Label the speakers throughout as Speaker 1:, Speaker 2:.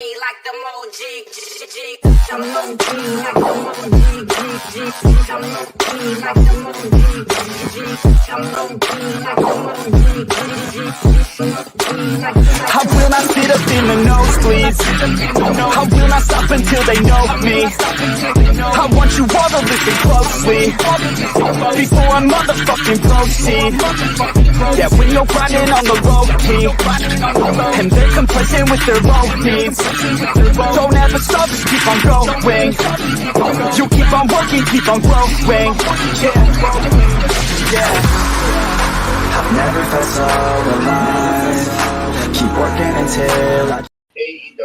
Speaker 1: Like the I'm low key like the I'm low key like the I'm low key like the
Speaker 2: I will not sit up in the nosebleeds. I will not stop until they know me. I want you all to listen closely before I motherfucking proceed. Yeah, when you're grinding on the road key and they're complacent with their own needs, don't ever stop, just keep on going. You keep on working, keep on growing. Yeah. I've never felt so alive. Keep working until I...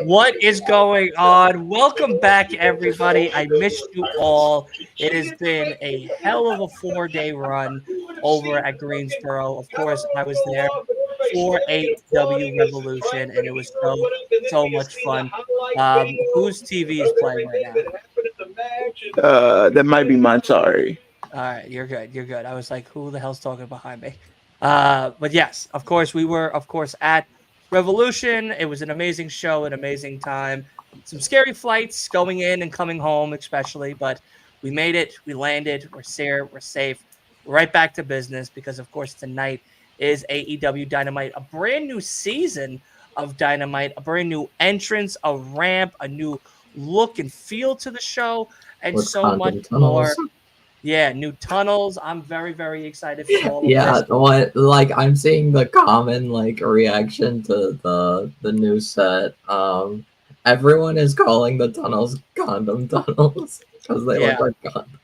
Speaker 3: What is going on? Welcome back, everybody. I missed you all. It has been a hell of a 4-day run over at Greensboro. Of course, I was there for AEW Revolution, and it was so much fun. Whose TV is playing right now?
Speaker 4: That might be mine. Sorry.
Speaker 3: All right, you're good. You're good. I was like, who the hell's talking behind me? But yes, of course, we were, at Revolution. It was an amazing show, an amazing time. Some scary flights going in and coming home, especially, but we made it. We landed. We're here. We're safe. We're right back to business because, of course, tonight is AEW Dynamite, a brand new season of Dynamite, a brand new entrance, a ramp, a new look and feel to the show, and so much more. Yeah, new tunnels. I'm very, very excited for all of this.
Speaker 5: What like I'm seeing the common reaction to the new set. Everyone is calling the tunnels condom tunnels because they look like condoms.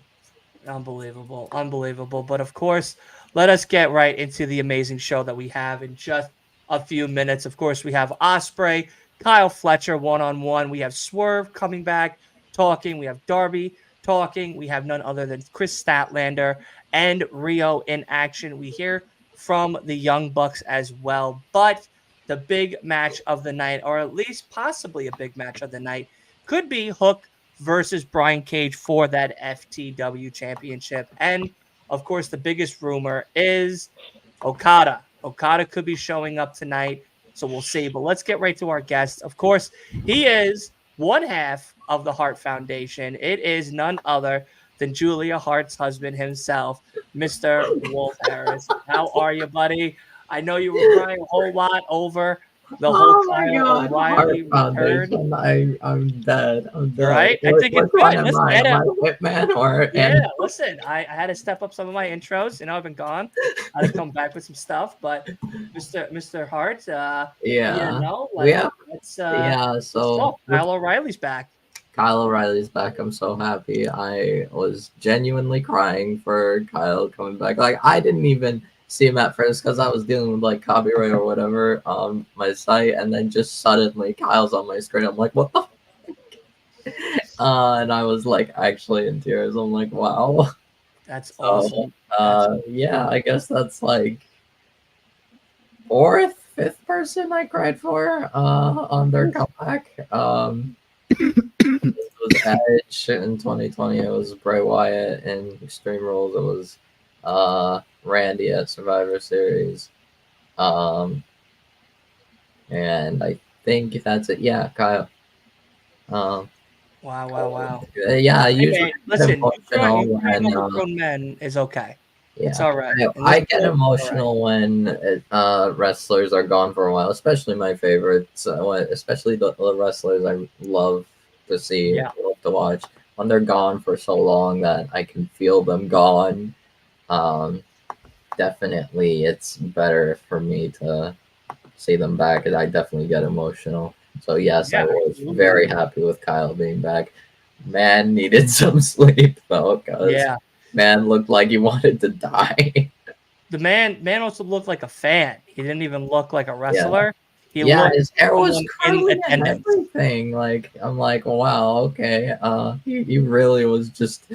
Speaker 3: Unbelievable. But of course, let us get right into the amazing show that we have in just a few minutes. Of course, we have Ospreay, Kyle Fletcher one-on-one. We have Swerve coming back, talking. We have Darby talking. We have none other than Chris Statlander and Rio in action. We hear from the Young Bucks as well. But the big match of the night, or at least possibly a big match of the night, could be Hook versus Brian Cage for that FTW championship. And, of course, the biggest rumor is Okada. Okada could be showing up tonight, so we'll see. But let's get right to our guest. Of course, he is one half of the Hart Foundation. It is none other than Julia Hart's husband himself, Mr. Wolf Harris. How are you, buddy? I know you were crying a whole lot over the whole trial of Riley return.
Speaker 5: I'm dead.
Speaker 3: Right? I think it's good.
Speaker 5: Listen,
Speaker 3: I had to step up some of my intros. I've been gone. I had to come back with some stuff. But Mr. Hart, so Kyle O'Reilly's back.
Speaker 5: Kyle O'Reilly's back. I'm so happy. I was genuinely crying for Kyle coming back. I didn't even see him at first because I was dealing with copyright or whatever on my site, and then just suddenly Kyle's on my screen. I'm like, what the fuck? And I was actually in tears. I'm like, wow.
Speaker 3: That's awesome.
Speaker 5: I guess that's fourth, fifth person I cried for on their comeback. It was Edge in 2020. It was Bray Wyatt in Extreme Rules. It was Randy at Survivor Series. And I think that's it. Yeah, Kyle.
Speaker 3: Wow.
Speaker 5: Usually
Speaker 3: listen, grown men is okay. Yeah, it's all right.
Speaker 5: I get emotional when wrestlers are gone for a while, especially my favorites, especially the wrestlers I love to see, love to watch. When they're gone for so long that I can feel them gone, definitely it's better for me to see them back, and I definitely get emotional. So yes, I was very happy with Kyle being back. Man needed some sleep though, because man looked like he wanted to die.
Speaker 3: The man also looked like a fan. He didn't even look like a wrestler.
Speaker 5: His hair was curly and everything. I'm like, wow, okay. He really was just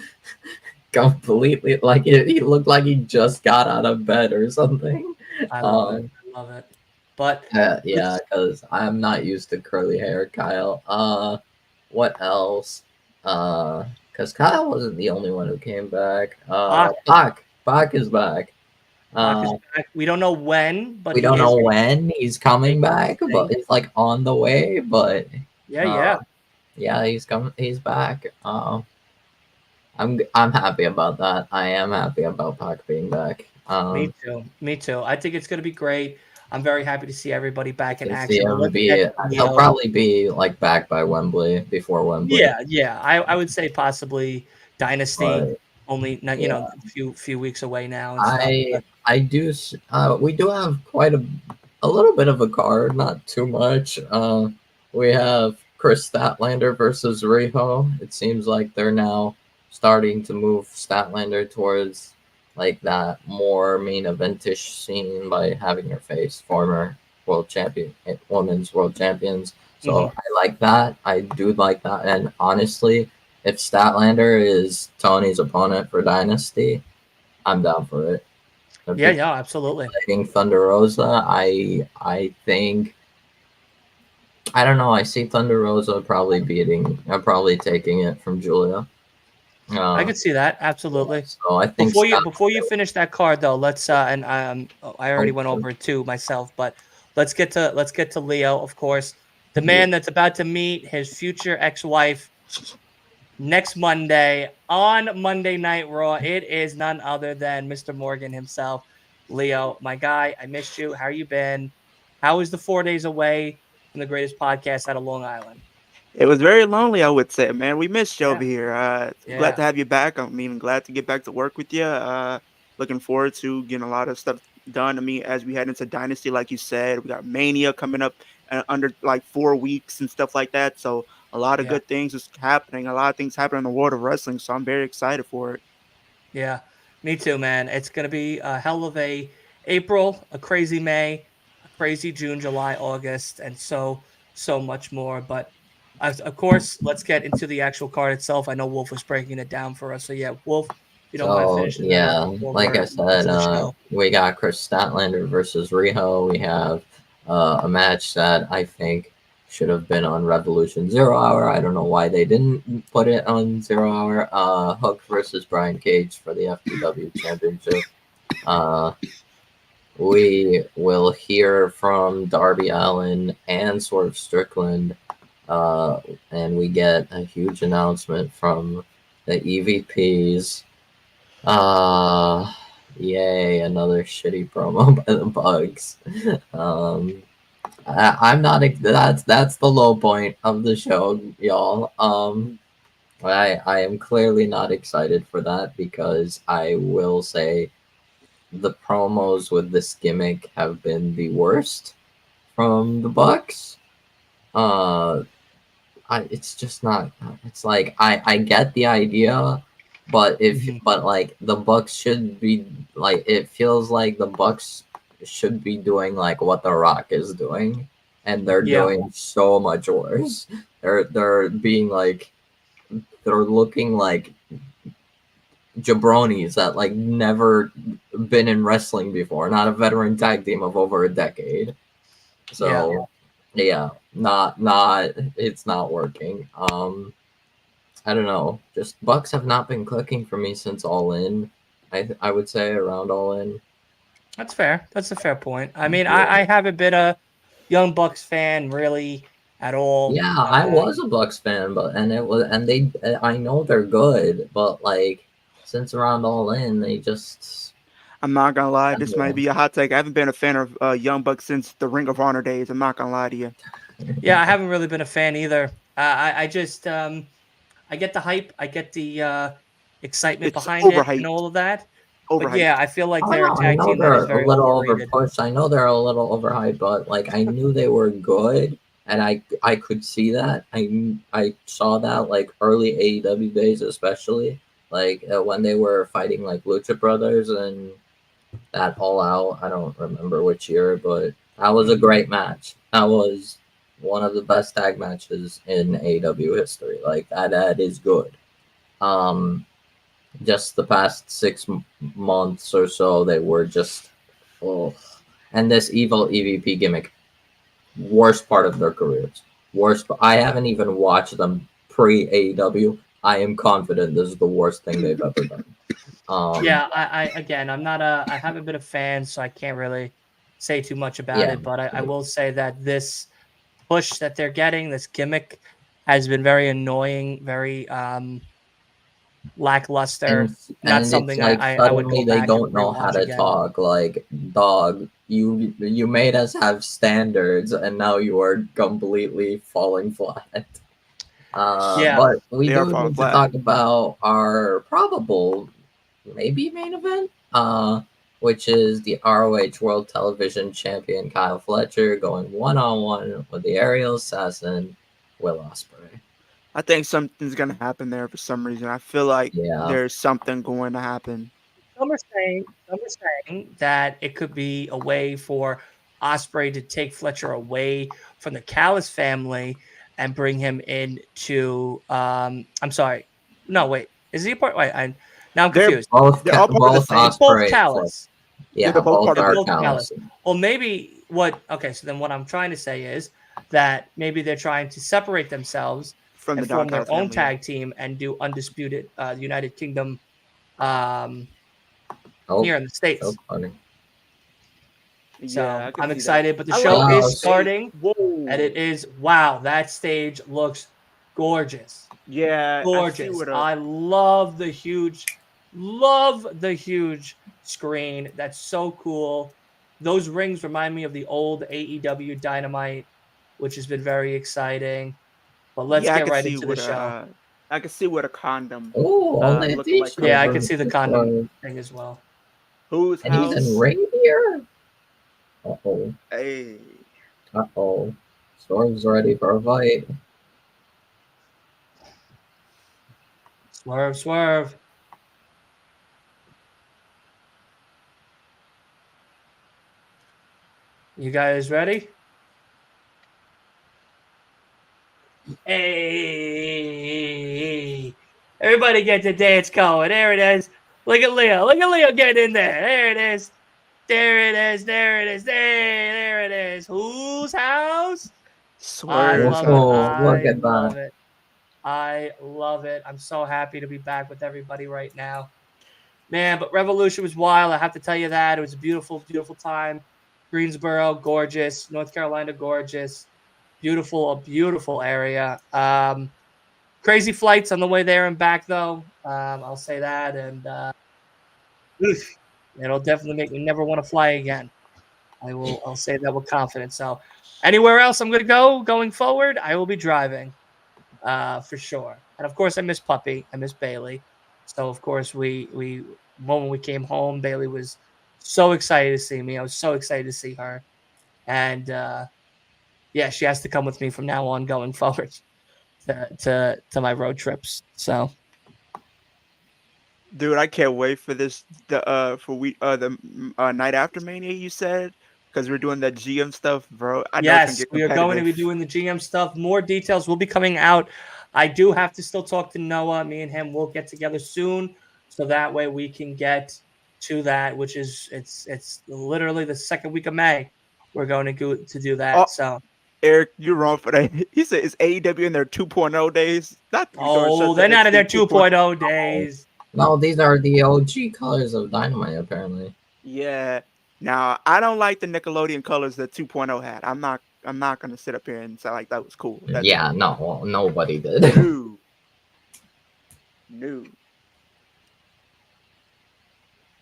Speaker 5: completely he looked like he just got out of bed or something.
Speaker 3: I love it. But
Speaker 5: because I'm not used to curly hair, Kyle. What else? Because Kyle wasn't the only one who came back. Bach is back.
Speaker 3: We don't know when, but
Speaker 5: we don't know when he's coming back, but it's on the way. But
Speaker 3: Yeah.
Speaker 5: Yeah, he's coming. He's back. I'm happy about that. I am happy about Pac being back.
Speaker 3: Me too. Me too. I think it's going to be great. I'm very happy to see everybody back in
Speaker 5: To see
Speaker 3: action. But
Speaker 5: him
Speaker 3: let's get
Speaker 5: be,
Speaker 3: to
Speaker 5: he'll
Speaker 3: Leo.
Speaker 5: probably be like back by Wembley, before Wembley.
Speaker 3: Yeah. I would say possibly Dynasty.
Speaker 5: But
Speaker 3: Only not,
Speaker 5: yeah,
Speaker 3: a few weeks away now and stuff. But
Speaker 5: I do. We do have quite a little bit of a card, not too much. We have Chris Statlander versus Riho. It seems like they're now starting to move Statlander towards like that more main eventish scene by having her face former world champion, women's world champions. So
Speaker 3: mhm.
Speaker 5: I like that. I do like that. And honestly, if Statlander is Tony's opponent for Dynasty, I'm down for it. If
Speaker 3: Yeah,
Speaker 5: he's
Speaker 3: yeah, absolutely.
Speaker 5: fighting Thunder Rosa, I think, I don't know. I see Thunder Rosa probably beating. I'm probably taking it from Julia.
Speaker 3: I
Speaker 5: Uh,
Speaker 3: could see that absolutely.
Speaker 5: so I think
Speaker 3: Before you finish that card though, let's and I already went
Speaker 5: Statlander.
Speaker 3: over it too myself, but let's get to Leo, of course, the
Speaker 5: Yeah.
Speaker 3: man that's about to meet his future ex-wife next Monday on Monday Night Raw. It is none other than Mr. Morgan himself. Leo, my guy, I missed you. How you been? How was the 4 days away from the greatest podcast out of Long Island?
Speaker 4: It was very lonely, I would say, man. We missed you
Speaker 3: Yeah,
Speaker 4: over here. Glad
Speaker 3: yeah,
Speaker 4: to have you back. I mean, glad to get back to work with you. Looking forward to getting a lot of stuff done. I mean, as we head into Dynasty, like you said, we got Mania coming up under like 4 weeks and stuff like that. So a lot of
Speaker 3: yeah.
Speaker 4: good things is happening. A lot of things happening in the world of wrestling. So I'm very excited for it.
Speaker 3: Yeah, me too, man. It's gonna be a hell of a April, a crazy May, a crazy June, July, August, and so much more. But of course, let's get into the actual card itself. I know Wolf was breaking it down for us, so yeah, Wolf, if you don't mind
Speaker 5: So
Speaker 3: finishing that up
Speaker 5: yeah,
Speaker 3: before
Speaker 5: like I
Speaker 3: we're
Speaker 5: said,
Speaker 3: into the show.
Speaker 5: we got Chris Statlander versus Riho. We have a match that I think should have been on Revolution Zero Hour. I don't know why they didn't put it on Zero Hour. Hook versus Brian Cage for the FTW Championship. Uh, we will hear from Darby Allin and Swerve Strickland, uh, and we get a huge announcement from the EVPs. Yay, another shitty promo by the Bugs. Um, I'm not. That's the low point of the show, y'all. I am clearly not excited for that because I will say the promos with this gimmick have been the worst from the Bucks. Uh, it's just not. It's like I get the idea, but if
Speaker 3: Mhm.
Speaker 5: but like the Bucks should be like, it feels like the Bucks should be doing like what The Rock is doing, and they're
Speaker 3: Yeah,
Speaker 5: doing so much worse. They're being like, they're looking like jabronis that like never been in wrestling before, not a veteran tag team of over a decade.
Speaker 3: yeah.
Speaker 5: So yeah, not it's not working. I don't know. Just Bucks have not been clicking for me since All In. I would say around All In.
Speaker 3: That's fair. That's a fair point. I mean,
Speaker 5: Yeah,
Speaker 3: I haven't been a Young Bucks fan really at all.
Speaker 5: yeah. I was a Bucks fan, but and it was and they I know they're good, but like since around All In, they just
Speaker 4: I'm not gonna lie,
Speaker 5: I don't
Speaker 4: this might
Speaker 5: know.
Speaker 4: be a hot take. I haven't been a fan of Young Bucks since the Ring of Honor days. I'm not gonna lie to you.
Speaker 3: Yeah, I haven't really been a fan either. I just I get the hype, I get the excitement
Speaker 4: It's
Speaker 3: behind it and
Speaker 4: overhyped.
Speaker 3: all of that. But yeah,
Speaker 4: Overhyped.
Speaker 3: I feel like
Speaker 5: I don't
Speaker 3: they're a
Speaker 5: know. I
Speaker 3: tag
Speaker 5: know
Speaker 3: team that is
Speaker 5: they're a
Speaker 3: very
Speaker 5: little
Speaker 3: overrated.
Speaker 5: overpushed. I know they're a little overhyped, but like I knew they were good, and I could see that. I saw that like early AEW days, especially like when they were fighting like Lucha Brothers and that All Out. I don't remember which year, but that was a
Speaker 3: Mhm.
Speaker 5: great match. That was one of the best tag matches in AEW history. Like that is good. Um, just the past 6 months or so, they were just, oh. And this evil EVP gimmick, worst part of their careers. Worst. I haven't even watched them pre AEW. I am confident this is the worst thing they've ever done.
Speaker 3: Yeah, I again, I haven't been a fan, so I can't really say too much about
Speaker 5: Yeah,
Speaker 3: it. But I will say that this push that they're getting, this gimmick, has been very annoying, very lackluster.
Speaker 5: And
Speaker 3: Not
Speaker 5: it's
Speaker 3: something
Speaker 5: like
Speaker 3: I would
Speaker 5: suddenly
Speaker 3: go
Speaker 5: they
Speaker 3: back
Speaker 5: don't
Speaker 3: and
Speaker 5: know how
Speaker 3: rewatch
Speaker 5: to
Speaker 3: again.
Speaker 5: talk. Like, dog, you made us have standards, and now you are completely falling flat.
Speaker 3: Yeah.
Speaker 5: But we
Speaker 4: They are
Speaker 5: do
Speaker 4: falling
Speaker 5: need to
Speaker 4: flat.
Speaker 5: talk about our probable, maybe main event, which is the ROH World Television Champion Kyle Fletcher going one-on-one with the aerial assassin Will Ospreay.
Speaker 4: I think something's gonna happen there for some reason. I feel like
Speaker 5: Yeah.
Speaker 4: there's something going to happen.
Speaker 3: Some are saying that it could be a way for Osprey to take Fletcher away from the Callis family and bring him into. I'm sorry, no, wait, is he a part? Wait, now I'm
Speaker 4: They're
Speaker 3: confused.
Speaker 4: they're all part of the
Speaker 5: Both
Speaker 4: same.
Speaker 3: It's both
Speaker 5: Ospreay,
Speaker 3: Callis.
Speaker 4: Yeah,
Speaker 5: yeah,
Speaker 4: they're both
Speaker 5: both
Speaker 4: part of
Speaker 3: They're
Speaker 5: are
Speaker 4: the
Speaker 3: both
Speaker 5: Callis.
Speaker 3: Callis. Well, maybe what? Okay, so then what I'm trying to say is that maybe they're trying to separate themselves
Speaker 4: from the
Speaker 3: and
Speaker 4: Don
Speaker 3: form their
Speaker 4: Callis
Speaker 3: own
Speaker 4: family. Yeah.
Speaker 3: tag team and do undisputed United Kingdom here in the
Speaker 5: So
Speaker 3: States.
Speaker 5: funny.
Speaker 3: So
Speaker 4: Yeah, I can
Speaker 3: I'm
Speaker 4: see
Speaker 3: excited,
Speaker 4: that.
Speaker 3: but the
Speaker 4: I
Speaker 3: show
Speaker 4: like
Speaker 5: Wow.
Speaker 3: is starting,
Speaker 4: Whoa.
Speaker 3: and it is wow. That stage looks gorgeous,
Speaker 4: Yeah, I see
Speaker 3: gorgeous.
Speaker 4: what
Speaker 3: I love the huge screen. That's so cool. Those rings remind me of the old AEW Dynamite, which has been very exciting. But let's
Speaker 4: yeah,
Speaker 3: get right into the show.
Speaker 4: I can see what a condom
Speaker 5: Oh, only a
Speaker 4: looking like
Speaker 5: t-shirt
Speaker 3: Yeah,
Speaker 4: coming
Speaker 3: I
Speaker 4: from.
Speaker 3: can see the
Speaker 5: for
Speaker 3: condom
Speaker 5: Swerve.
Speaker 3: thing as well.
Speaker 4: Whose
Speaker 5: And he's in
Speaker 4: house?
Speaker 5: reindeer? Uh-oh.
Speaker 4: Hey.
Speaker 5: Uh-oh. Swerve's ready for a fight.
Speaker 3: Swerve, swerve. You guys ready? Hey, everybody get the dance going. There it is. Look at Leo. Look at Leo getting in there. There it is. There it is. There it is. There it is. Whose house? I
Speaker 4: Swerve's
Speaker 3: love it.
Speaker 5: Oh,
Speaker 4: house.
Speaker 5: look
Speaker 3: I
Speaker 5: at
Speaker 3: love
Speaker 5: that.
Speaker 3: it. I love it. I'm so happy to be back with everybody right now. Man, but Revolution was wild. I have to tell you that. It was a beautiful, beautiful time. Greensboro, gorgeous. North Carolina, gorgeous. Beautiful, a beautiful area. Crazy flights on the way there and back, though. I'll say that. And it'll definitely make me never want to fly again. I'll say that with confidence. So anywhere else I'm going to go going forward, I will be driving for sure. And of course, I miss Puppy. I miss Bailey. So of course, we when we came home, Bailey was so excited to see me. I was so excited to see her, and yeah, she has to come with me from now on going forward to my road trips. So
Speaker 4: Dude, I can't wait for this the night after Mania you said, because we're doing that GM stuff, bro. I know it's gonna
Speaker 3: yes,
Speaker 4: get
Speaker 3: we are going to be
Speaker 4: competitive.
Speaker 3: doing the GM stuff. More details will be coming out. I do have to still talk to Noah. Me and him will get together soon, so that way we can get to that, which is it's literally the second week of May. We're going to go to do that.
Speaker 4: Oh,
Speaker 3: So
Speaker 4: Eric, you're wrong for that. He said it's AEW in their 2.0 days. Not to be doing such
Speaker 3: they're
Speaker 4: an
Speaker 3: not in their
Speaker 4: NXT 2.0.
Speaker 3: 2.0 days.
Speaker 5: No, these are the OG colors of Dynamite, apparently.
Speaker 4: Yeah. Now I don't like the Nickelodeon colors that 2.0 had. I'm not gonna sit up here and say like that was cool. That's
Speaker 5: Yeah, no, nobody did.
Speaker 4: new. New.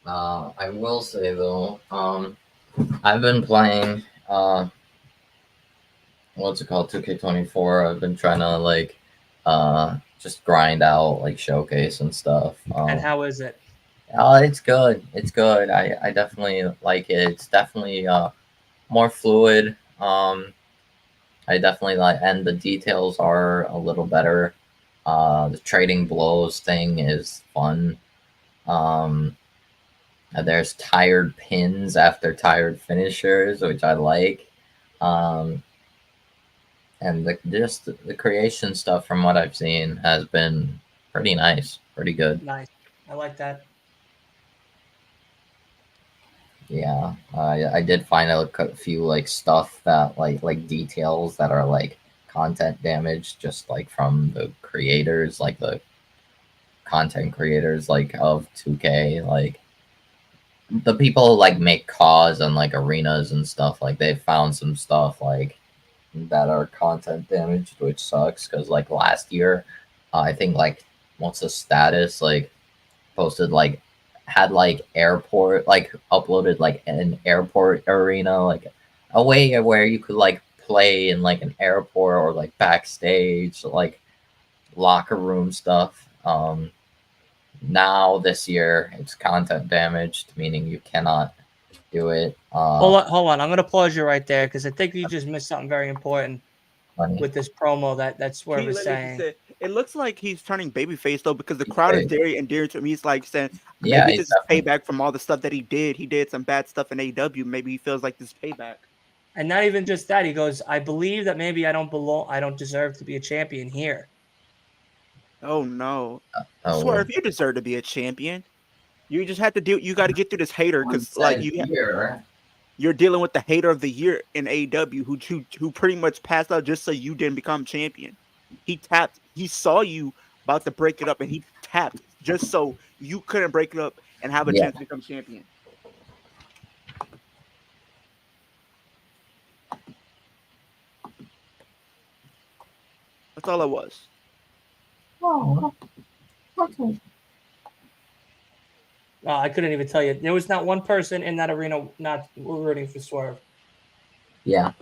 Speaker 5: I will say though, I've been playing what's it called, 2K24. I've been trying to like just grind out like showcase and stuff.
Speaker 3: And how is it?
Speaker 5: It's good. It's good. I definitely like it. It's definitely more fluid. I definitely like, and the details are a little better. The trading blows thing is fun. There's tired pins after tired finishers, which I like. And just the creation stuff from what I've seen has been pretty nice, pretty good.
Speaker 3: Nice. I like that.
Speaker 5: Yeah, I did find a few like stuff that like details that are like content damage, just like from the creators, like the content creators like of 2K, like the people who, like make cause and like arenas and stuff. Like they found some stuff like that are content damaged, which sucks because like last year, I think like what's the status like posted like had like airport like uploaded like an airport arena like a way where you could like play in like an airport or like backstage like locker room stuff. Now this year it's content damaged, meaning you cannot do it.
Speaker 3: Hold on. I'm gonna pause you right there because I think you just missed something very important
Speaker 5: Funny.
Speaker 3: with this promo that Swerve
Speaker 4: He
Speaker 3: is
Speaker 4: literally
Speaker 3: saying.
Speaker 4: said it looks like he's turning babyface though because the crowd is very endearing to him. He's like saying
Speaker 5: Yeah,
Speaker 4: maybe
Speaker 5: he's
Speaker 4: this is
Speaker 5: definitely.
Speaker 4: payback from all the stuff that he did. He did some bad stuff in AEW. Maybe he feels like this is payback.
Speaker 3: And not even just that, he goes, I believe that maybe I don't deserve to be a champion here.
Speaker 4: Oh no.
Speaker 5: Oh,
Speaker 4: Swerve, you deserve to be a champion. You just have to deal. You got to get through this hater
Speaker 5: we
Speaker 4: because, like,
Speaker 5: said here.
Speaker 4: you're dealing with the hater of the year in AEW, who pretty much passed out just so you didn't become champion. He tapped. He saw you about to break it up, and he tapped just so you couldn't break it up and have a
Speaker 5: Yeah.
Speaker 4: chance to become champion. That's all it was.
Speaker 5: Oh, okay.
Speaker 3: I couldn't even tell you. There was not one person in that arena not rooting for Swerve.
Speaker 5: Yeah.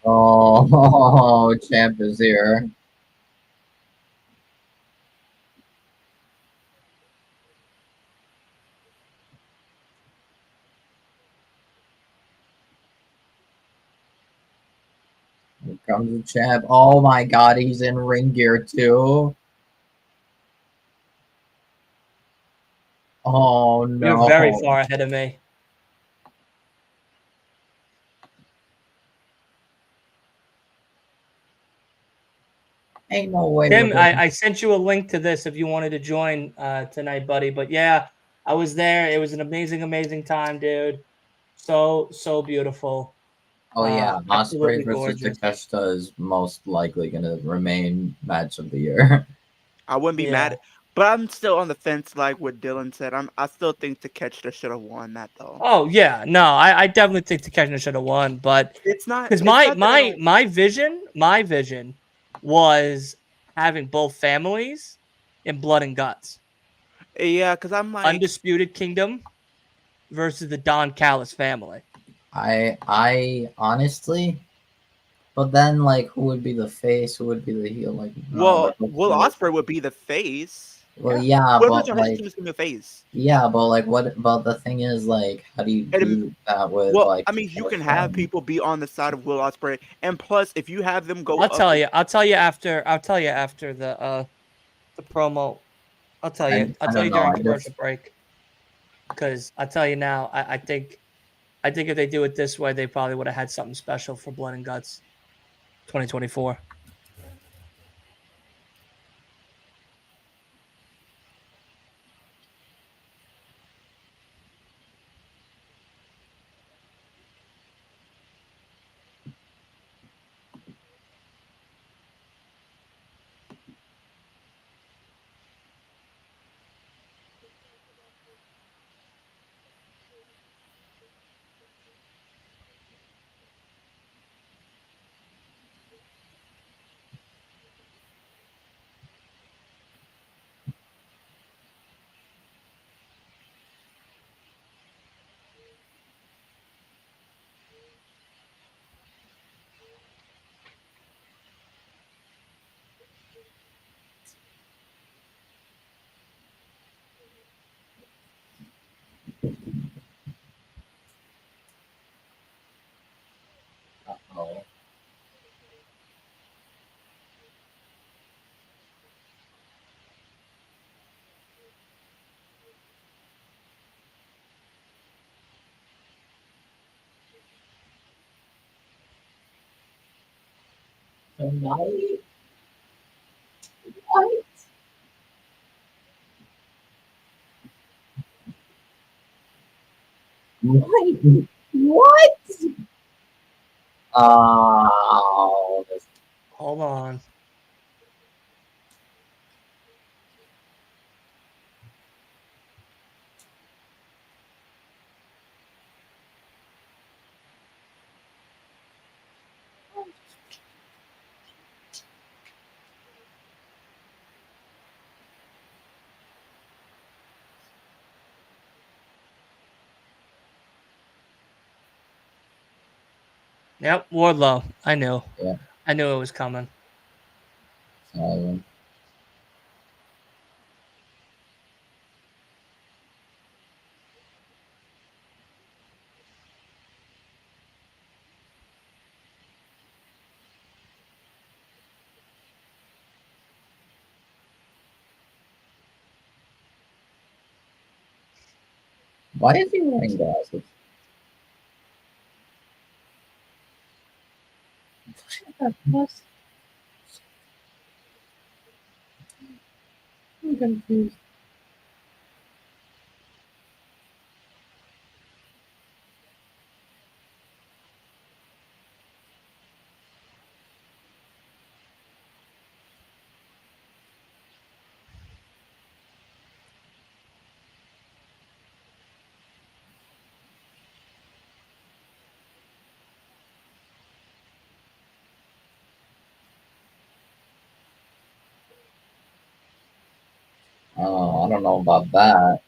Speaker 5: Oh, champ is here. Here comes the champ. Oh my god, he's in ring gear too. Oh
Speaker 3: You're very
Speaker 5: no.
Speaker 3: far ahead of me.
Speaker 5: Ain't no way we're
Speaker 3: Tim,
Speaker 5: doing.
Speaker 3: I sent you a link to this if you wanted to join tonight, buddy. But yeah, I was there. It was an amazing, amazing time, dude. So beautiful.
Speaker 5: Oh yeah, Osprey
Speaker 3: Absolutely
Speaker 5: versus
Speaker 3: gorgeous.
Speaker 5: Takeshita is most likely gonna remain match of the year.
Speaker 4: I wouldn't be
Speaker 3: Yeah.
Speaker 4: mad, but I'm still on the fence. Like what Dylan said, I still think Takeshita should have won that though.
Speaker 3: Oh yeah. No, I definitely think Takeshita should have won, but
Speaker 4: It's not.
Speaker 3: because
Speaker 4: It's
Speaker 3: my
Speaker 4: not that I
Speaker 3: my
Speaker 4: don't.
Speaker 3: my vision was having both families in blood and guts.
Speaker 4: Yeah, because I'm like,
Speaker 3: Undisputed Kingdom versus the Don Callis family.
Speaker 5: I honestly, but then like who would be the face? Who would be the heel? Like not
Speaker 4: well,
Speaker 5: really
Speaker 4: Will
Speaker 5: clear.
Speaker 4: Ospreay would be the face.
Speaker 5: Well,
Speaker 4: Yeah,
Speaker 5: yeah,
Speaker 4: whoever's
Speaker 5: but
Speaker 4: on his
Speaker 5: like
Speaker 4: team is gonna be a face.
Speaker 5: yeah, but like what? But the thing is, like, how do you
Speaker 4: And
Speaker 5: do that with
Speaker 4: well,
Speaker 5: like
Speaker 4: I mean, you
Speaker 5: a
Speaker 4: can have
Speaker 5: family?
Speaker 4: people be on the side of Will Ospreay, and plus, if you have them go
Speaker 3: I'll
Speaker 4: up,
Speaker 3: tell you. I'll tell you after the promo. I'll tell you. I'll
Speaker 5: I
Speaker 3: tell
Speaker 5: don't
Speaker 3: you
Speaker 5: know.
Speaker 3: during
Speaker 5: I
Speaker 3: commercial
Speaker 5: just
Speaker 3: break. Because I'll tell you now, I think if they do it this way, they probably would have had something special for Blood and Guts 2024.
Speaker 5: oh. Dynamite? What? What? What? Oh, this
Speaker 3: Hold on. Yep, Wardlow. I knew.
Speaker 5: Yeah.
Speaker 3: I knew it was coming.
Speaker 5: Sullivan. Why is he wearing glasses? What? I'm confused. Oh, I don't know about that.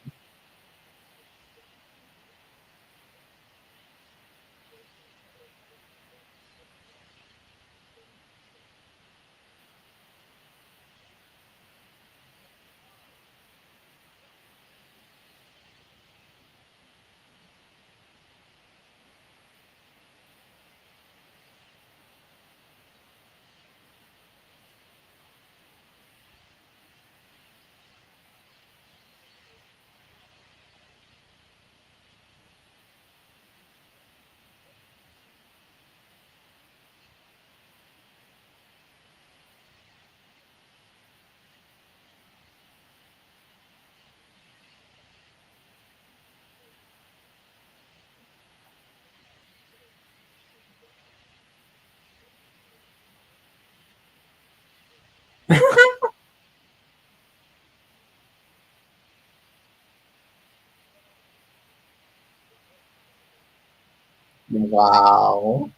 Speaker 5: Wow.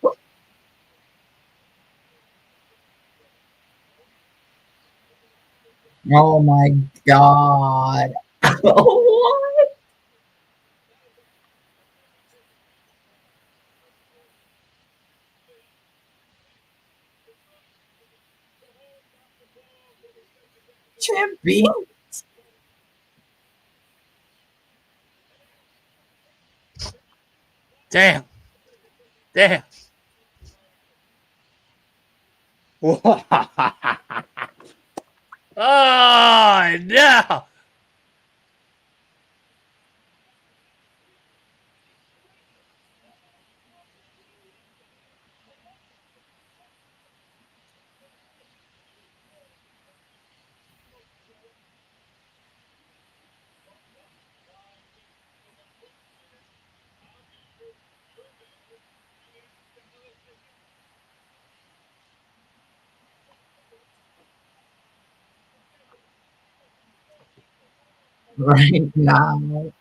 Speaker 5: Oh my god. What? Champion?
Speaker 3: Damn. Damn. Oh no.
Speaker 5: Right now.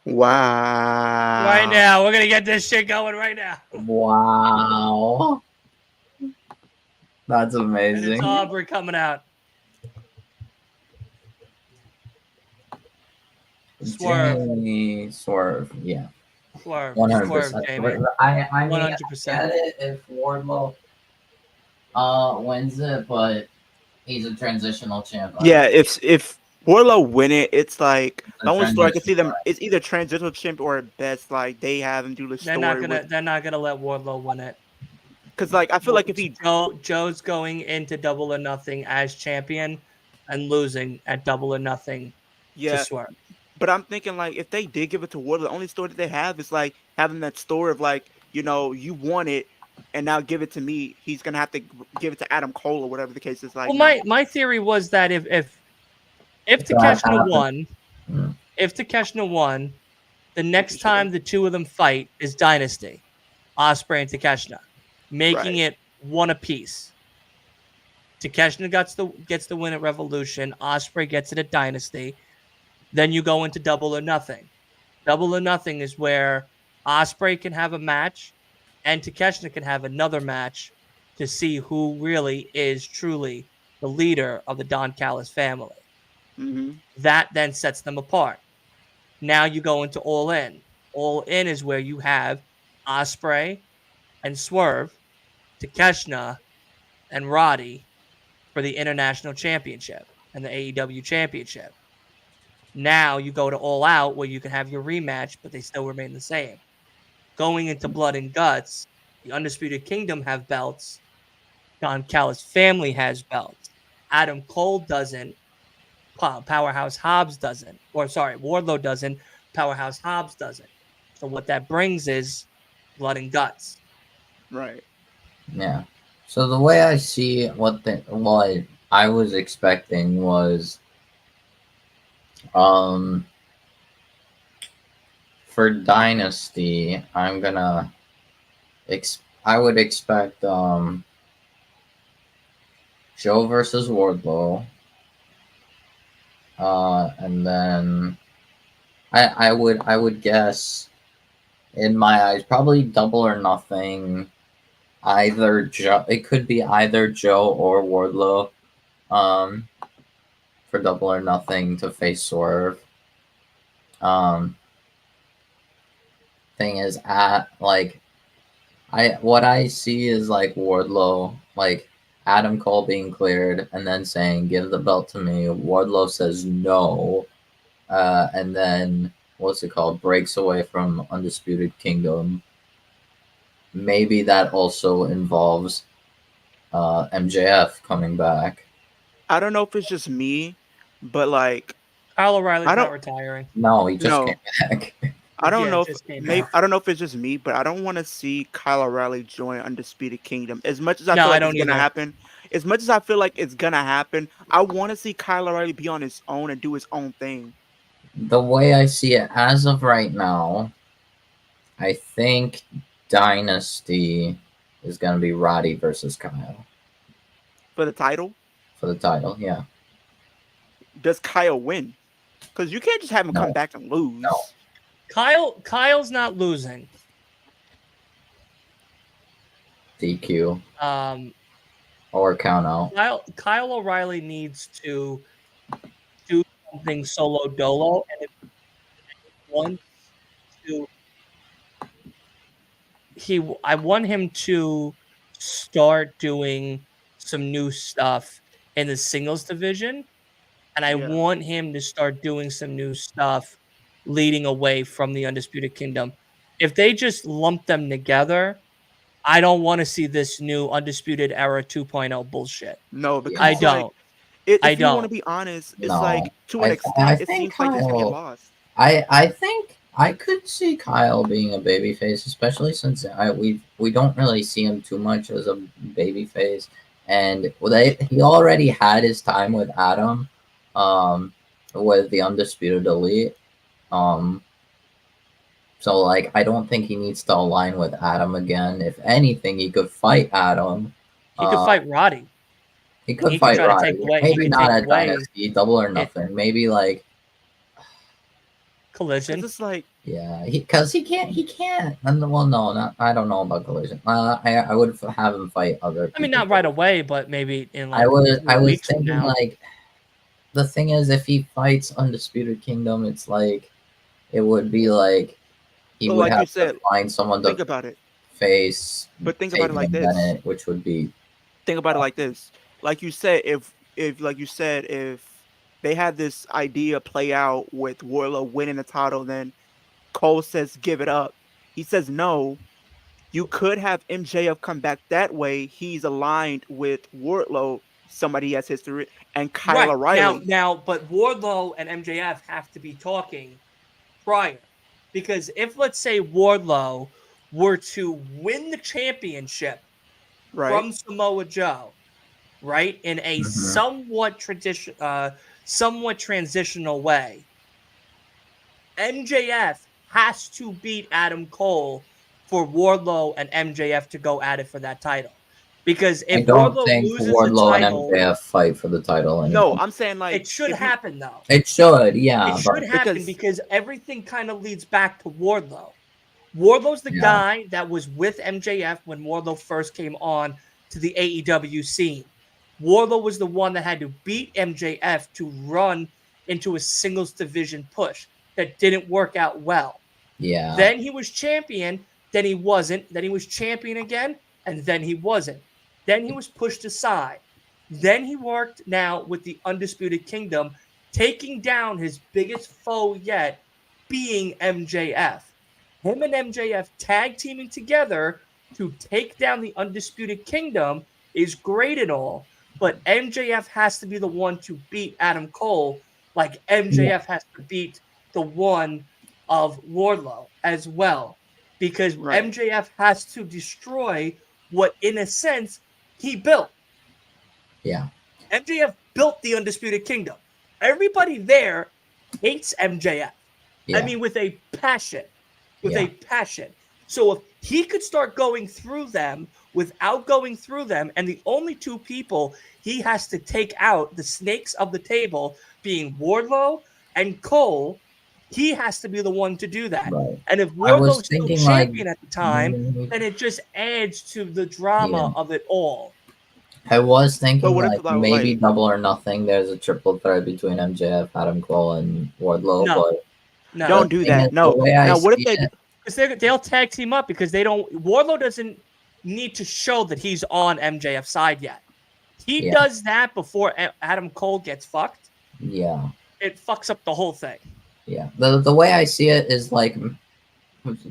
Speaker 3: Right
Speaker 4: Wow.
Speaker 3: now. We're gonna get this shit going right now.
Speaker 5: Wow. That's
Speaker 3: And it's
Speaker 5: amazing.
Speaker 3: Aubrey coming out. Swerve.
Speaker 5: Jamie Swerve. Yeah.
Speaker 3: Swerve. Swerve,
Speaker 5: 100%.
Speaker 3: Jamie.
Speaker 5: I mean, I
Speaker 3: 100%.
Speaker 5: get it if Wardlow wins it, but He's a transitional champ.
Speaker 4: Yeah, if Wardlow win it, it's like
Speaker 5: It's
Speaker 4: the
Speaker 5: a
Speaker 4: only story I can
Speaker 5: transition
Speaker 4: see them.
Speaker 5: story.
Speaker 4: It's either transitional champ or at best like they have him do the
Speaker 3: They're not
Speaker 4: story
Speaker 3: gonna
Speaker 4: with.
Speaker 3: they're not gonna let Wardlow win it.
Speaker 4: Because like I feel like if he
Speaker 3: Joe's going into Double or Nothing as champion and losing at Double or Nothing to
Speaker 4: yeah,
Speaker 3: Swerve.
Speaker 4: but I'm thinking like if they did give it to Wardlow, the only story that they have is like having that story of like you won it and now give it to me. He's gonna have to give it to Adam Cole or whatever the case is. Like
Speaker 3: Well,
Speaker 4: no,
Speaker 3: my theory was that if
Speaker 5: That
Speaker 3: Takeshita
Speaker 5: happened.
Speaker 3: won,
Speaker 5: Mm.
Speaker 3: if Takeshita won, the
Speaker 4: like you
Speaker 3: next time
Speaker 4: said,
Speaker 3: the two of them fight is Dynasty, Osprey and Takeshita, making
Speaker 4: right?
Speaker 3: it one apiece. Takeshita gets the win at Revolution. Osprey gets it at Dynasty. Then you go into Double or Nothing. Double or Nothing is where Osprey can have a match, and Takeshita can have another match to see who really is truly the leader of the Don Callis family.
Speaker 4: Mm-hmm.
Speaker 3: That then sets them apart. Now you go into All In. All In is where you have Osprey and Swerve, Takeshita and Roddy for the International Championship and the AEW Championship. Now you go to All Out where you can have your rematch, but they still remain the same. Going into Blood and Guts, the Undisputed Kingdom have belts. Don Callis' family has belts. Adam Cole doesn't. Powerhouse Hobbs doesn't. Or sorry, Wardlow doesn't. Powerhouse Hobbs doesn't. So what that brings is Blood and Guts.
Speaker 4: Right.
Speaker 5: Yeah. So the way I see what I was expecting was for Dynasty, I would expect Joe versus Wardlow. And then I would guess in my eyes probably Double or Nothing. Either Joe, it could be either Joe or Wardlow, for Double or Nothing to face Swerve. Thing is, what I see is like Wardlow, like Adam Cole being cleared and then saying, "Give the belt to me." Wardlow says no, and then what's it called? Breaks away from Undisputed Kingdom. Maybe that also involves MJF coming back.
Speaker 4: I don't know if it's just me, but like
Speaker 3: Kyle O'Reilly's
Speaker 4: I
Speaker 3: not
Speaker 4: don't
Speaker 3: retiring.
Speaker 5: No, he just
Speaker 4: no.
Speaker 5: came back.
Speaker 4: I don't
Speaker 3: Yeah,
Speaker 4: know if
Speaker 3: just came
Speaker 4: maybe
Speaker 3: back.
Speaker 4: I don't know if it's just me, but I don't want to see Kyle O'Reilly join Undisputed Kingdom. As much as I
Speaker 3: No,
Speaker 4: feel
Speaker 3: I
Speaker 4: like it's
Speaker 3: don't
Speaker 4: gonna
Speaker 3: either.
Speaker 4: happen, as much as I feel like it's gonna happen, I want to see Kyle O'Reilly be on his own and do his own thing.
Speaker 5: The way I see it as of right now, I think Dynasty is going to be Roddy versus Kyle
Speaker 4: For the title,
Speaker 5: for the title. Yeah.
Speaker 4: does Kyle win? Because you can't just have him come
Speaker 5: No.
Speaker 4: back and lose.
Speaker 5: No.
Speaker 3: Kyle's not losing.
Speaker 5: DQ
Speaker 3: Um,
Speaker 5: or count out.
Speaker 3: Kyle O'Reilly needs to do something solo dolo, and if he wants to, I want him to start doing some new stuff in the singles division, and I
Speaker 4: Yeah.
Speaker 3: want him to start doing some new stuff leading away from the Undisputed Kingdom. If they just lump them together, I don't want to see this new Undisputed Era 2.0 bullshit.
Speaker 4: No, because
Speaker 3: I
Speaker 4: it's like
Speaker 3: don't. I
Speaker 4: if you want to
Speaker 3: don't.
Speaker 4: be honest, it's
Speaker 5: No.
Speaker 4: like to an
Speaker 5: I
Speaker 4: extent, it
Speaker 5: think
Speaker 4: seems like he's gonna get
Speaker 5: Kyle.
Speaker 4: lost.
Speaker 5: I think I could see Kyle being a babyface, especially since we don't really see him too much as a babyface, and he already had his time with Adam, with the Undisputed Elite, so like I don't think he needs to align with Adam again. If anything, he could fight Adam.
Speaker 3: He could fight Roddy.
Speaker 5: He could
Speaker 3: He could
Speaker 5: fight
Speaker 3: try to
Speaker 5: Roddy.
Speaker 3: take away. He
Speaker 5: Maybe
Speaker 3: could
Speaker 5: not
Speaker 3: take
Speaker 5: at
Speaker 3: away
Speaker 5: Dynasty, Double or
Speaker 3: it,
Speaker 5: Nothing. Maybe like
Speaker 3: Collision.
Speaker 4: Because it's like
Speaker 5: yeah, because he can't. And well, no, not I don't know about Collision. I would have him fight other people.
Speaker 3: I mean, not right away, but maybe in like
Speaker 5: I was
Speaker 3: 3 weeks from
Speaker 5: thinking
Speaker 3: now.
Speaker 5: like the thing is, if he fights Undisputed Kingdom, it's like it would be like he
Speaker 4: But
Speaker 5: would
Speaker 4: like you
Speaker 5: have
Speaker 4: said,
Speaker 5: to find someone
Speaker 4: think
Speaker 5: to
Speaker 4: about it.
Speaker 5: face
Speaker 4: But think about it
Speaker 5: Taven
Speaker 4: like
Speaker 5: and
Speaker 4: this.
Speaker 5: Bennett, which would be
Speaker 4: Think about it like this. Like you said, if if like you said, if they had this idea play out with Wardlow winning the title, then Cole says give it up. He says no. You could have MJF come back that way. He's aligned with Wardlow, somebody he has history, and Kyle
Speaker 3: Right.
Speaker 4: O'Reilly.
Speaker 3: But Wardlow and MJF have to be talking prior. Because if, let's say, Wardlow were to win the championship
Speaker 4: Right.
Speaker 3: from Samoa Joe, right, in a somewhat transitional way, MJF has to beat Adam Cole for Wardlow and MJF to go at it for that title. Because
Speaker 5: I
Speaker 3: if
Speaker 5: don't
Speaker 3: Wardlow
Speaker 5: think
Speaker 3: loses
Speaker 5: Wardlow
Speaker 3: the
Speaker 5: and
Speaker 3: title,
Speaker 5: MJF fight for the title
Speaker 4: No,
Speaker 5: anymore.
Speaker 4: I'm saying like
Speaker 3: it should
Speaker 4: if you,
Speaker 3: happen though.
Speaker 5: It should, yeah.
Speaker 3: It should happen because everything kind of leads back to Wardlow. Wardlow's the guy that was with MJF when Wardlow first came on to the AEW scene. Wardlow was the one that had to beat MJF to run into a singles division push that didn't work out well.
Speaker 5: Yeah.
Speaker 3: Then he was champion, then he wasn't, then he was champion again, and then he wasn't. Then he was pushed aside. Then he worked now with the Undisputed Kingdom, taking down his biggest foe yet, being MJF. Him and MJF tag teaming together to take down the Undisputed Kingdom is great and all, but MJF has to be the one to beat Adam Cole, like MJF has to beat the one of Wardlow as well, because MJF has to destroy what, in a sense, he built.
Speaker 5: Yeah.
Speaker 3: MJF built the Undisputed Kingdom. Everybody there hates MJF.
Speaker 5: Yeah.
Speaker 3: I mean, with a passion. A passion. So if he could start going through them without going through them, and the only two people he has to take out, the snakes of the table, being Wardlow and Cole, he has to be the one to do that.
Speaker 5: Right.
Speaker 3: And if Wardlow's still champion at the time, then it just adds to the drama of it all.
Speaker 5: I was thinking
Speaker 4: if,
Speaker 5: maybe Double or Nothing. There's a triple threat between MJF, Adam Cole, and Wardlow.
Speaker 3: No.
Speaker 5: But
Speaker 3: No,
Speaker 4: don't do that. No. Now, what if they?
Speaker 3: Because they'll tag team up because they don't. Wardlow doesn't need to show that he's on MJF's side yet. He does that before Adam Cole gets fucked.
Speaker 5: Yeah.
Speaker 3: It fucks up the whole thing.
Speaker 5: Yeah. The way I see it is like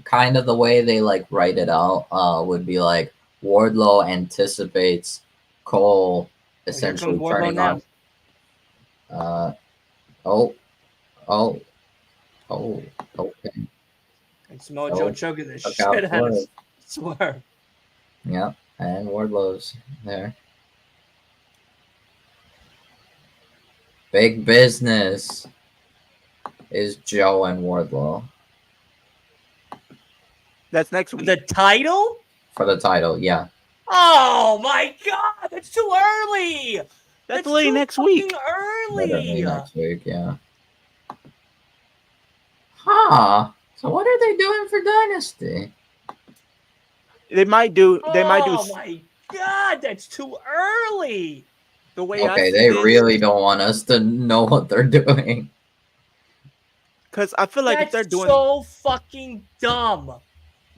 Speaker 5: kind of the way they like write it out would be like Wardlow anticipates Cole essentially turning on. Okay.
Speaker 3: And Samoa Joe choking the shit out of Swerve.
Speaker 5: Yeah, and Wardlow's there. Big business is Joe and Wardlow.
Speaker 4: That's next week.
Speaker 3: The title?
Speaker 5: For the title, yeah.
Speaker 3: Oh my god, that's too early.
Speaker 4: That's literally next week.
Speaker 3: Early.
Speaker 5: Literally next week, yeah. Huh. So what are they doing for Dynasty?
Speaker 4: They might do.
Speaker 3: Oh my god, that's too early.
Speaker 4: The way
Speaker 5: they really don't want us to know what they're doing.
Speaker 4: Because I feel like if they're doing
Speaker 3: so fucking dumb.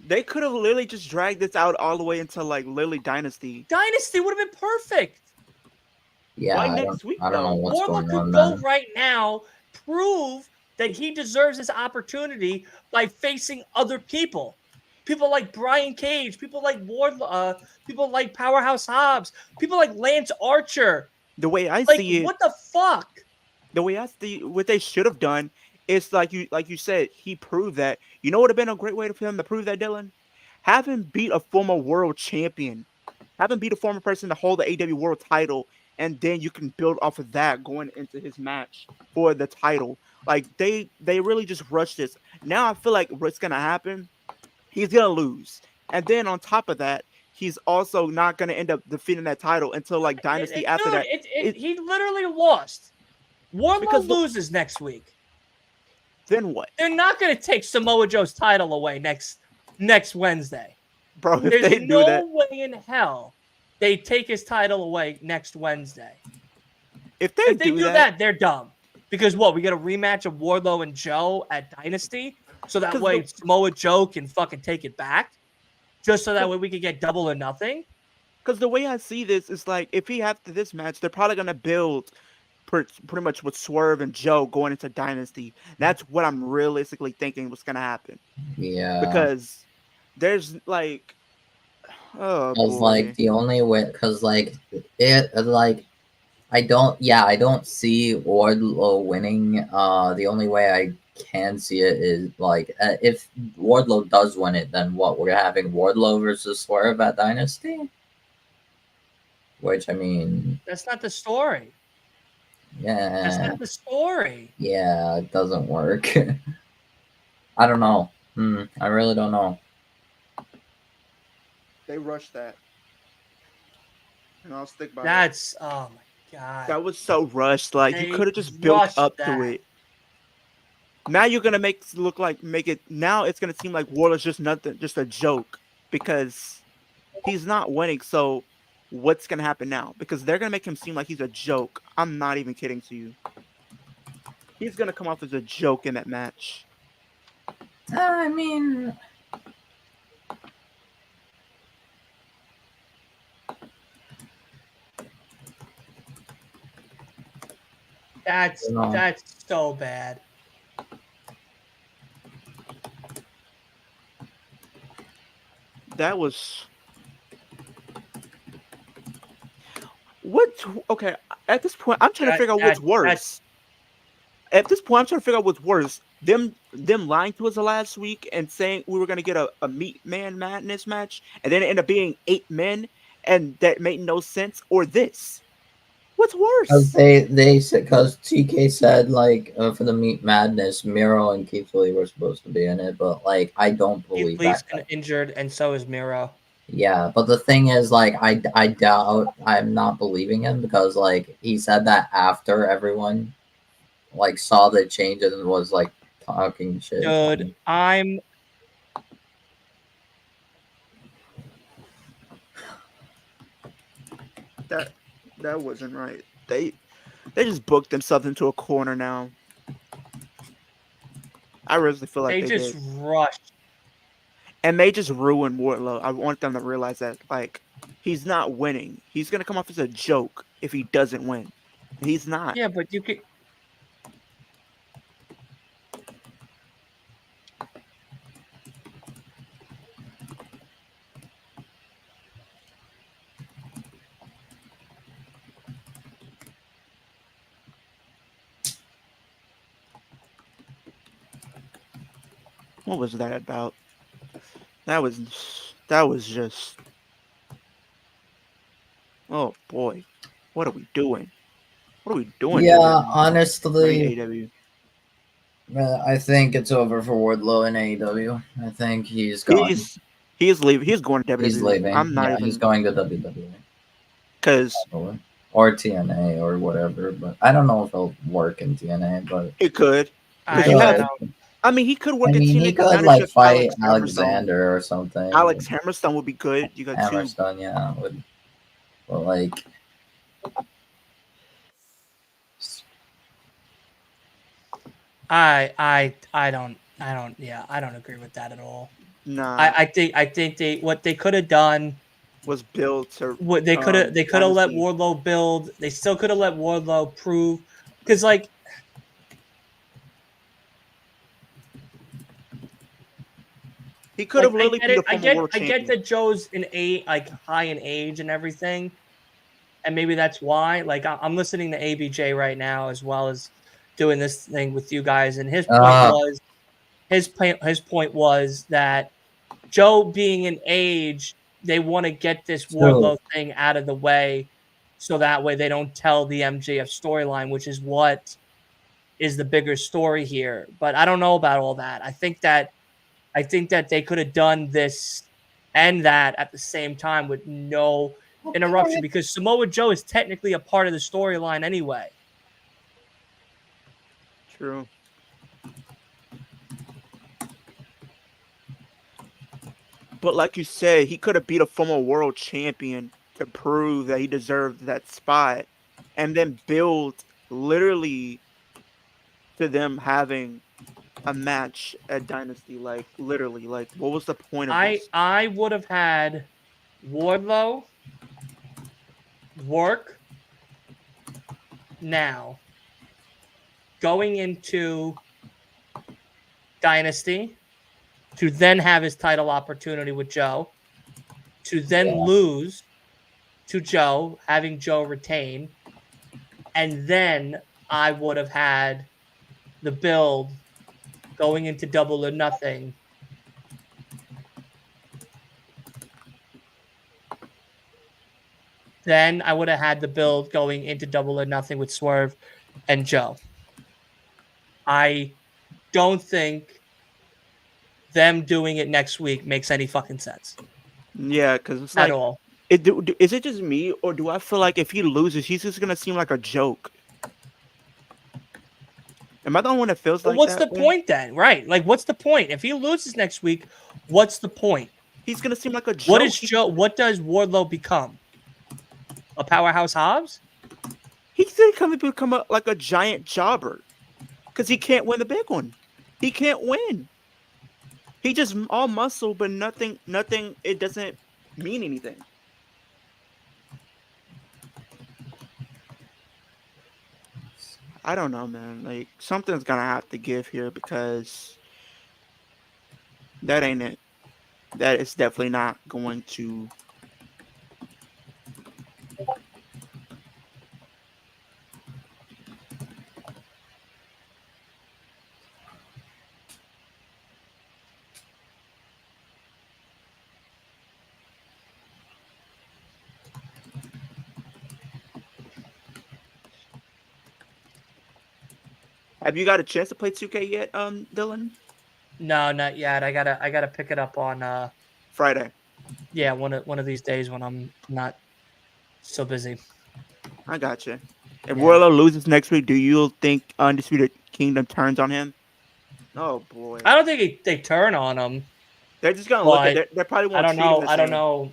Speaker 4: They could have literally just dragged this out all the way until like literally Dynasty.
Speaker 3: Dynasty would have been perfect.
Speaker 5: Yeah,
Speaker 4: why next week?
Speaker 5: I don't know what's going on.
Speaker 3: Wardlow could go right now, prove that he deserves this opportunity by facing other people. People like Brian Cage, people like Wardlow, people like Powerhouse Hobbs, people like Lance Archer.
Speaker 4: The way I see it,
Speaker 3: what the fuck?
Speaker 4: The way I see what they should have done is like you said, he proved that. You know what would have been a great way for him to prove that, Dylan? Have him beat a former world champion. Have him beat a former person to hold the AEW world title, and then you can build off of that going into his match for the title. Like they really just rushed this. Now I feel like what's gonna happen, he's gonna lose. And then on top of that, he's also not gonna end up defeating that title until like Dynasty after that.
Speaker 3: He literally lost. Wardlow loses next week.
Speaker 4: Then what?
Speaker 3: They're not gonna take Samoa Joe's title away next Wednesday.
Speaker 4: Bro, if
Speaker 3: there's
Speaker 4: they
Speaker 3: no
Speaker 4: do that,
Speaker 3: way in hell they take his title away next Wednesday.
Speaker 4: If they do that,
Speaker 3: they're dumb. Because what, we get a rematch of Wardlow and Joe at Dynasty? So that way Samoa Joe can fucking take it back? Just so that way we can get Double or Nothing?
Speaker 4: Because the way I see this is like, if he after this match, they're probably gonna build pretty much with Swerve and Joe going into Dynasty. That's what I'm realistically thinking was gonna happen.
Speaker 5: Yeah.
Speaker 4: Because there's like, oh
Speaker 5: Cause like
Speaker 4: boy,
Speaker 5: the only way, cause like it, like I don't see Wardlow winning. The only way I can see it is like if Wardlow does win it, then what? We're having Wardlow versus Swerve at Dynasty, which I mean,
Speaker 3: That's not the story. That's
Speaker 5: yeah,
Speaker 3: not the story.
Speaker 5: yeah, it doesn't work. I don't know. I really don't know.
Speaker 4: they rushed that, and I'll stick by that.
Speaker 3: That's oh my god.
Speaker 4: That was so rushed. Like you
Speaker 3: They
Speaker 4: could have just built
Speaker 3: rushed
Speaker 4: up to
Speaker 3: that.
Speaker 4: it. Now you're gonna make it. Now it's gonna seem like Wardlow's just nothing, just a joke because he's not winning. So what's gonna happen now? Because they're gonna make him seem like he's a joke. I'm not even kidding to you. He's gonna come off as a joke in that match.
Speaker 5: I mean,
Speaker 3: That's
Speaker 5: you know.
Speaker 3: that's so bad.
Speaker 4: That was what? Okay, at this point, I'm trying to figure out what's
Speaker 3: That's
Speaker 4: worse. At this point, I'm trying to figure out what's worse. Them lying to us the last week and saying we were gonna get a meat man madness match, and then it ended up being 8 men, and that made no sense. Or this, what's
Speaker 5: Because
Speaker 4: worse?
Speaker 5: they said, because TK said like for the Meat Madness, Miro and Keith Lee were supposed to be in it, but like I don't
Speaker 3: Keith
Speaker 5: believe
Speaker 3: Lee's
Speaker 5: that.
Speaker 3: injured, and so is Miro.
Speaker 5: Yeah, but the thing is, like, I doubt, I'm not believing him because like he said that after everyone like saw the change and was like talking shit.
Speaker 3: Dude, I'm
Speaker 4: That that wasn't right. They just booked themselves into a corner now. I really feel like
Speaker 3: they
Speaker 4: they
Speaker 3: just
Speaker 4: did,
Speaker 3: rushed.
Speaker 4: and they just ruined Wardlow. I want them to realize that, like, he's not winning. He's gonna come off as a joke if he doesn't win. He's not.
Speaker 3: Yeah, but you could.
Speaker 4: What was that about? That was just. Oh boy, what are we doing? What are we doing,
Speaker 5: Yeah,
Speaker 4: WWE? I mean
Speaker 5: honestly,
Speaker 4: AEW.
Speaker 5: I think it's over for Wardlow in AEW. I think he's gone.
Speaker 4: He's he's leaving. He's going to
Speaker 5: He's
Speaker 4: WWE.
Speaker 5: leaving.
Speaker 4: I'm not
Speaker 5: Yeah, he's
Speaker 4: even
Speaker 5: going to WWE.
Speaker 4: because
Speaker 5: Or TNA or whatever. But I don't know if he'll work in TNA, but
Speaker 4: it could
Speaker 5: he
Speaker 4: because
Speaker 3: I
Speaker 4: you
Speaker 3: I
Speaker 4: have.
Speaker 5: could.
Speaker 3: don't.
Speaker 4: I mean, he could
Speaker 5: I
Speaker 4: work in
Speaker 5: mean,
Speaker 4: TNA
Speaker 5: he
Speaker 4: because
Speaker 5: could
Speaker 4: now there's
Speaker 5: like
Speaker 4: just
Speaker 5: fight
Speaker 4: Alex Hammerstone.
Speaker 5: Alexander or something.
Speaker 4: Alex Hammerstone would be good. You got two.
Speaker 5: Hammerstone, yeah, would. But like,
Speaker 3: I don't. Yeah, I don't agree with that at all.
Speaker 4: Nah,
Speaker 3: I think they what they could have done.
Speaker 4: was built to
Speaker 3: What they could have let
Speaker 4: Dynasty.
Speaker 3: Wardlow build. They still could have let Wardlow prove because like
Speaker 4: He could have
Speaker 3: I
Speaker 4: literally
Speaker 3: get
Speaker 4: beat
Speaker 3: it.
Speaker 4: a former world
Speaker 3: I get
Speaker 4: champion.
Speaker 3: that Joe's like high in age and everything, and maybe that's why. Like I'm listening to ABJ right now as well as doing this thing with you guys, and his point was that Joe being in age, they want to get this
Speaker 5: so
Speaker 3: Wardlow thing out of the way, so that way they don't tell the MJF storyline, which is what is the bigger story here. But I don't know about all that. I think that they could have done this and that at the same time with no interruption because Samoa Joe is technically a part of the storyline anyway.
Speaker 4: True. But like you said, he could have beat a former world champion to prove that he deserved that spot, and then build literally to them having a match at Dynasty. Like literally, like what was the point of this?
Speaker 3: I would have had Wardlow work now going into Dynasty to then have his title opportunity with Joe, to then lose to Joe, having Joe retain, and then I would have had the build going into Double or Nothing. Then I would have had the build going into Double or Nothing with Swerve and Joe. I don't think them doing it next week makes any fucking sense
Speaker 4: Yeah, because it's
Speaker 3: at
Speaker 4: like,
Speaker 3: all.
Speaker 4: is it just me, or do I feel like if he loses, he's just gonna seem like a joke? Am I the only one that feels
Speaker 3: But
Speaker 4: like
Speaker 3: what's
Speaker 4: that
Speaker 3: the
Speaker 4: way?
Speaker 3: point then? Right? Like, what's the point? If he loses next week, what's the point?
Speaker 4: He's gonna seem like a joke.
Speaker 3: What is Joe? What does Wardlow become? A powerhouse Hobbs?
Speaker 4: He's gonna become like a giant jobber because he can't win the big one. He can't win. He just all muscle, but nothing. It doesn't mean anything. I don't know, man. Like, something's gonna have to give here because that ain't it. That is definitely not going to. Have you got a chance to play 2K yet, Dylan?
Speaker 3: No, not yet. I gotta pick it up on
Speaker 4: Friday.
Speaker 3: yeah, one of these days when I'm not so busy.
Speaker 4: I got you. If
Speaker 3: Yeah.
Speaker 4: Wardlow loses next week, do you think Undisputed Kingdom turns on him? Oh boy,
Speaker 3: I don't think they turn on him.
Speaker 4: they're just gonna look at.
Speaker 3: But
Speaker 4: They probably
Speaker 3: I
Speaker 4: won't
Speaker 3: don't
Speaker 4: treat him
Speaker 3: know.
Speaker 4: the
Speaker 3: I don't
Speaker 4: same.
Speaker 3: know.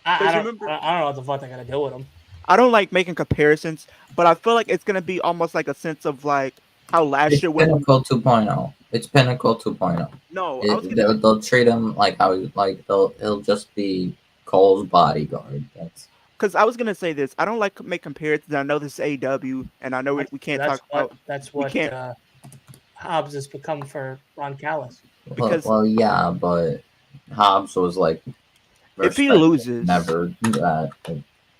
Speaker 4: Because
Speaker 3: I don't
Speaker 4: remember,
Speaker 3: know what the fuck they're gonna do with him.
Speaker 4: I don't like making comparisons, but I feel like it's gonna be almost like a sense of like how last
Speaker 5: It's
Speaker 4: year went.
Speaker 5: Pinnacle 2.0. It's Pinnacle 2.0.
Speaker 4: No, I was gonna.
Speaker 5: They'll treat him like how he'll just be Cole's bodyguard. That's
Speaker 4: Because I was gonna say this. I don't like make comparisons. I know this is AEW, and I know we can't talk about.
Speaker 3: That's
Speaker 4: we
Speaker 3: what
Speaker 4: can't-
Speaker 3: Hobbs has become for Ron Callis.
Speaker 4: Because-
Speaker 5: well, yeah, but Hobbs was like,
Speaker 4: If he
Speaker 5: respected,
Speaker 4: loses-
Speaker 5: never do that.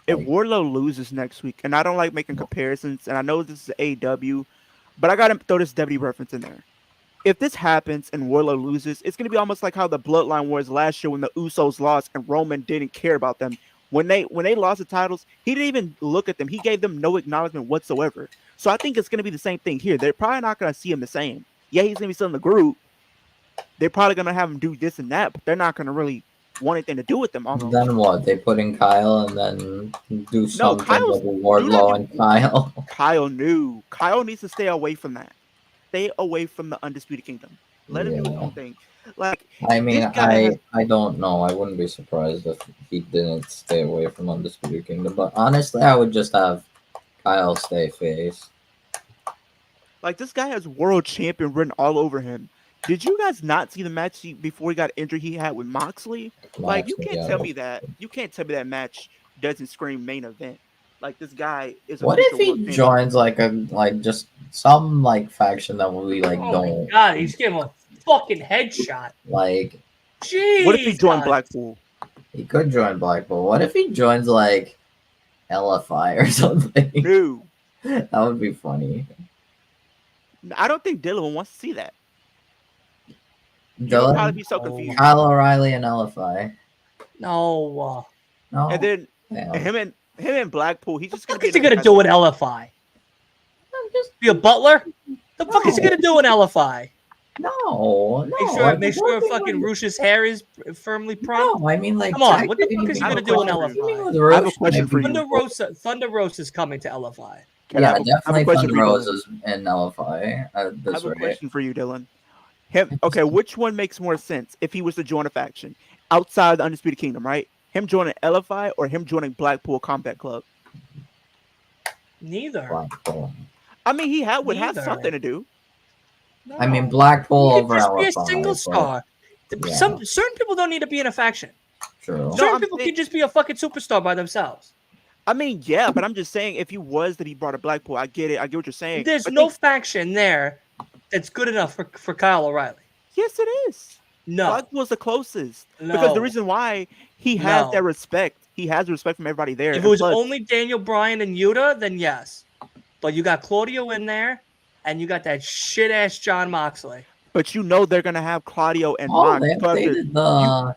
Speaker 4: If
Speaker 5: Like-
Speaker 4: Wardlow loses next week, and I don't like making comparisons, and I know this is AEW, but I gotta throw this WWE reference in there. If this happens and Wardlow loses, it's gonna be almost like how the Bloodline was last year when the Usos lost and Roman didn't care about them. When they lost the titles, he didn't even look at them. He gave them no acknowledgement whatsoever. So I think it's gonna be the same thing here. They're probably not gonna see him the same. Yeah, he's gonna be still in the group. They're probably gonna have him do this and that, but they're not gonna really want anything to do with them. Almost.
Speaker 5: Then what? They put in Kyle and then do something
Speaker 4: Kyle's-
Speaker 5: with Wardlow and Kyle.
Speaker 4: Kyle knew. Kyle needs to stay away from that. Stay away from the Undisputed Kingdom. Let him do his own thing. Like,
Speaker 5: I mean,
Speaker 4: This guy
Speaker 5: I don't know. I wouldn't be surprised if he didn't stay away from Undisputed Kingdom. But honestly, I would just have Kyle stay face.
Speaker 4: this guy has world champion written all over him. Did you guys not see the match before he got injured he had with Moxley? Like, you can't tell me that. You can't tell me that match doesn't scream main event. Like, this guy is.
Speaker 5: What if he joins just some faction that we
Speaker 3: Oh
Speaker 5: don't
Speaker 3: my god, he's giving a fucking headshot.
Speaker 5: like?
Speaker 3: Jeez.
Speaker 4: What if he joined Blackpool?
Speaker 5: He could join Blackpool. What if he joins LFI or something?
Speaker 4: No,
Speaker 5: That would be funny.
Speaker 4: I don't think Dylan wants to see that. He would probably
Speaker 5: Dylan,
Speaker 4: be so
Speaker 3: Oh.
Speaker 4: confused.
Speaker 5: Kyle O'Reilly, and LFI.
Speaker 3: No.
Speaker 5: No,
Speaker 4: And then
Speaker 5: damn.
Speaker 4: him and Blackpool, he's just
Speaker 3: What
Speaker 4: gonna
Speaker 3: the fuck is he gonna do with LFI? Be a butler? The fuck is he gonna do in LFI?
Speaker 5: No,
Speaker 3: Make sure fucking Roosh's hair is firmly prompt.
Speaker 5: No, I mean
Speaker 3: Come on, what the fuck is he
Speaker 4: I have
Speaker 3: gonna
Speaker 4: a
Speaker 3: do in
Speaker 4: question for
Speaker 3: LFI?
Speaker 4: I have a question for you.
Speaker 3: Thunder Rosa is coming to LFI.
Speaker 4: Can I
Speaker 5: Yeah,
Speaker 4: have a
Speaker 5: definitely
Speaker 4: question
Speaker 5: Thunder
Speaker 4: for you,
Speaker 5: Rose
Speaker 4: Dylan?
Speaker 5: is in LFI.
Speaker 4: I
Speaker 5: That's
Speaker 4: have a
Speaker 5: right.
Speaker 4: question for you, Dylan. Okay, which one makes more sense if he was to join a faction outside the Undisputed Kingdom, right? Him joining LFI or him joining Blackpool Combat Club?
Speaker 3: Neither.
Speaker 5: Blackpool.
Speaker 4: I mean, he would have
Speaker 3: Neither.
Speaker 4: something to do.
Speaker 3: No.
Speaker 5: I mean, Blackpool
Speaker 3: He
Speaker 5: over
Speaker 3: could just be a
Speaker 5: LFI.
Speaker 3: single
Speaker 5: but-
Speaker 3: star.
Speaker 5: Yeah.
Speaker 3: Certain people don't need to be in a faction.
Speaker 5: True.
Speaker 4: No,
Speaker 3: Certain
Speaker 4: I'm
Speaker 3: people
Speaker 4: saying-
Speaker 3: can just be a fucking superstar by themselves.
Speaker 4: I mean, yeah, but I'm just saying, if he was to be brought to Blackpool, I get it. I get what you're saying.
Speaker 3: There's
Speaker 4: But
Speaker 3: no faction there that's good enough for Kyle O'Reilly.
Speaker 4: yes, it is.
Speaker 3: No,
Speaker 4: Blackpool's the closest because the
Speaker 3: no,
Speaker 4: reason why he has that
Speaker 3: no.
Speaker 4: respect, he has respect from everybody there.
Speaker 3: If it
Speaker 4: And
Speaker 3: was
Speaker 4: plus,
Speaker 3: only Daniel Bryan and Yuta, then yes. But you got Claudio in there, and you got that shit ass John Moxley.
Speaker 4: but you know they're gonna have Claudio and
Speaker 5: Oh,
Speaker 4: Mox.
Speaker 5: they
Speaker 4: go after
Speaker 5: updated
Speaker 4: you.
Speaker 5: the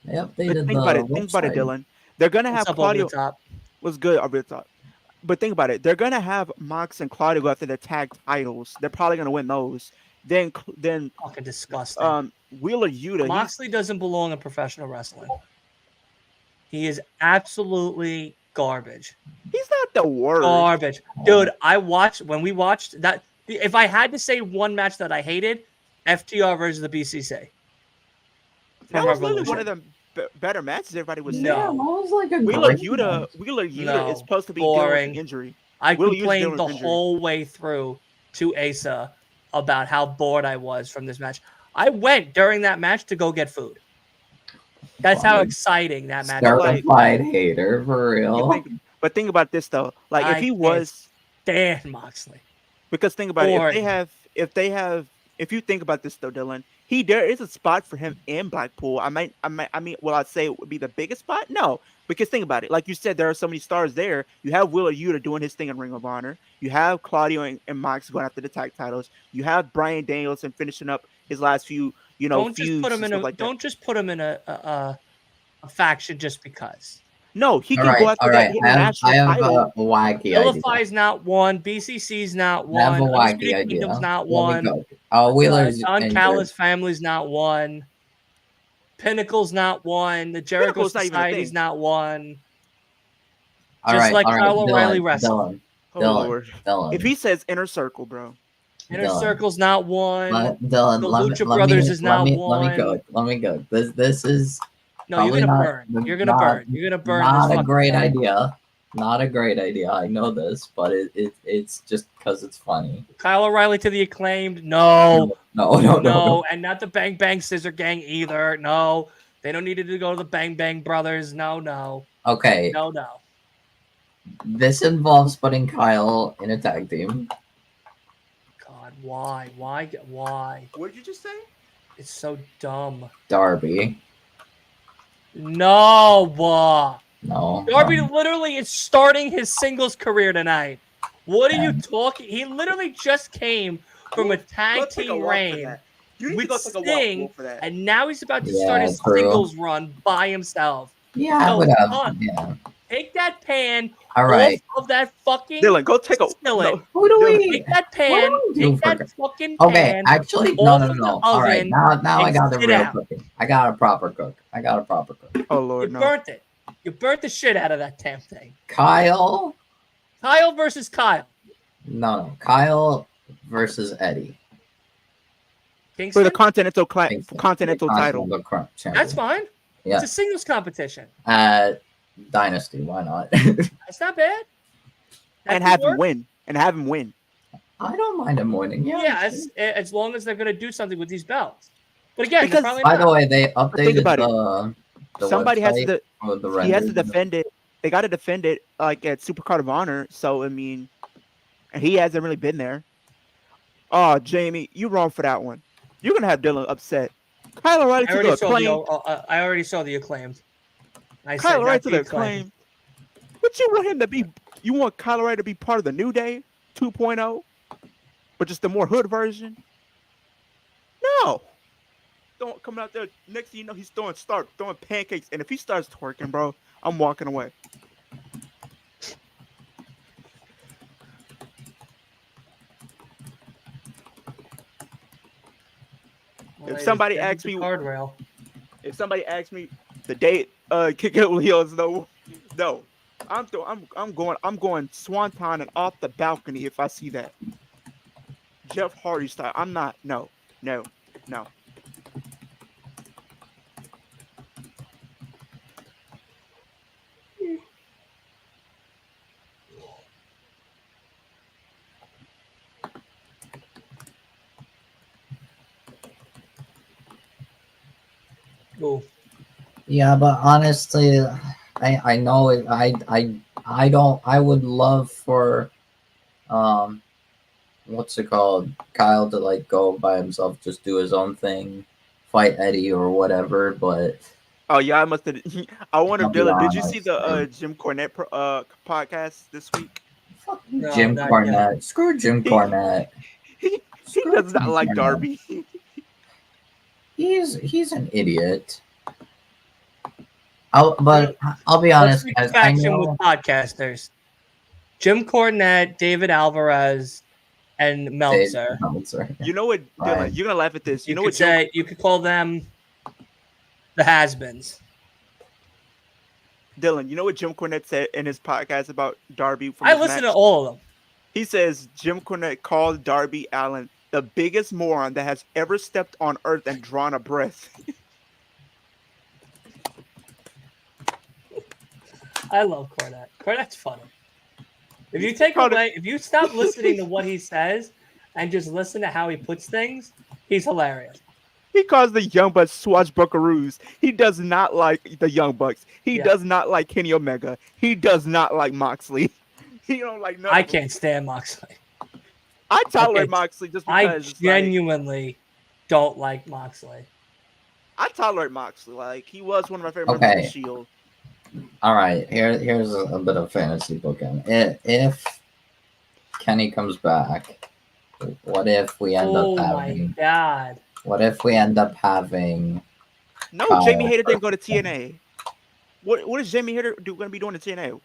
Speaker 5: they
Speaker 4: But
Speaker 5: updated
Speaker 4: think about
Speaker 5: the
Speaker 4: it. Think about it,
Speaker 5: website.
Speaker 4: Dylan. They're gonna
Speaker 3: What's
Speaker 4: have
Speaker 3: up over the
Speaker 4: Claudio.
Speaker 3: top?
Speaker 4: Was good over the top. But think about it. They're gonna have Mox and Claudio go after their tag titles. They're probably gonna win those. Then
Speaker 3: Fucking disgusting.
Speaker 4: Wheeler Yuta.
Speaker 3: Moxley doesn't belong in professional wrestling. He is absolutely garbage.
Speaker 4: He's not the worst.
Speaker 3: Garbage. Dude, when we watched that, if I had to say one match that I hated, FTR versus the BCC.
Speaker 4: That
Speaker 3: From
Speaker 4: was literally
Speaker 3: Revolution.
Speaker 4: one of the better matches everybody was saying.
Speaker 3: No.
Speaker 5: Yeah, that was like a
Speaker 4: Wheeler
Speaker 5: great
Speaker 4: Yuta.
Speaker 5: match.
Speaker 4: Wheeler Yuta
Speaker 3: No.
Speaker 4: is supposed to be dealing with
Speaker 3: Boring.
Speaker 4: an injury.
Speaker 3: I
Speaker 4: Wheeler Yuta's dealing
Speaker 3: complained
Speaker 4: with
Speaker 3: the
Speaker 4: injury.
Speaker 3: whole way through to Asa about how bored I was from this match. I went during that match to go get food. That's how exciting that match was.
Speaker 5: Certified hater for real.
Speaker 4: But think about this though. Like if he was
Speaker 3: Dan Moxley.
Speaker 4: Because think about it,
Speaker 3: Boring.
Speaker 4: if you think about this though, Dylan, there is a spot for him in Blackpool. I mean, will I say it would be the biggest spot? No, because think about it. Like you said, there are so many stars there. You have Wheeler Yuta doing his thing in Ring of Honor. You have Claudio and Mox going after the tag titles. You have Bryan Danielson finishing up his last few,
Speaker 3: Don't
Speaker 4: feuds
Speaker 3: just put
Speaker 4: and
Speaker 3: him in
Speaker 4: stuff
Speaker 3: a.
Speaker 4: like that.
Speaker 3: Don't just put him in a faction just because.
Speaker 4: No, he
Speaker 5: All
Speaker 4: can
Speaker 5: right,
Speaker 4: go after
Speaker 5: all
Speaker 4: that
Speaker 5: right.
Speaker 4: international
Speaker 5: I have
Speaker 4: title.
Speaker 5: a wacky idea.
Speaker 3: Vilify's not one. BCC's not
Speaker 5: I have
Speaker 3: one.
Speaker 5: a wacky
Speaker 3: Undisputed
Speaker 5: idea.
Speaker 3: Kingdom's not
Speaker 5: Let me
Speaker 3: one.
Speaker 5: go. Wheeler's
Speaker 3: Don
Speaker 5: injured.
Speaker 3: Callis family's not one. Pinnacle's not one. The Jericho
Speaker 4: Pinnacle's not even a
Speaker 3: Society's
Speaker 4: thing.
Speaker 3: not one.
Speaker 5: All
Speaker 3: Just
Speaker 5: right,
Speaker 3: like
Speaker 5: all right.
Speaker 3: Kyle O'Reilly wrestling.
Speaker 4: Oh
Speaker 5: Dylan,
Speaker 4: Lord!
Speaker 5: Dylan.
Speaker 4: If he says Inner Circle, bro.
Speaker 3: Inner
Speaker 5: Dylan.
Speaker 3: Circle's not one.
Speaker 5: Dylan,
Speaker 3: The
Speaker 5: let
Speaker 3: Lucha
Speaker 5: me,
Speaker 3: Brothers is not
Speaker 5: let me
Speaker 3: one.
Speaker 5: go. Let me go. This is
Speaker 3: No, you're
Speaker 5: probably
Speaker 3: gonna
Speaker 5: not-
Speaker 3: burn. You're gonna
Speaker 5: not-
Speaker 3: burn. You're gonna burn.
Speaker 5: Not
Speaker 3: this
Speaker 5: a
Speaker 3: fucking
Speaker 5: great
Speaker 3: thing.
Speaker 5: idea. Not a great idea. I know this, but it's just because it's funny.
Speaker 3: Kyle O'Reilly to the Acclaimed. No.
Speaker 5: No.
Speaker 3: And not the Bang Bang Scissor Gang either. No. They don't need to go to the Bang Bang Brothers. No.
Speaker 5: Okay,
Speaker 3: No.
Speaker 5: this involves putting Kyle in a tag team.
Speaker 3: God, why? Why?
Speaker 4: What did you just say?
Speaker 3: It's so dumb.
Speaker 5: Darby.
Speaker 3: No.
Speaker 5: No.
Speaker 3: Darby literally is starting his singles career tonight. What are you talking? He literally just came from a
Speaker 4: Go
Speaker 3: tag
Speaker 4: take a
Speaker 3: team
Speaker 4: walk for
Speaker 3: reign
Speaker 4: that. You need
Speaker 3: with
Speaker 4: to go take a
Speaker 3: Sting,
Speaker 4: walk for that.
Speaker 3: and now he's about to
Speaker 5: Yeah,
Speaker 3: start his
Speaker 5: true.
Speaker 3: singles run by himself.
Speaker 5: Yeah, I
Speaker 3: No,
Speaker 5: would have.
Speaker 3: fuck.
Speaker 5: Yeah.
Speaker 3: Take that pan
Speaker 5: All right.
Speaker 3: off of that fucking
Speaker 4: Dylan, go take a
Speaker 3: skillet.
Speaker 4: no.
Speaker 5: Who do
Speaker 4: Dylan,
Speaker 5: we?
Speaker 3: Take that pan.
Speaker 5: What do we do
Speaker 3: Take
Speaker 5: for
Speaker 3: that fucking
Speaker 5: Okay,
Speaker 3: pan.
Speaker 5: actually, no.
Speaker 3: off of the
Speaker 5: All right,
Speaker 3: oven
Speaker 5: now I
Speaker 3: and
Speaker 5: got the
Speaker 3: sit
Speaker 5: real
Speaker 3: out.
Speaker 5: cooking. I got a proper cook.
Speaker 4: Oh
Speaker 3: You
Speaker 4: Lord, no.
Speaker 3: burnt it. You burnt the shit out of that damn thing.
Speaker 5: Kyle.
Speaker 3: Kyle versus Kyle.
Speaker 5: No. Kyle versus Eddie.
Speaker 4: For
Speaker 3: Kingston?
Speaker 4: the Continental
Speaker 5: Kingston.
Speaker 4: Continental title.
Speaker 5: Champion.
Speaker 3: That's fine.
Speaker 5: Yeah.
Speaker 3: It's a singles competition.
Speaker 5: Dynasty. Why not?
Speaker 3: That's not bad. That
Speaker 4: And
Speaker 3: could
Speaker 4: have him
Speaker 3: work.
Speaker 4: win. And have him win.
Speaker 5: I don't mind him winning. Yeah.
Speaker 3: Yeah, as long as they're going to do something with these belts. But again,
Speaker 4: Because-
Speaker 3: they're probably
Speaker 5: By
Speaker 3: not.
Speaker 5: the way, they updated
Speaker 4: about
Speaker 5: the
Speaker 4: Somebody has
Speaker 5: website
Speaker 4: to.
Speaker 5: with the
Speaker 4: He has to
Speaker 5: renders.
Speaker 4: defend it. They got to defend it like at Supercard of Honor. So I mean, and he hasn't really been there. Oh, Jamie, you wrong for that one. You're gonna have Dylan upset. Kyle O'Reilly
Speaker 3: I
Speaker 4: to
Speaker 3: already
Speaker 4: the
Speaker 3: saw
Speaker 4: acclaim.
Speaker 3: I already saw the acclaimed. I
Speaker 4: Kyle
Speaker 3: said
Speaker 4: O'Reilly
Speaker 3: not
Speaker 4: to the acclaim. But you want him to be? You want Kyle O'Reilly to be part of the New Day 2.0, but just the more hood version? No. Don't come out there. Next thing you know, he's throwing pancakes, and if he starts twerking, bro, I'm walking away. If somebody asks me,
Speaker 3: guardrail.
Speaker 4: if somebody asks me the date, kick out Leo's no. I'm going swanton and off the balcony if I see that. Jeff Hardy style. I'm not. No.
Speaker 3: Ooh.
Speaker 5: Yeah, but honestly, I know it. I don't. I would love for um, what's it called? Kyle to like go by himself, just do his own thing, fight Eddie or whatever. But
Speaker 4: Oh yeah, I must have. I wonder,
Speaker 5: I'll be
Speaker 4: Dylan. Did you see
Speaker 5: honest,
Speaker 4: the
Speaker 5: man.
Speaker 4: Jim Cornette podcast this week?
Speaker 5: Fuck
Speaker 3: No,
Speaker 5: Jim
Speaker 3: not yet.
Speaker 5: Cornette. Screw Jim
Speaker 4: He
Speaker 5: Cornette.
Speaker 4: he
Speaker 5: Screw
Speaker 4: does not
Speaker 5: Jim
Speaker 4: like
Speaker 5: Cornette.
Speaker 4: Darby.
Speaker 5: He's an idiot.
Speaker 4: Dude,
Speaker 5: I'll be
Speaker 3: Let's
Speaker 5: honest,
Speaker 3: make
Speaker 5: guys. I
Speaker 3: faction with
Speaker 5: know.
Speaker 3: podcasters. Jim Cornette, David Alvarez, and Meltzer.
Speaker 4: you know what, Dylan?
Speaker 5: Right.
Speaker 4: You're gonna laugh at this. You know
Speaker 3: could
Speaker 4: what, Jim?
Speaker 3: say you could call them the has-beens.
Speaker 4: Dylan, you know what Jim Cornette said in his podcast about Darby from
Speaker 3: I
Speaker 4: his
Speaker 3: listen
Speaker 4: match?
Speaker 3: to all of them.
Speaker 4: He says Jim Cornette called Darby Allin the biggest moron that has ever stepped on earth and drawn a breath.
Speaker 3: I love Cornette. Cornette's funny. If you take away, if you stop listening to what he says and just listen to how he puts things, he's hilarious.
Speaker 4: He calls the Young Bucks swashbuckaroos. He does not like the Young Bucks. He does not like Kenny Omega. He does not like Moxley. He don't like none
Speaker 3: I
Speaker 4: of them.
Speaker 3: can't stand Moxley.
Speaker 4: I tolerate
Speaker 3: Okay.
Speaker 4: Moxley just
Speaker 3: I
Speaker 4: because
Speaker 3: genuinely don't like Moxley.
Speaker 4: I tolerate Moxley. Like, he was one of my favorite members of the Shield.
Speaker 5: All right. Here's a bit of fantasy booking. If Kenny comes back, what if we end up having?
Speaker 3: Oh my god!
Speaker 5: What if we end up having?
Speaker 4: No, Jamie Hayter didn't go to TNA. What is Jamie Hayter going to be doing in TNA?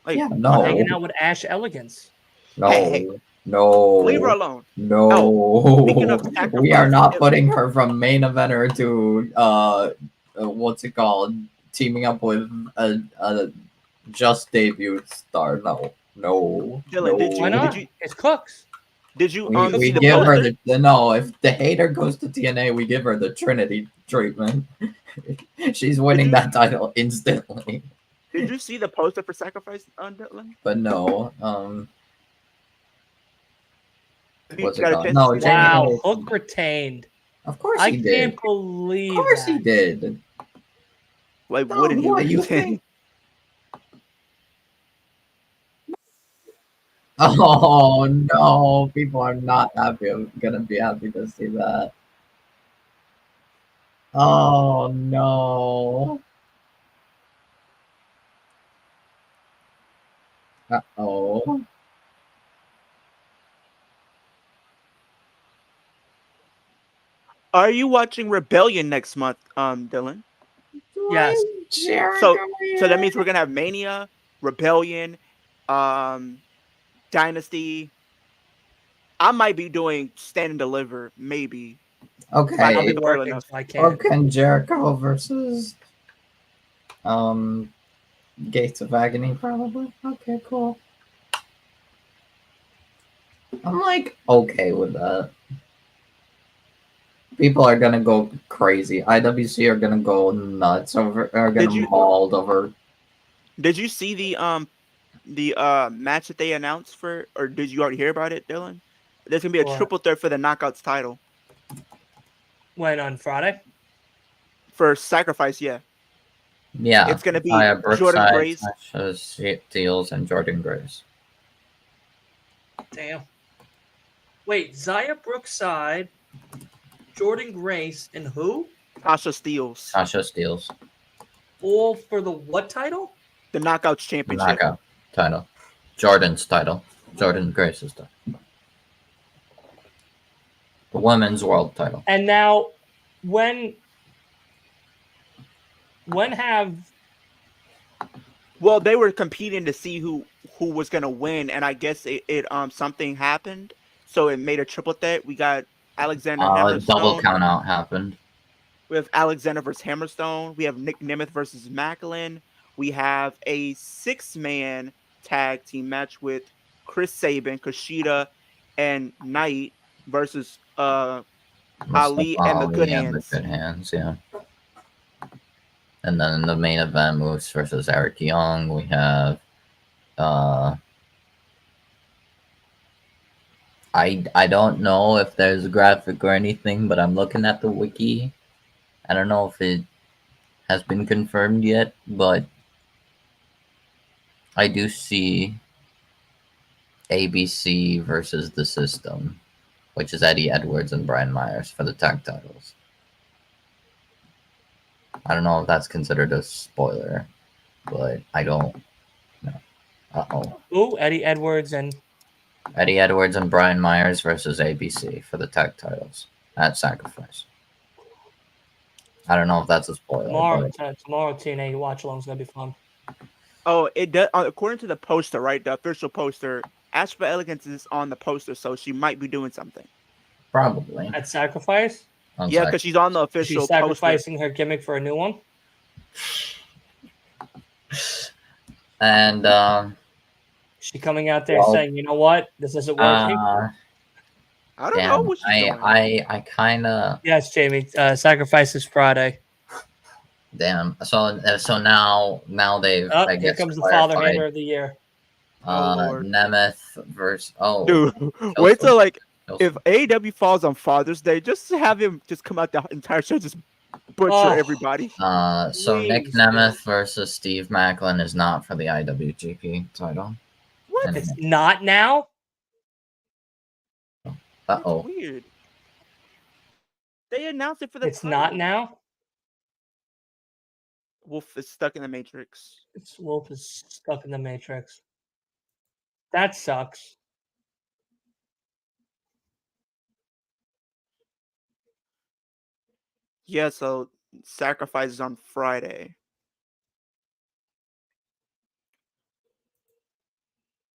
Speaker 4: Like,
Speaker 5: no.
Speaker 3: Hanging out with Ash Elegance.
Speaker 5: No.
Speaker 4: Hey.
Speaker 5: No.
Speaker 4: Leave her alone.
Speaker 5: No.
Speaker 4: Speaking of
Speaker 5: We are not putting her from main eventer to what's it called? Teaming up with a just debuted star. No.
Speaker 4: Dylan, did you?
Speaker 3: Why not?
Speaker 4: Did you?
Speaker 3: It's Cooks.
Speaker 4: Did you?
Speaker 5: We
Speaker 4: See the
Speaker 5: give her
Speaker 4: poster?
Speaker 5: no. If the hater goes to TNA, we give her the Trinity treatment. She's winning that title instantly.
Speaker 4: Did you see the poster for Sacrifice on Dylan?
Speaker 5: But no. What's it
Speaker 4: got a
Speaker 5: called?
Speaker 4: chance
Speaker 5: No,
Speaker 4: to see
Speaker 5: Jamie.
Speaker 3: Wow,
Speaker 5: Hayter-
Speaker 3: Hook retained.
Speaker 5: Of course
Speaker 3: I
Speaker 5: he did.
Speaker 3: can't believe.
Speaker 5: Of course
Speaker 3: that.
Speaker 5: he did.
Speaker 4: Like,
Speaker 5: No,
Speaker 4: wouldn't
Speaker 5: what,
Speaker 4: you
Speaker 5: you
Speaker 4: think?
Speaker 5: Oh no, people are not happy. I'm gonna be happy to see that. Oh no. Uh-oh.
Speaker 4: Are you watching Rebellion next month, Dylan?
Speaker 3: Yes.
Speaker 4: So that means we're gonna have Mania, Rebellion, Dynasty. I might be doing Stand and Deliver, maybe.
Speaker 5: Okay.
Speaker 3: I'll be
Speaker 4: early
Speaker 3: working,
Speaker 4: enough.
Speaker 3: so I
Speaker 5: Or
Speaker 3: can't.
Speaker 5: can Jericho versus Gates of Agony probably? Okay, cool. I'm like okay with that. People are gonna go crazy. IWC are gonna go nuts over mauled over.
Speaker 4: Did you see the match that they announced for, or did you already hear about it, Dylan? There's gonna be a
Speaker 3: What?
Speaker 4: triple threat for the Knockouts title
Speaker 3: When on Friday?
Speaker 4: for Sacrifice. Yeah,
Speaker 5: Yeah.
Speaker 4: it's gonna be
Speaker 5: Jordan
Speaker 4: Jordan Grace.
Speaker 5: Steels and Jordan Grace.
Speaker 3: Damn. Wait, Zaya Brookside, Jordan Grace, and who?
Speaker 4: Tasha Steeles,
Speaker 5: Sasha Steels.
Speaker 3: All for the what title?
Speaker 4: the Knockouts Championship.
Speaker 5: Knockout title. Jordan's title. Jordan Grace's title. The women's world title.
Speaker 3: And now, when have
Speaker 4: Well, they were competing to see who was gonna win, and I guess it something happened, so it made a triple threat. We got Alexander
Speaker 5: A double
Speaker 4: Hammerstone.
Speaker 5: count out happened.
Speaker 4: We have Alexander versus Hammerstone. We have Nick Nemeth versus Macklin. We have a 6-man tag team match with Chris Sabin, Kushida, and Knight versus Ali and the Good Hands.
Speaker 5: The Good Hands, yeah. And then in the main event, Moose versus Eric Young. We have I don't know if there's a graphic or anything, but I'm looking at the wiki. I don't know if it has been confirmed yet, but I do see ABC versus the System, which is Eddie Edwards and Brian Myers for the tag titles. I don't know if that's considered a spoiler, but I don't know. Uh-oh.
Speaker 3: Ooh, Eddie Edwards and
Speaker 5: Eddie Edwards and Brian Myers versus ABC for the tag titles at Sacrifice. I don't know if that's a spoiler,
Speaker 3: tomorrow.
Speaker 5: but
Speaker 3: Tomorrow, TNA watch along is gonna be fun.
Speaker 4: Oh, it does. According to the poster, right? The official poster, Asper Elegance is on the poster, so she might be doing something.
Speaker 5: probably.
Speaker 3: At Sacrifice,
Speaker 4: Yeah, because she's on the
Speaker 3: is
Speaker 4: official
Speaker 3: she
Speaker 4: poster.
Speaker 3: sacrificing her gimmick for a new one.
Speaker 5: And
Speaker 3: She coming out there
Speaker 5: Well,
Speaker 3: saying, "You know what? This isn't working."
Speaker 4: I don't know
Speaker 5: damn,
Speaker 4: what she's doing.
Speaker 5: I kind of
Speaker 3: Yes, Jamie. Sacrifice is Friday.
Speaker 5: damn. So now they've
Speaker 3: Oh,
Speaker 5: I
Speaker 3: here
Speaker 5: guess
Speaker 3: comes the father
Speaker 5: clarified,
Speaker 3: hander of the year.
Speaker 4: Oh, Lord.
Speaker 5: Nemeth versus
Speaker 4: Dude, wait till like if
Speaker 5: Chelsea.
Speaker 4: AEW falls on Father's Day, just have him just come out the entire show, just butcher
Speaker 3: Oh.
Speaker 4: everybody.
Speaker 5: So Nick
Speaker 3: Please,
Speaker 5: Nemeth versus Steve Macklin is not for the IWGP title.
Speaker 4: What?
Speaker 5: And-
Speaker 3: It's not now.
Speaker 4: That's
Speaker 5: Uh-oh.
Speaker 4: weird. They announced it for the
Speaker 3: It's not
Speaker 4: title.
Speaker 3: now.
Speaker 4: Wolf is stuck in the Matrix.
Speaker 3: Wolf is stuck in the Matrix. That sucks.
Speaker 4: Yeah, so Sacrifice is on Friday.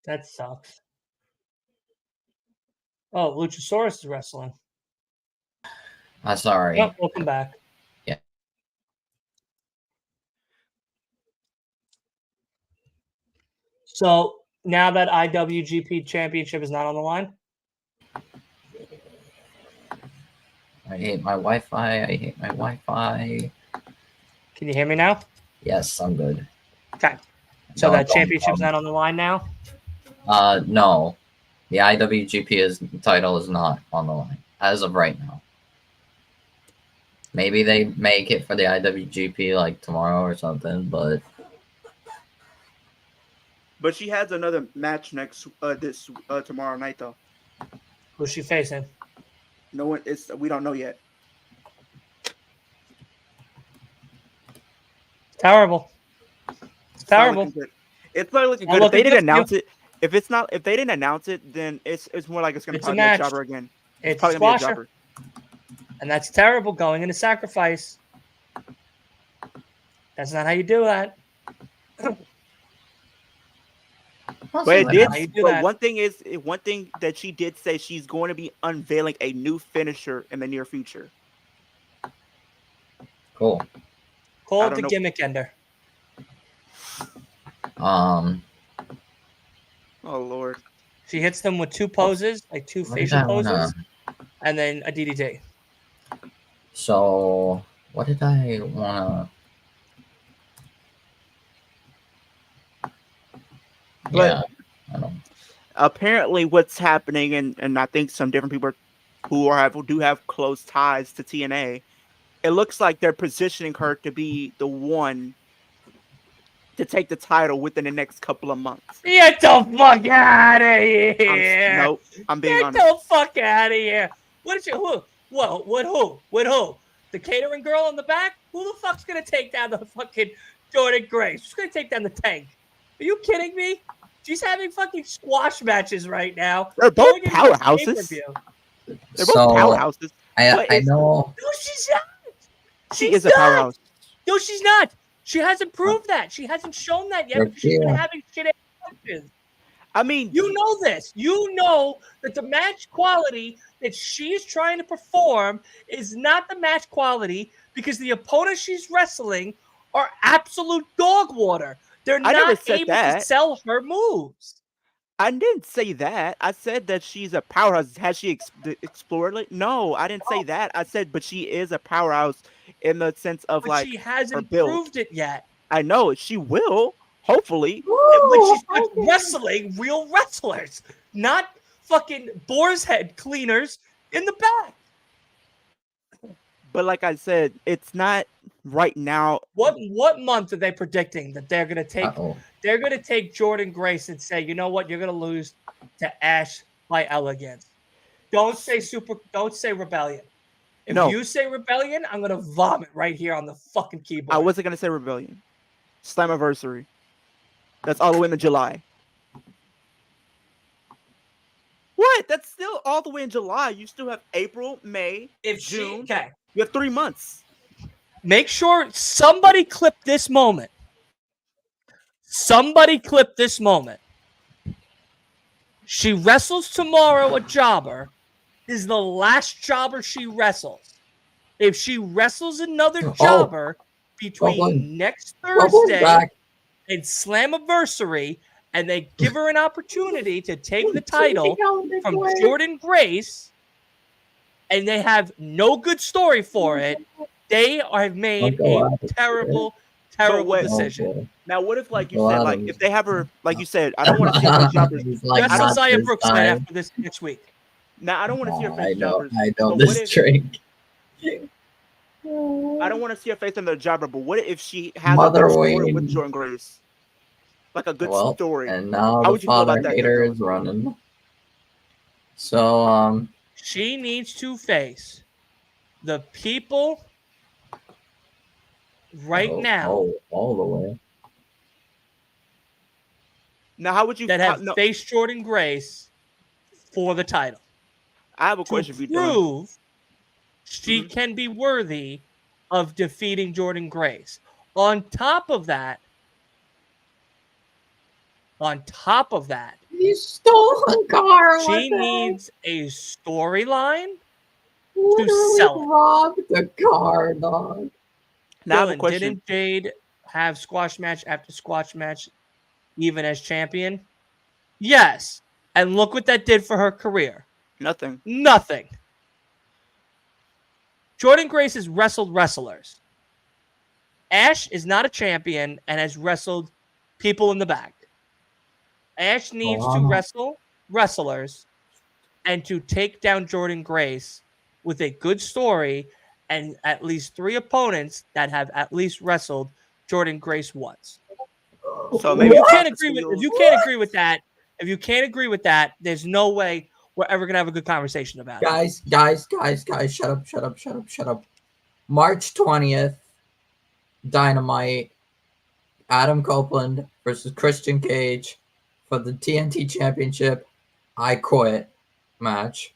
Speaker 3: That sucks. Oh, Luchasaurus is wrestling.
Speaker 5: Sorry.
Speaker 3: Yep, welcome back.
Speaker 5: Yeah.
Speaker 3: So now that IWGP Championship is not on the line,
Speaker 5: I hate my Wi-Fi. I hate my Wi-Fi.
Speaker 3: can you hear me now?
Speaker 5: Yes, I'm good.
Speaker 3: Okay. So
Speaker 5: No,
Speaker 3: that championship's not on the line now?
Speaker 5: No. The IWGP title is not on the line as of right now. Maybe they make it for the IWGP like tomorrow or something, but
Speaker 4: she has another match next tomorrow night though.
Speaker 3: Who's she facing?
Speaker 4: No one we don't know yet.
Speaker 3: Terrible. It's terrible.
Speaker 4: It's not looking
Speaker 3: Not
Speaker 4: good. If they
Speaker 3: looking
Speaker 4: didn't
Speaker 3: good for
Speaker 4: announce it, if they didn't announce it, then it's more like it's gonna
Speaker 3: It's a
Speaker 4: probably be a
Speaker 3: match.
Speaker 4: jobber again.
Speaker 3: It's a
Speaker 4: Probably gonna be a
Speaker 3: squasher.
Speaker 4: jobber.
Speaker 3: And that's terrible going into Sacrifice. That's not how you do that.
Speaker 4: But it did.
Speaker 3: How you do
Speaker 4: But
Speaker 3: that.
Speaker 4: one thing that she did say, she's going to be unveiling a new finisher in the near future.
Speaker 5: cool.
Speaker 3: Call
Speaker 4: I
Speaker 3: it
Speaker 4: don't
Speaker 3: the
Speaker 4: know.
Speaker 3: gimmick ender.
Speaker 4: Oh Lord.
Speaker 3: She hits them with two poses, like two
Speaker 5: What did
Speaker 3: facial
Speaker 5: I wanna-
Speaker 3: poses, and then a DDT.
Speaker 5: So what did I wanna?
Speaker 4: But-
Speaker 5: Yeah, I don't.
Speaker 4: Apparently, what's happening, and I think some different people who do have close ties to TNA, it looks like they're positioning her to be the one to take the title within the next couple of months.
Speaker 3: Get the fuck out of here!
Speaker 4: Nope, I'm being
Speaker 3: Get
Speaker 4: honest.
Speaker 3: the fuck out of here! What is your who? Whoa, what who? With who? The catering girl in the back? Who the fuck's gonna take down the fucking Jordan Grace? Who's gonna take down the Tank? Are you kidding me? She's having fucking squash matches right now.
Speaker 4: They're both
Speaker 3: Going into a
Speaker 4: powerhouses.
Speaker 3: pay-per-view.
Speaker 4: They're both
Speaker 5: So
Speaker 4: powerhouses.
Speaker 5: I
Speaker 4: But
Speaker 5: know.
Speaker 3: No, she's not.
Speaker 4: She
Speaker 3: She's
Speaker 4: is a
Speaker 3: not.
Speaker 4: powerhouse.
Speaker 3: No, she's not. She hasn't proved that. She hasn't shown that yet
Speaker 5: You're
Speaker 3: because she's been
Speaker 5: cute.
Speaker 3: having shit matches.
Speaker 4: I mean,
Speaker 3: You know this. You know that the match quality that she's trying to perform is not the match quality because the opponents she's wrestling are absolute dog water. They're
Speaker 4: I never
Speaker 3: not
Speaker 4: said
Speaker 3: able
Speaker 4: that.
Speaker 3: to sell her moves.
Speaker 4: I didn't say that. I said that she's a powerhouse. Has she explored it? No, I didn't say that. I said, but she is a powerhouse in the sense of
Speaker 3: But
Speaker 4: like
Speaker 3: she hasn't
Speaker 4: build.
Speaker 3: proved it yet.
Speaker 4: I know she will. Hopefully,
Speaker 3: When she's wrestling real wrestlers, not fucking boar's head cleaners in the back.
Speaker 4: but like I said, it's not right now.
Speaker 3: What month are they predicting that they're going to take
Speaker 5: Uh-oh.
Speaker 3: they're going to take Jordan Grace and say, you know what, you're going to lose to Ash by elegance. Don't say Rebellion. If
Speaker 4: No.
Speaker 3: you say Rebellion, I'm going to vomit right here on the fucking keyboard.
Speaker 4: I wasn't gonna say Rebellion. Slammiversary. That's all the way into July. What? That's still all the way in July. You still have April, May, June.
Speaker 3: Okay.
Speaker 4: You have 3 months.
Speaker 3: Make sure somebody clip this moment. Somebody clip this moment. She wrestles tomorrow a jobber. This is the last jobber she wrestles. If she wrestles another jobber between next Thursday and Slammiversary, and they give her an opportunity to take the title from Jordan Grace, and they have no good story for it, they have made a terrible decision.
Speaker 4: Now, what if, like you said, like if they have her, like you said, I don't want to see her jobbers.
Speaker 3: Wrestle Zaya Brooks night after this next week.
Speaker 4: Now, I don't want to see her face jobbers.
Speaker 5: I know this drink.
Speaker 4: I don't want to see her face on the jobber, but what if she has a good story with Jordan Grace? Like a good story.
Speaker 5: And now the father hater is running. So,
Speaker 3: she needs to face the people now.
Speaker 5: All the way.
Speaker 4: Now, how would you
Speaker 3: faced Jordan Grace for the title?
Speaker 4: I have a question for you.
Speaker 3: Prove she can be worthy of defeating Jordan Grace. On top of that,
Speaker 5: you stole a car.
Speaker 3: She needs a storyline to sell it.
Speaker 5: Robbed the car, dog.
Speaker 3: Now, I have a question. Didn't Jade have squash match after squash match, even as champion? Yes. And look what that did for her career.
Speaker 4: Nothing.
Speaker 3: Jordan Grace has wrestled wrestlers. Ash is not a champion and has wrestled people in the back. Ash needs to wrestle wrestlers and to take down Jordan Grace with a good story and at least 3 opponents that have at least wrestled Jordan Grace once.
Speaker 4: So maybe
Speaker 3: if you can't agree with that, there's no way we're ever gonna have a good conversation about it.
Speaker 5: Guys, shut up. March 20th, Dynamite, Adam Copeland versus Christian Cage for the TNT Championship. I Quit match.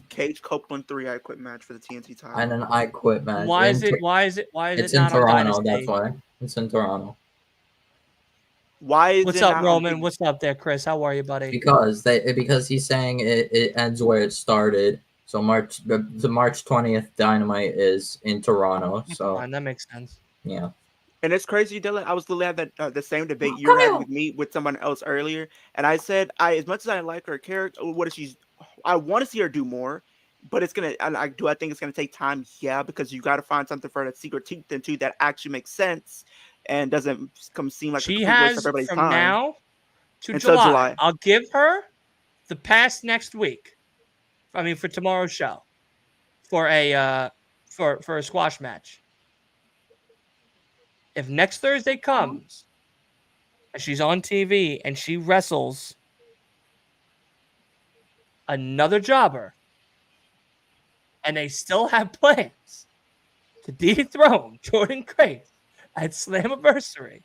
Speaker 4: Cage Copeland 3 I Quit match for the TNT title.
Speaker 5: And an I Quit match.
Speaker 3: Why is it
Speaker 5: it's
Speaker 3: not
Speaker 5: in Toronto,
Speaker 3: on Dynasty?
Speaker 5: that's why. It's in Toronto.
Speaker 3: What's up, Roman? What's up there, Chris? How are you, buddy?
Speaker 5: Because he's saying it ends where it started. So the March 20th Dynamite is in Toronto. So
Speaker 3: that makes sense.
Speaker 5: Yeah.
Speaker 4: And it's crazy, Dylan. I was literally having the same debate you were having with me with someone else earlier, and I said, as much as I like her character, I want to see her do more, but it's gonna. I think it's gonna take time. Yeah, because you got to find something for her to sink her teeth into that actually makes sense and doesn't seem like
Speaker 3: she has from time. Now to
Speaker 4: until
Speaker 3: July. I'll give her the past next week. I mean, for tomorrow's show, for a squash match. If next Thursday comes and she's on TV and she wrestles another jobber and they still have plans to dethrone Jordan Grace at Slammiversary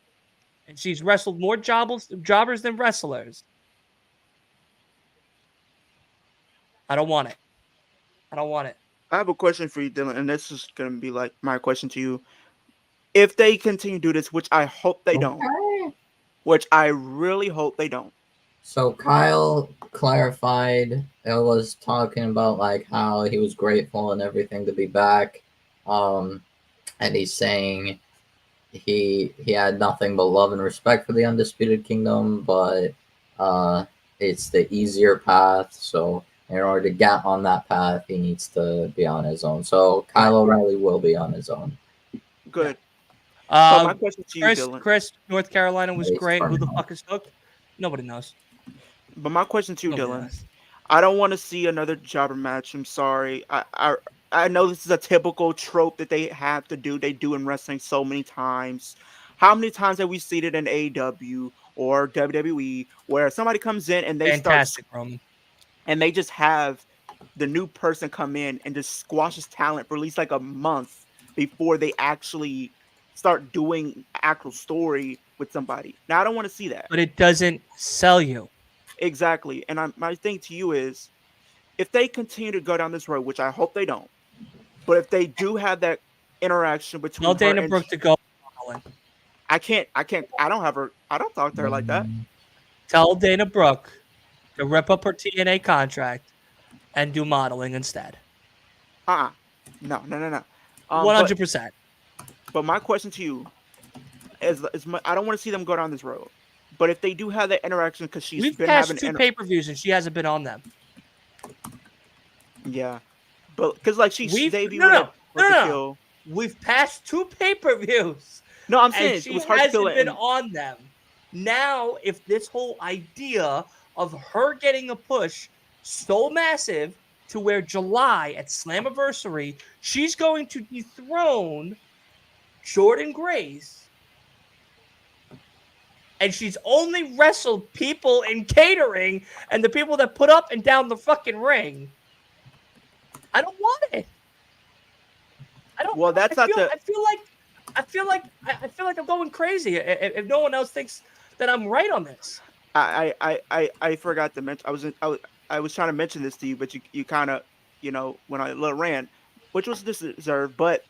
Speaker 3: and she's wrestled more jobbers than wrestlers, I don't want it.
Speaker 4: I have a question for you, Dylan, and this is going to be like my question to you. If they continue to do this, which I hope they don't, which I really hope they don't.
Speaker 5: So Kyle clarified, it was talking about like how he was grateful and everything to be back. And he's saying he had nothing but love and respect for the Undisputed Kingdom, but it's the easier path. So in order to get on that path, he needs to be on his own. So Kyle O'Reilly will be on his own.
Speaker 4: Good. My question to you, Dylan.
Speaker 3: Chris, North Carolina was great. Who the fuck is hooked? Nobody knows.
Speaker 4: But my question to you, Dylan, I don't want to see another jobber match. I'm sorry. I know this is a typical trope that they have to do. They do in wrestling so many times. How many times have we seen it in AEW or WWE where somebody comes in and they start
Speaker 3: Fantastic, Roman.
Speaker 4: and they just have the new person come in and just squashes talent for at least like a month before they actually start doing actual story with somebody. Now I don't want to see that.
Speaker 3: But it doesn't sell you.
Speaker 4: Exactly. And my thing to you is, if they continue to go down this road, which I hope they don't, but if they do have that interaction between
Speaker 3: Tell
Speaker 4: her
Speaker 3: Dana
Speaker 4: and
Speaker 3: Brooke to go.
Speaker 4: I don't talk to her like that.
Speaker 3: Tell Dana Brooke to rip up her TNA contract and do modeling instead.
Speaker 4: No.
Speaker 3: 100%.
Speaker 4: But my question to you is I don't want to see them go down this road. But if they do have that interaction, because she's
Speaker 3: We've
Speaker 4: been
Speaker 3: passed
Speaker 4: having
Speaker 3: 2 pay-per-views and she hasn't been on them.
Speaker 4: yeah, but because like she debuted
Speaker 3: no.
Speaker 4: Kill.
Speaker 3: We've passed 2 pay-per-views.
Speaker 4: No, I'm saying
Speaker 3: And she
Speaker 4: it was hard to kill
Speaker 3: hasn't
Speaker 4: it.
Speaker 3: been on them. Now, if this whole idea of her getting a push so massive to where July at Slammiversary, she's going to dethrone Jordan Grace, and she's only wrestled people in catering and the people that put up and down the fucking ring. I don't want it. I don't.
Speaker 4: Well, that's
Speaker 3: I
Speaker 4: not
Speaker 3: feel,
Speaker 4: the.
Speaker 3: I feel like I'm going crazy if no one else thinks that I'm right on this.
Speaker 4: I forgot to mention. I was trying to mention this to you, but you kind of went on a little rant, which was deserved. But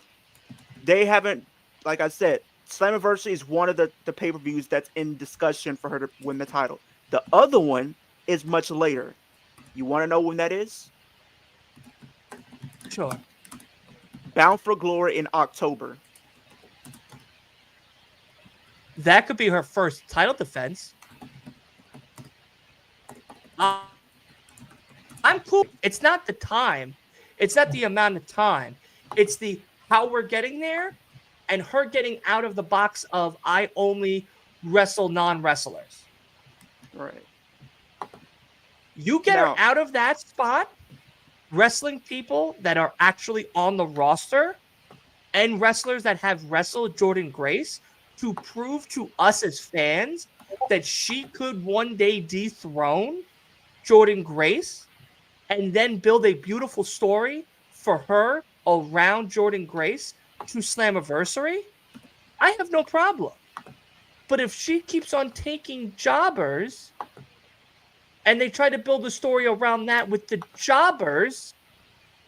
Speaker 4: they haven't, like I said, Slammiversary is one of the pay-per-views that's in discussion for her to win the title. The other one is much later. You want to know when that is?
Speaker 3: Sure.
Speaker 4: Bound for Glory in October.
Speaker 3: That could be her first title defense. I'm cool. It's not the time. It's not the amount of time. It's the how we're getting there and her getting out of the box of I only wrestle non-wrestlers.
Speaker 4: Right.
Speaker 3: You get her out of that spot, wrestling people that are actually on the roster and wrestlers that have wrestled Jordan Grace to prove to us as fans that she could one day dethrone Jordan Grace and then build a beautiful story for her around Jordan Grace to Slammiversary, I have no problem. But if she keeps on taking jobbers and they try to build a story around that with the jobbers,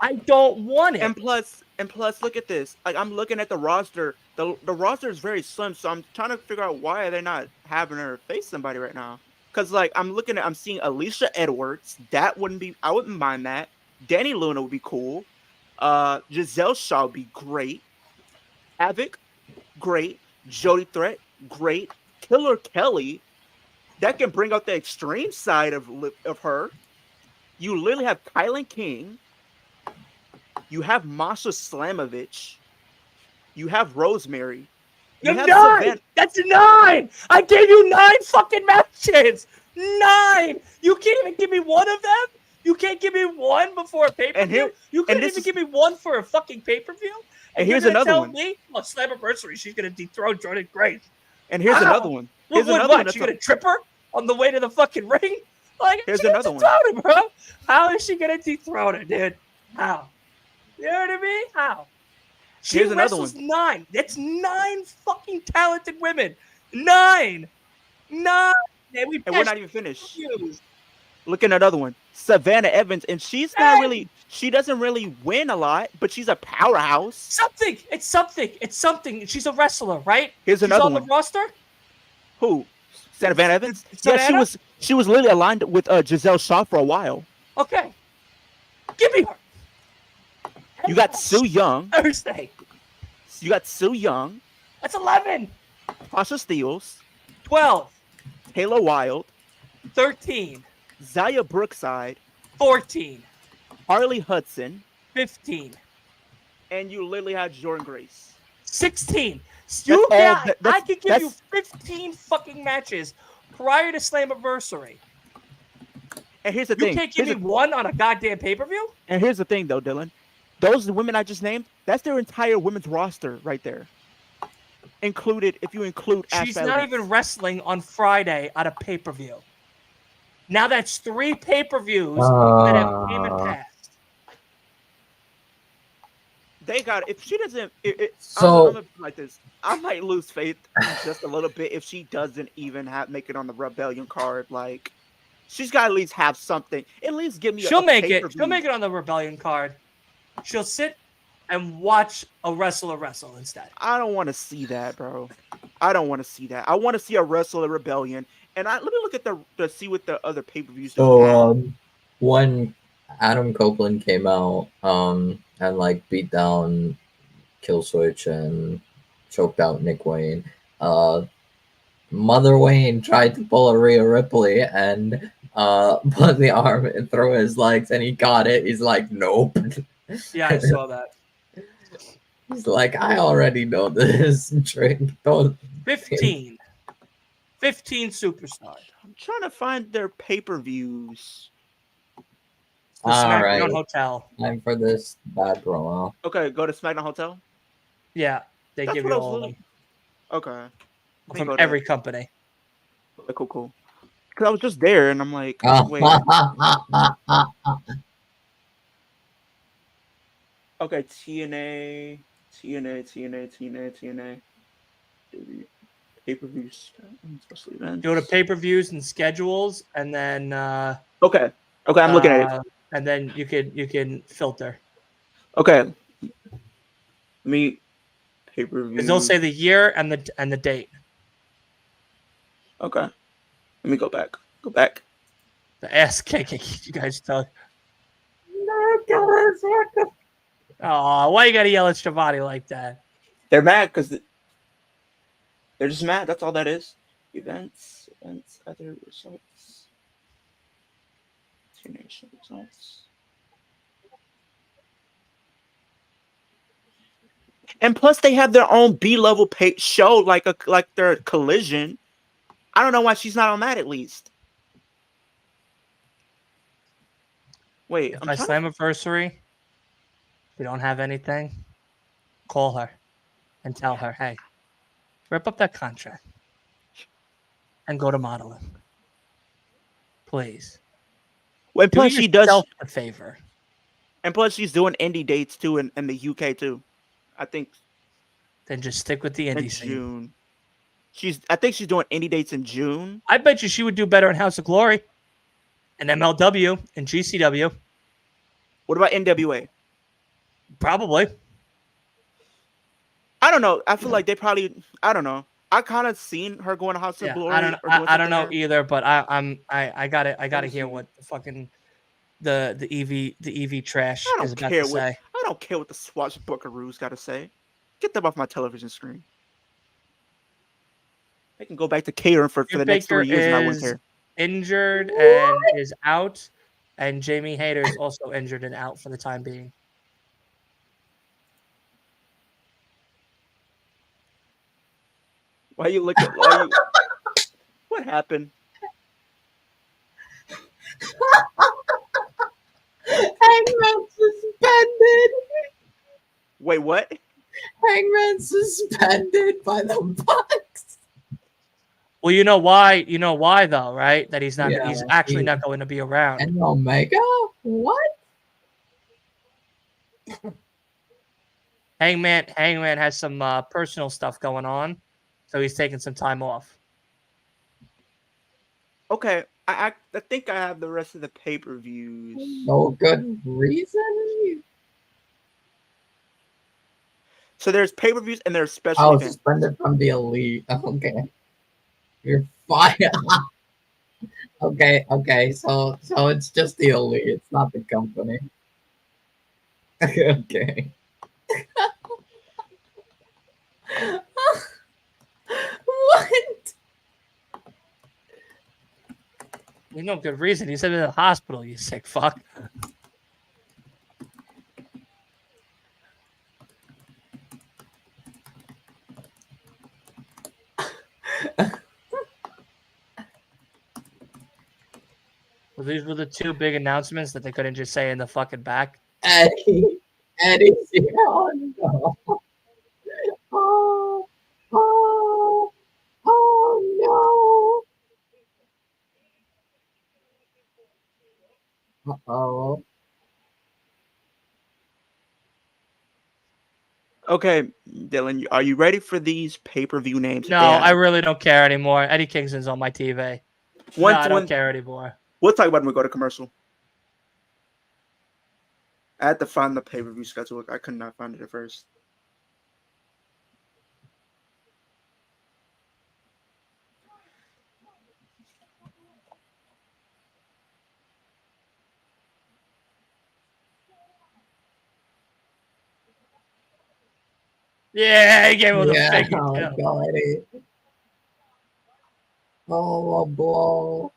Speaker 3: I don't want it.
Speaker 4: And plus, look at this. Like, I'm looking at the roster. The roster is very slim, so I'm trying to figure out why they're not having her face somebody right now. Because like I'm seeing Alicia Edwards. I wouldn't mind that. Danny Luna would be cool. Giselle Shaw would be great. Havoc, great. Jody Threat, great. Killer Kelly, that can bring out the extreme side of her. You literally have Kylan King. You have Masha Slamovich. You have Rosemary.
Speaker 3: You have 9! That's 9! I gave you 9 fucking matches! 9! You can't even give me one of them? You can't give me one before a pay-per-view? You can't even give me one for a fucking pay-per-view?
Speaker 4: And here's another one.
Speaker 3: Me, on Slammiversary, she's going to dethrone Jordan Grace.
Speaker 4: And here's another one. Here's another one.
Speaker 3: She's going to trip her on the way to the fucking ring? Like,
Speaker 4: here's another one.
Speaker 3: Her, bro. How is she going to dethrone her, dude? How? You know what I mean? How? She wrestles 9. That's 9 fucking talented women. 9. And
Speaker 4: we're not even finished. Look at another one. Savannah Evans. And she's not really, she doesn't really win a lot, but she's a powerhouse.
Speaker 3: It's something. She's a wrestler, right?
Speaker 4: Here's another
Speaker 3: one.
Speaker 4: On
Speaker 3: the roster?
Speaker 4: Who? Savannah Evans? Yeah, she was literally aligned with Giselle Shaw for a while.
Speaker 3: Okay. Give me her.
Speaker 4: You got Sue Young.
Speaker 3: Thursday.
Speaker 4: You got Sue Young.
Speaker 3: That's 11.
Speaker 4: Tasha Steeles.
Speaker 3: 12.
Speaker 4: Taylor Wilde.
Speaker 3: 13.
Speaker 4: Zaya Brookside.
Speaker 3: 14.
Speaker 4: Harley Hudson.
Speaker 3: 15.
Speaker 4: And you literally had Jordan Grace.
Speaker 3: 16. I could give you 15 fucking matches prior to Slammiversary.
Speaker 4: And here's the thing.
Speaker 3: You can't give me one on a goddamn pay-per-view?
Speaker 4: And here's the thing, though, Dylan. Those women I just named, that's their entire women's roster right there. Included, if you include
Speaker 3: She's
Speaker 4: Ashley
Speaker 3: not
Speaker 4: Ellis.
Speaker 3: even wrestling on Friday at a pay-per-view. Now that's 3 pay-per-views that have came and passed.
Speaker 4: They got if she doesn't.
Speaker 5: So
Speaker 4: I'm gonna be like this. I might lose faith just a little bit if she doesn't even make it on the Rebellion card. Like she's got to at least have something. At least give me
Speaker 3: She'll
Speaker 4: a
Speaker 3: make
Speaker 4: pay
Speaker 3: it.
Speaker 4: per
Speaker 3: She'll make
Speaker 4: view.
Speaker 3: it on the Rebellion card. She'll sit and watch a wrestler wrestle instead.
Speaker 4: I don't want to see that, bro. I don't want to see that. I want to see a wrestler Rebellion. And let me look at the see what the other pay per views that we have.
Speaker 5: when Adam Copeland came out, and like beat down Killswitch and choked out Nick Wayne, Mother Wayne tried to pull a Rhea Ripley and put the arm through his legs, and he got it. He's like, nope.
Speaker 3: Yeah, I saw that.
Speaker 5: He's like, I already know this trick. Don't.
Speaker 3: 15 superstars.
Speaker 4: I'm trying to find their pay per views.
Speaker 3: The
Speaker 5: All
Speaker 3: SmackDown
Speaker 5: right.
Speaker 3: Hotel.
Speaker 5: Time for this bad promo.
Speaker 4: Okay, go to SmackDown Hotel.
Speaker 3: Yeah, they
Speaker 4: That's
Speaker 3: give
Speaker 4: what
Speaker 3: you
Speaker 4: I was
Speaker 3: all of
Speaker 4: looking.
Speaker 3: them
Speaker 4: Okay. Let me
Speaker 3: from
Speaker 4: go to-
Speaker 3: every company.
Speaker 4: Okay, cool. Because I was just there, and I'm like, wait. Okay, TNA. Pay-per-views, special events.
Speaker 3: Go to pay-per-views and schedules, and then
Speaker 4: Okay, I'm looking at it.
Speaker 3: and then you can filter.
Speaker 4: Okay, me pay-per-view.
Speaker 3: Because they'll say the year and the date.
Speaker 4: Okay, let me go back.
Speaker 3: The ass kicking you guys talk. Oh, why you gotta yell at Shivani like that?
Speaker 4: They're mad because they're just mad. That's all that is. Events, other results. Nation results. And plus, they have their own B-level show, like their Collision. I don't know why she's not on that at least. Wait,
Speaker 3: By Slammiversary, if you don't have anything, call her and tell her, hey, rip up that contract and go to modeling. Please.
Speaker 4: Well, plus she does
Speaker 3: a favor.
Speaker 4: And plus she's doing indie dates too in the UK too. I think.
Speaker 3: Then just stick with the indie scene.
Speaker 4: June. I think she's doing indie dates in June.
Speaker 3: I bet you she would do better in House of Glory, and MLW, and GCW.
Speaker 4: What about NWA?
Speaker 3: Probably.
Speaker 4: I don't know. I feel like they probably. I don't know. I kind of seen her going to House of Glory.
Speaker 3: I don't know either, but I gotta hear what the fucking the EV trash is about to say.
Speaker 4: I don't care what the swashbuckaroos got to say. Get them off my television screen. They can go back to catering for the next 3 years, and I wouldn't care.
Speaker 3: Injured and is out, and Jamie Hayter is also injured and out for the time being.
Speaker 4: Why you look at what happened?
Speaker 5: Hangman suspended.
Speaker 4: Wait, what?
Speaker 5: Hangman suspended by the Bucks.
Speaker 3: Well, you know why though, right? That he's not. Yeah, he's actually not going to be around.
Speaker 5: And Omega? What?
Speaker 3: Hangman has some personal stuff going on, so he's taking some time off.
Speaker 4: Okay, I think I have the rest of the pay-per-views.
Speaker 5: No good reason.
Speaker 4: So there's pay-per-views and there's special events.
Speaker 5: Suspended from the Elite. Okay. You're fine. Okay. So it's just the Elite. It's not the company. Okay. What?
Speaker 3: There's no good reason. He's in the hospital, you sick fuck. Well, these were the two big announcements that they couldn't just say in the fucking back.
Speaker 5: Eddie Eddie's here. Oh no. Oh, oh, oh no. Uh-oh.
Speaker 4: Okay, Dylan, are you ready for these pay-per-view names that
Speaker 3: No,
Speaker 4: they
Speaker 3: I
Speaker 4: have?
Speaker 3: really don't care anymore. Eddie Kingston's on my TV. No, I don't care anymore.
Speaker 4: We'll talk about it when we go to commercial. I had to find the pay-per-view schedule. I could not find it at first.
Speaker 3: Yeah, he gave him the
Speaker 5: Yeah,
Speaker 3: finger.
Speaker 5: oh
Speaker 3: Too.
Speaker 5: god, Eddie. Oh, boy.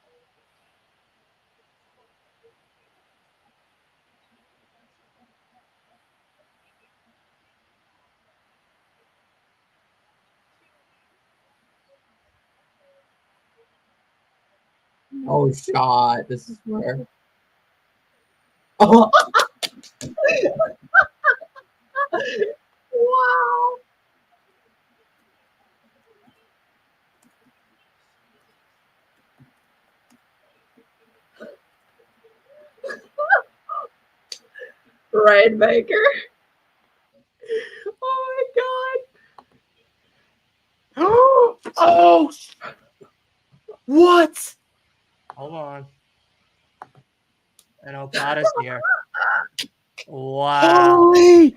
Speaker 5: Oh, shot. This is where. Oh, wow. Rainmaker. Oh
Speaker 4: Oh, what?
Speaker 3: Hold on. And Okada's here. Wow.
Speaker 4: Holy!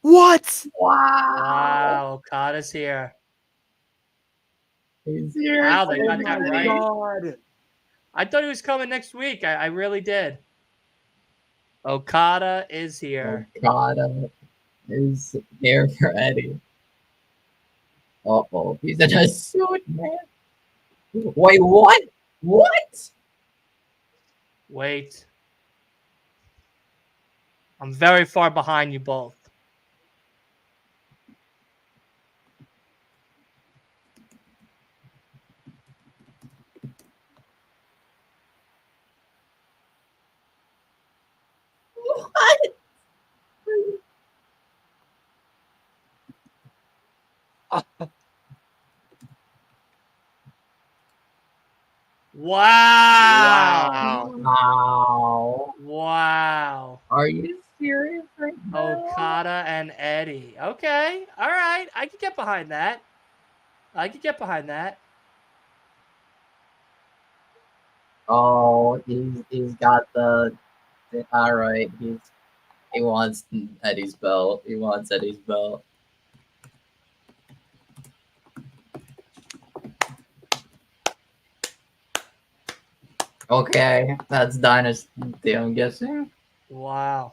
Speaker 4: What?
Speaker 5: my god. Wow.
Speaker 3: Wow. Okada's here.
Speaker 5: He's here.
Speaker 3: Wow, they
Speaker 5: Oh
Speaker 3: got that
Speaker 5: my
Speaker 3: right.
Speaker 4: God.
Speaker 3: I thought he was coming next week. I really did. Okada is here.
Speaker 5: Okada is here for Eddie. Uh-oh. He's in a suit, man. Wait, what? What?
Speaker 3: Wait. I'm very far behind you both.
Speaker 5: What?
Speaker 3: Wow.
Speaker 5: Wow.
Speaker 3: Wow.
Speaker 5: Are you serious right now?
Speaker 3: Okada and Eddie. Okay. All right. I can get behind that. I can get behind that.
Speaker 5: Oh, he's got the all right. He wants Eddie's belt. He wants Eddie's belt. Okay, that's Dynasty, I'm guessing.
Speaker 3: Wow.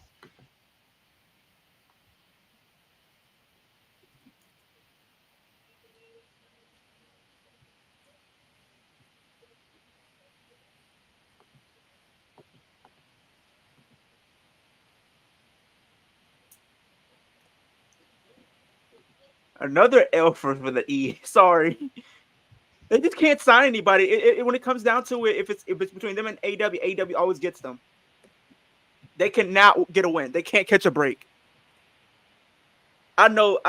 Speaker 4: Another L for the E. Sorry. They just can't sign anybody. When it comes down to it, if it's between them and AW always gets them. They cannot get a win. They can't catch a break. I know.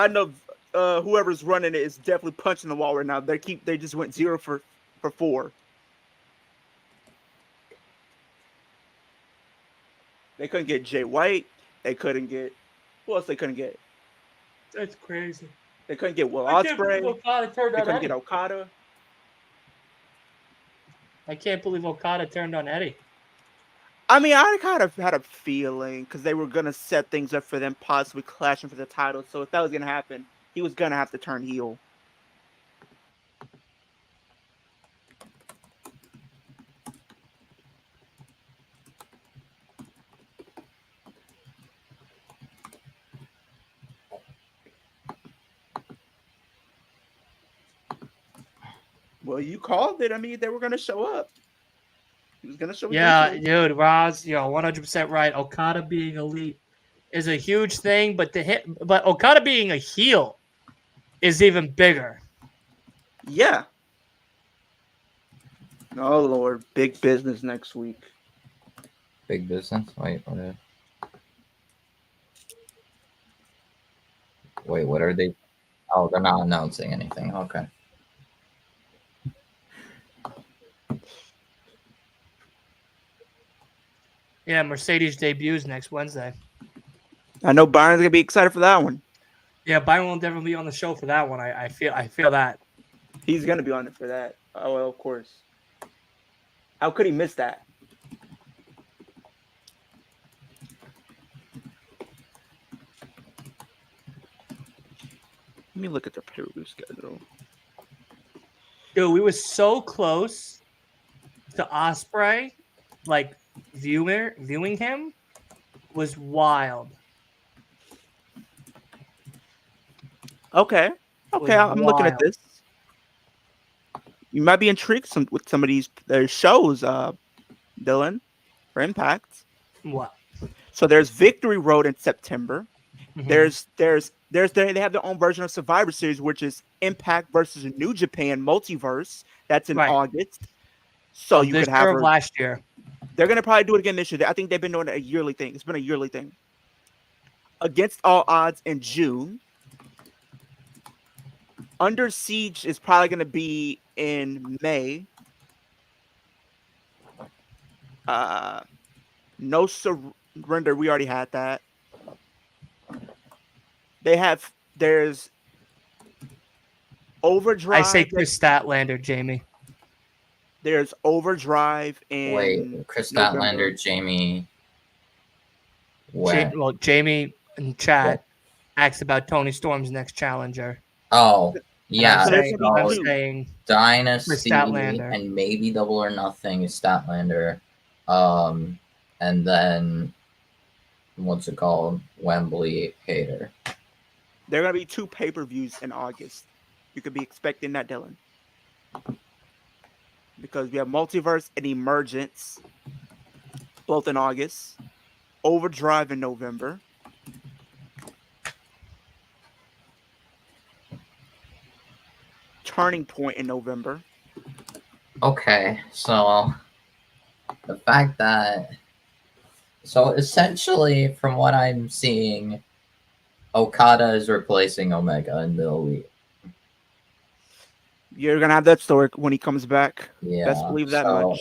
Speaker 4: Whoever's running it is definitely punching the wall right now. They just went 0 for 4. They couldn't get Jay White. They couldn't get who else? They couldn't get.
Speaker 3: That's crazy.
Speaker 4: They couldn't get Will
Speaker 3: I can't believe
Speaker 4: Ospreay.
Speaker 3: Okada turned
Speaker 4: They
Speaker 3: on
Speaker 4: couldn't
Speaker 3: Eddie.
Speaker 4: get Okada.
Speaker 3: I can't believe Okada turned on Eddie.
Speaker 4: I mean, I kind of had a feeling because they were gonna set things up for them possibly clashing for the title. So if that was gonna happen, he was gonna have to turn heel. Well, you called it. I mean, they were gonna show up. He was gonna show up.
Speaker 3: Yeah,
Speaker 4: eventually.
Speaker 3: dude, Roz, 100% right. Okada being elite is a huge thing, but Okada being a heel is even bigger.
Speaker 4: Yeah. Oh Lord, big business next week.
Speaker 5: Big business. Wait, what? Wait, what are they? Oh, they're not announcing anything. Okay.
Speaker 3: Yeah, Mercedes debuts next Wednesday.
Speaker 4: I know Byron's gonna be excited for that one.
Speaker 3: Yeah, Byron will definitely be on the show for that one. I feel that.
Speaker 4: He's gonna be on it for that. Oh, well, of course. How could he miss that? Let me look at their pay-per-view schedule.
Speaker 3: Dude, we were so close to Osprey, like viewing him was wild.
Speaker 4: Okay, okay, I'm looking at
Speaker 3: wild.
Speaker 4: this. You might be intrigued with some of these shows, Dylan, for Impact.
Speaker 3: What?
Speaker 4: So there's Victory Road in September.
Speaker 3: Mhm.
Speaker 4: They have their own version of Survivor Series, which is Impact versus New Japan Multiverse. That's in
Speaker 3: Right.
Speaker 4: August. So
Speaker 3: Of
Speaker 4: you
Speaker 3: this
Speaker 4: could have
Speaker 3: year
Speaker 4: her.
Speaker 3: of last year.
Speaker 4: They're gonna probably do it again this year. I think they've been doing it a yearly thing. It's been a yearly thing. Against All Odds in June. Under Siege is probably gonna be in May. No Surrender. We already had that. There's Overdrive.
Speaker 3: I say Chris Statlander, Jamie.
Speaker 4: There's Overdrive in
Speaker 5: Wait, Chris
Speaker 4: November.
Speaker 5: Statlander, Jamie. What?
Speaker 3: Well, Jamie in chat asked about Tony Storm's next challenger.
Speaker 5: Oh, yeah.
Speaker 3: I'm saying
Speaker 5: Dynasty
Speaker 3: Statlander.
Speaker 5: and maybe Double or Nothing is Statlander. And then what's it called? Wembley Hater.
Speaker 4: There are gonna be 2 pay-per-views in August. You could be expecting that, Dylan. Because we have Multiverse and Emergence, both in August. Overdrive in November. Turning Point in November.
Speaker 5: Okay, so the fact that essentially from what I'm seeing, Okada is replacing Omega in the Elite.
Speaker 4: You're gonna have that story when he comes back.
Speaker 5: Yeah,
Speaker 4: best believe that much.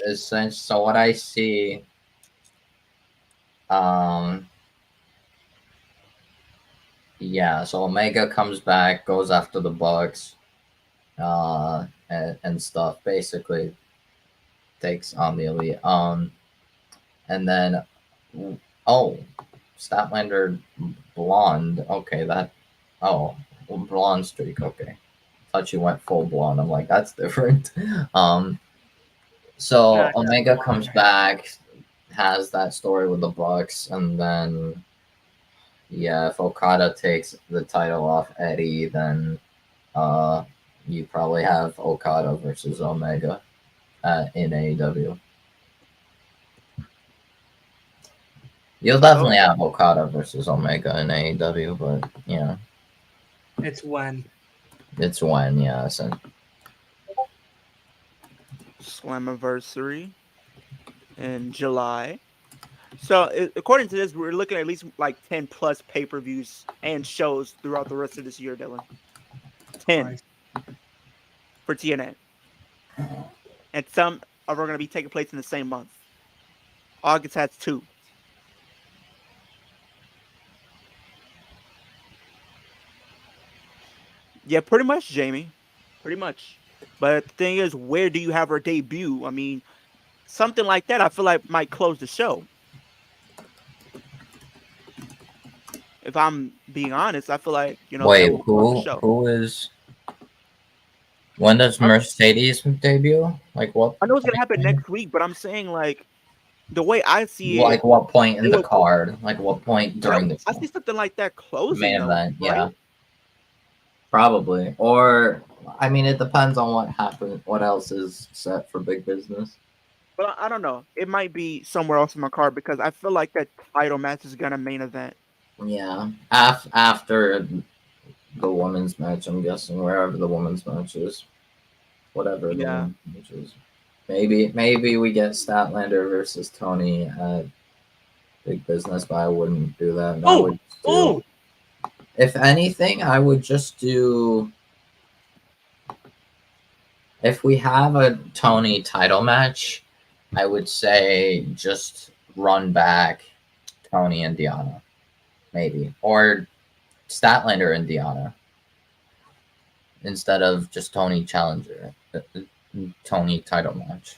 Speaker 5: So what I see, yeah, so Omega comes back, goes after the Bucks, and stuff. Basically, takes on the Elite. And then, Statlander blonde. Okay, blonde streak. Okay, thought you went full blonde. I'm like, that's different. So Omega comes back, has that story with the Bucks, and then if Okada takes the title off Eddie, then you probably have Okada versus Omega in AEW. You'll definitely have Okada versus Omega in AEW, but yeah.
Speaker 3: It's when,
Speaker 5: yeah. So.
Speaker 4: Slammiversary in July. So according to this, we're looking at least like 10 plus pay-per-views and shows throughout the rest of this year, Dylan. 10 for TNA. And some are going to be taking place in the same month. August has 2. Yeah, pretty much, Jamie. Pretty much. But the thing is, where do you have her debut? I mean, something like that I feel like might close the show. If I'm being honest, I feel like,
Speaker 5: Wait, who is... When does Mercedes debut? Like what?
Speaker 4: I know it's going to happen next week, but I'm saying, like, the way I see it...
Speaker 5: Like what point in the card? Like what point during the show?
Speaker 4: I see something like that closing,
Speaker 5: main event,
Speaker 4: right?
Speaker 5: Yeah. Probably. Or, I mean, it depends on what happens, what else is set for big business.
Speaker 4: But I don't know. It might be somewhere else in my card because I feel like that title match is going to main event.
Speaker 5: Yeah. After the women's match, I'm guessing, wherever the women's match is. Whatever the women's match is. Maybe we get Statlander versus Tony at big business, but I wouldn't do that. If anything, I would just do. If we have a Tony title match, I would say just run back Tony and Deanna, maybe, or Statlander and Deanna instead of just Tony Challenger, Tony title match.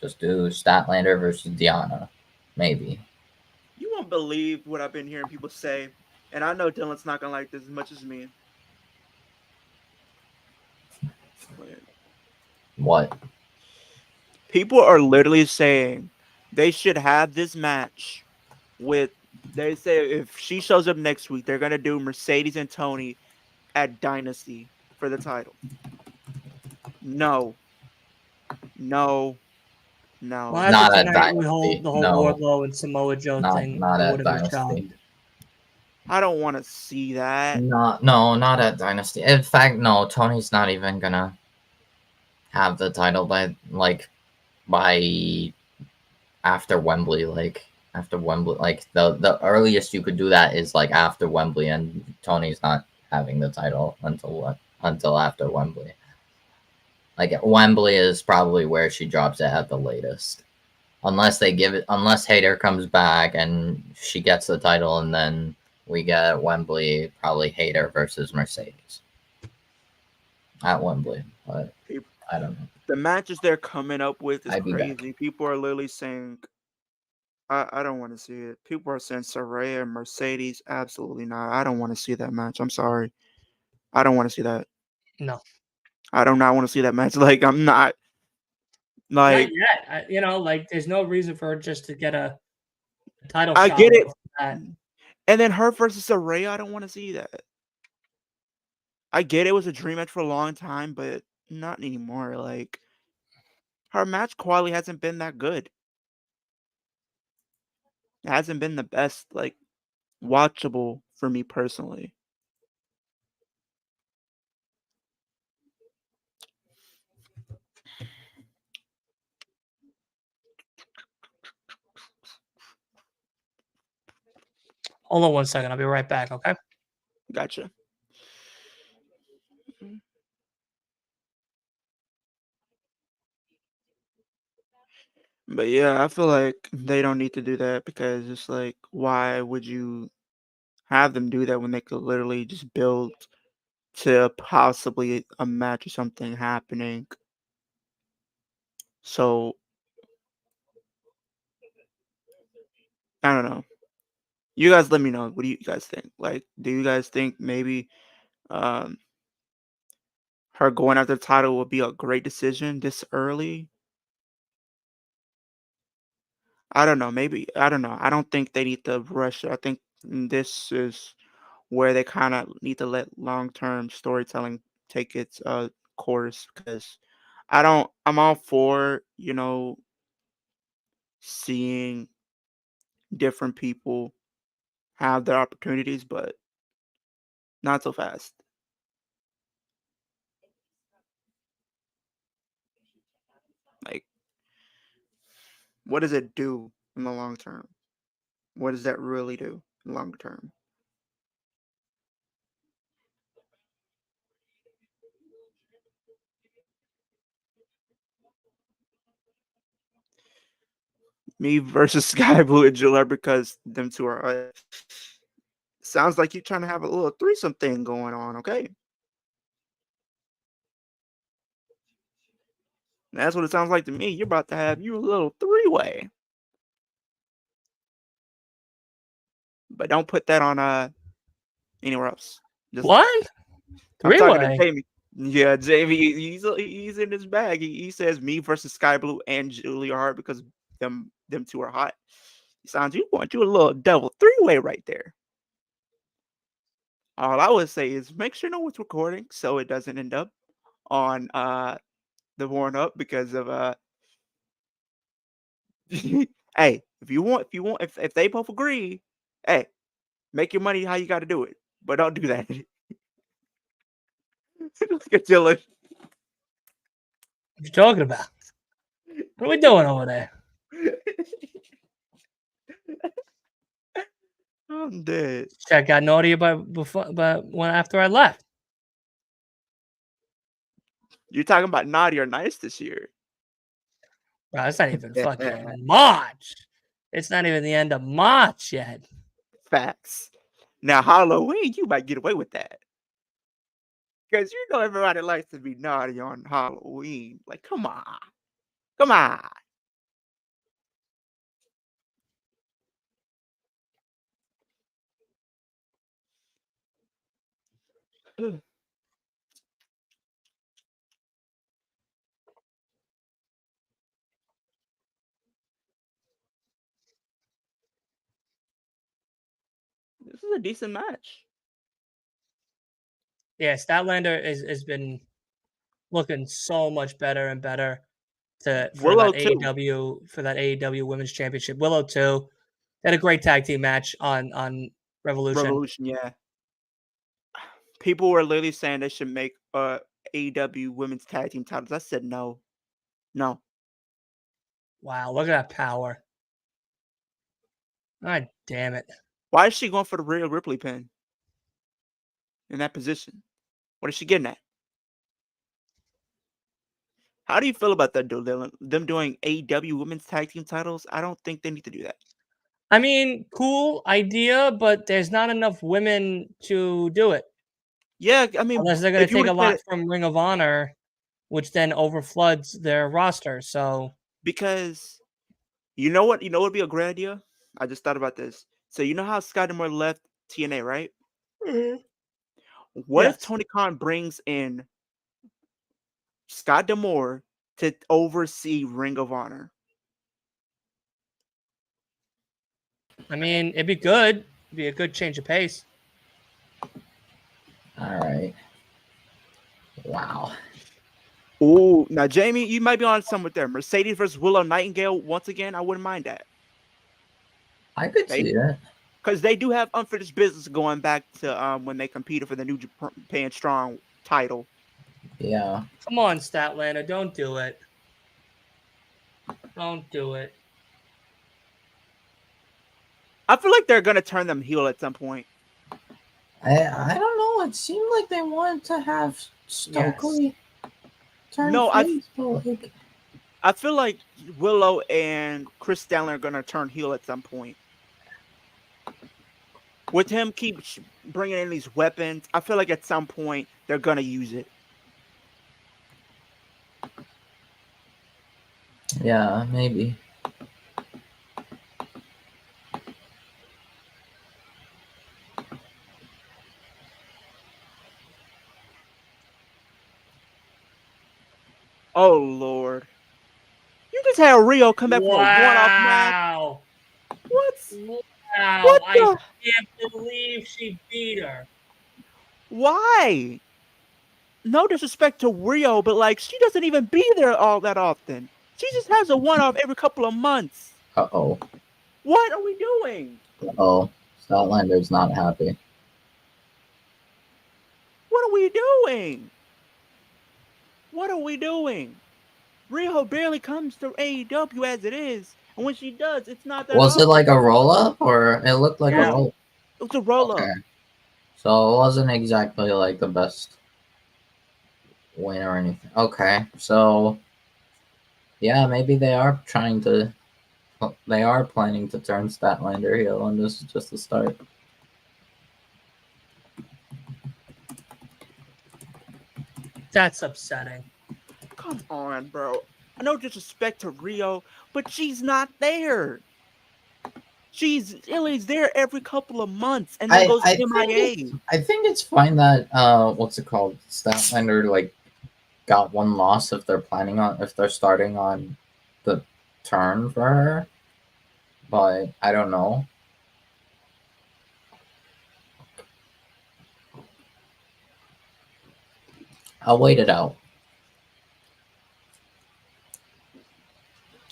Speaker 5: Just do Statlander versus Deanna, maybe.
Speaker 4: You won't believe what I've been hearing people say, and I know Dylan's not gonna like this as much as me.
Speaker 5: What?
Speaker 4: People are literally saying they should have this match with. They say if she shows up next week, they're gonna do Mercedes and Tony at Dynasty for the title. No, no,
Speaker 3: Well,
Speaker 4: no.
Speaker 3: after
Speaker 5: Not at
Speaker 3: tonight, we hold
Speaker 5: Dynasty.
Speaker 3: the whole
Speaker 5: No,
Speaker 3: Wardlow and Samoa Joe thing.
Speaker 5: not
Speaker 3: I
Speaker 5: at
Speaker 3: wouldn't be
Speaker 5: Dynasty.
Speaker 3: shocked.
Speaker 4: I don't want to see that.
Speaker 5: Not at Dynasty. In fact, no. Tony's not even gonna have the title by after Wembley. Like after Wembley, like the earliest you could do that is like after Wembley, and Tony's not having the title until after Wembley. Like Wembley is probably where she drops it at the latest. Unless they give it, unless Hayter comes back and she gets the title, and then we get Wembley, probably Hayter versus Mercedes at Wembley. But I don't know.
Speaker 4: The matches they're coming up with is
Speaker 5: I'd be back.
Speaker 4: crazy. People are literally saying, I don't want to see it. People are saying Saraya and Mercedes. Absolutely not. I don't want to see that match. I'm sorry. I don't want to see that.
Speaker 3: No,
Speaker 4: I do not want to see that match. Like, I'm not. Like,
Speaker 3: not yet. Like there's no reason for her just to get a title
Speaker 4: I
Speaker 3: shot.
Speaker 4: get it.
Speaker 3: off that.
Speaker 4: And then her versus Saraya, I don't want to see that. I get it was a dream match for a long time, but not anymore. Like, her match quality hasn't been that good. It hasn't been the best, like, watchable for me personally.
Speaker 3: Hold on one second. I'll be right back. Okay.
Speaker 4: Gotcha. But yeah, I feel like they don't need to do that because it's like, why would you have them do that when they could literally just build to possibly a match or something happening? So I don't know. You guys let me know. What do you guys think? Like, do you guys think maybe um her going after the title would be a great decision this early? I don't know. Maybe I don't know. I don't think they need to rush it. I think this is where they kind of need to let long-term storytelling take its course because I'm all for, seeing different people have their opportunities, but not so fast. Like, what does it do in the long term? What does that really do in the long term? Me versus Sky Blue and Jiller because them two are. Sounds like you're trying to have a little threesome thing going on, okay? That's what it sounds like to me. You're about to have you a little three-way. But don't put that on anywhere else. Just
Speaker 3: What?
Speaker 4: I'm talking to
Speaker 3: Three-way?
Speaker 4: Jamie. Yeah, Jamie, he's in his bag. He says me versus Sky Blue and Julia Hart because them two are hot. Sounds you want you a little double three-way right there. All I would say is make sure no one's recording so it doesn't end up on the warm up because of hey, if they both agree, hey, make your money how you gotta do it. But don't do that. Look at Dylan.
Speaker 3: What you talking about? What are we doing over there?
Speaker 4: Oh I'm dead.
Speaker 3: Shit got naughty but when after I left.
Speaker 4: You're talking about naughty or nice this year.
Speaker 3: Bro, it's not even fucking March. It's not even the end of March yet.
Speaker 4: Facts. Now Halloween, you might get away with that. Because you know everybody likes to be naughty on Halloween. Like, come on. Come on. This is a decent match.
Speaker 3: Yeah, Statlander has been looking so much better and better for
Speaker 4: Willow
Speaker 3: that
Speaker 4: too.
Speaker 3: AEW Women's Championship. Willow too. They had a great tag team match on Revolution.
Speaker 4: Revolution, yeah. People were literally saying they should make AEW women's tag team titles. I said no. No.
Speaker 3: Wow, look at that power. God damn it.
Speaker 4: Why is she going for the Rhea Ripley pin? In that position? What is she getting at? How do you feel about that, Dylan? Them doing AEW women's tag team titles? I don't think they need to do that.
Speaker 3: I mean, cool idea, but there's not enough women to do it.
Speaker 4: Yeah, I mean,
Speaker 3: Unless they're going
Speaker 4: if
Speaker 3: to
Speaker 4: you
Speaker 3: take a
Speaker 4: would've said
Speaker 3: lot
Speaker 4: it,
Speaker 3: from Ring of Honor, which then overfloods their roster. So
Speaker 4: because you know what would be a great idea? I just thought about this. So you know how Scott Demore left TNA, right? What if
Speaker 3: yes.
Speaker 4: Tony Khan brings in Scott Demore to oversee Ring of Honor?
Speaker 3: I mean, it'd be good. It'd be a good change of pace.
Speaker 5: All right. Wow.
Speaker 4: Oh, now Jamie, you might be on something there. Mercedes versus Willow Nightingale once again. I wouldn't mind that.
Speaker 5: I could see it.
Speaker 4: Because they do have unfinished business going back to when they competed for the New Japan Strong title.
Speaker 5: Yeah.
Speaker 3: Come on, Statlander, don't do it. Don't do it.
Speaker 4: I feel like they're gonna turn them heel at some point.
Speaker 5: I don't know. It seemed like they wanted to have Stokely turn face, but like,
Speaker 4: I feel like Willow and Chris Statlander are gonna turn heel at some point. With him keep bringing in these weapons, I feel like at some point they're gonna use it.
Speaker 5: yeah, maybe.
Speaker 4: Oh Lord! You just had Rio come back from a one-off match.
Speaker 3: Wow.
Speaker 4: What?
Speaker 3: Wow.
Speaker 4: What
Speaker 3: I
Speaker 4: the?
Speaker 3: can't believe she beat her.
Speaker 4: Why? No disrespect to Rio, but like she doesn't even be there all that often. She just has a one-off every couple of months.
Speaker 5: Uh-oh.
Speaker 4: What are we doing?
Speaker 5: Uh-oh. Statlander's not happy.
Speaker 4: What are we doing? What are we doing? Rio barely comes to AEW as it is, and when she does, it's not that.
Speaker 5: Was
Speaker 4: often.
Speaker 5: it like a roll-up, or it looked like a roll?
Speaker 4: It was a roll-up.
Speaker 5: Okay. So it wasn't exactly like the best win or anything. Okay, so yeah, maybe they are planning to turn Statlander heel, and this is just the start.
Speaker 3: That's upsetting.
Speaker 4: Come on, bro. No disrespect to Rio, but she's not there. She's Illy's there every couple of months and then goes MIA.
Speaker 5: I think it's fine that what's it called? Statlander like got one loss if they're starting on the turn for her. But I don't know. I'll wait it out.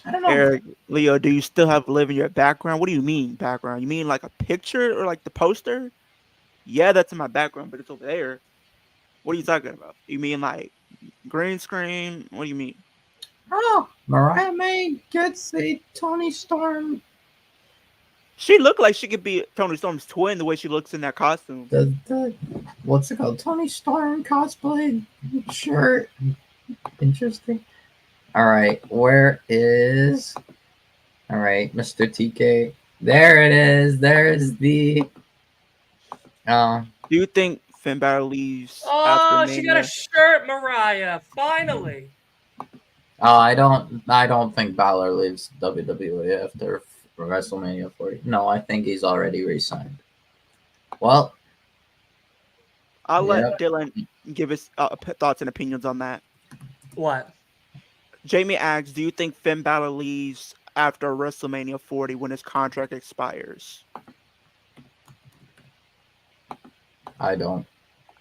Speaker 5: I don't know.
Speaker 4: Eric, Leo, do you still have Liv in your background? What do you mean background? You mean like a picture or like the poster? Yeah, that's in my background, but it's over there. What are you talking about? You mean like green screen? What do you mean?
Speaker 5: Oh, Mariah May gets a Tony Storm
Speaker 4: She looked like she could be Tony Storm's twin the way she looks in that costume.
Speaker 5: The what's it called? Tony Storm cosplay shirt. Interesting. All right, where is? All right, Mr. TK. There it is. There's the. Oh,
Speaker 4: Do you think Finn Balor leaves after
Speaker 3: Oh, she got a
Speaker 4: Mania?
Speaker 3: shirt, Mariah. Finally.
Speaker 5: I don't think Balor leaves WWE after WrestleMania 40. No, I think he's already re-signed. Well,
Speaker 4: I'll
Speaker 5: yeah.
Speaker 4: let Dylan give his thoughts and opinions on that.
Speaker 3: What?
Speaker 4: Jamie asks, do you think Finn Balor leaves after WrestleMania 40 when his contract expires?
Speaker 5: I don't.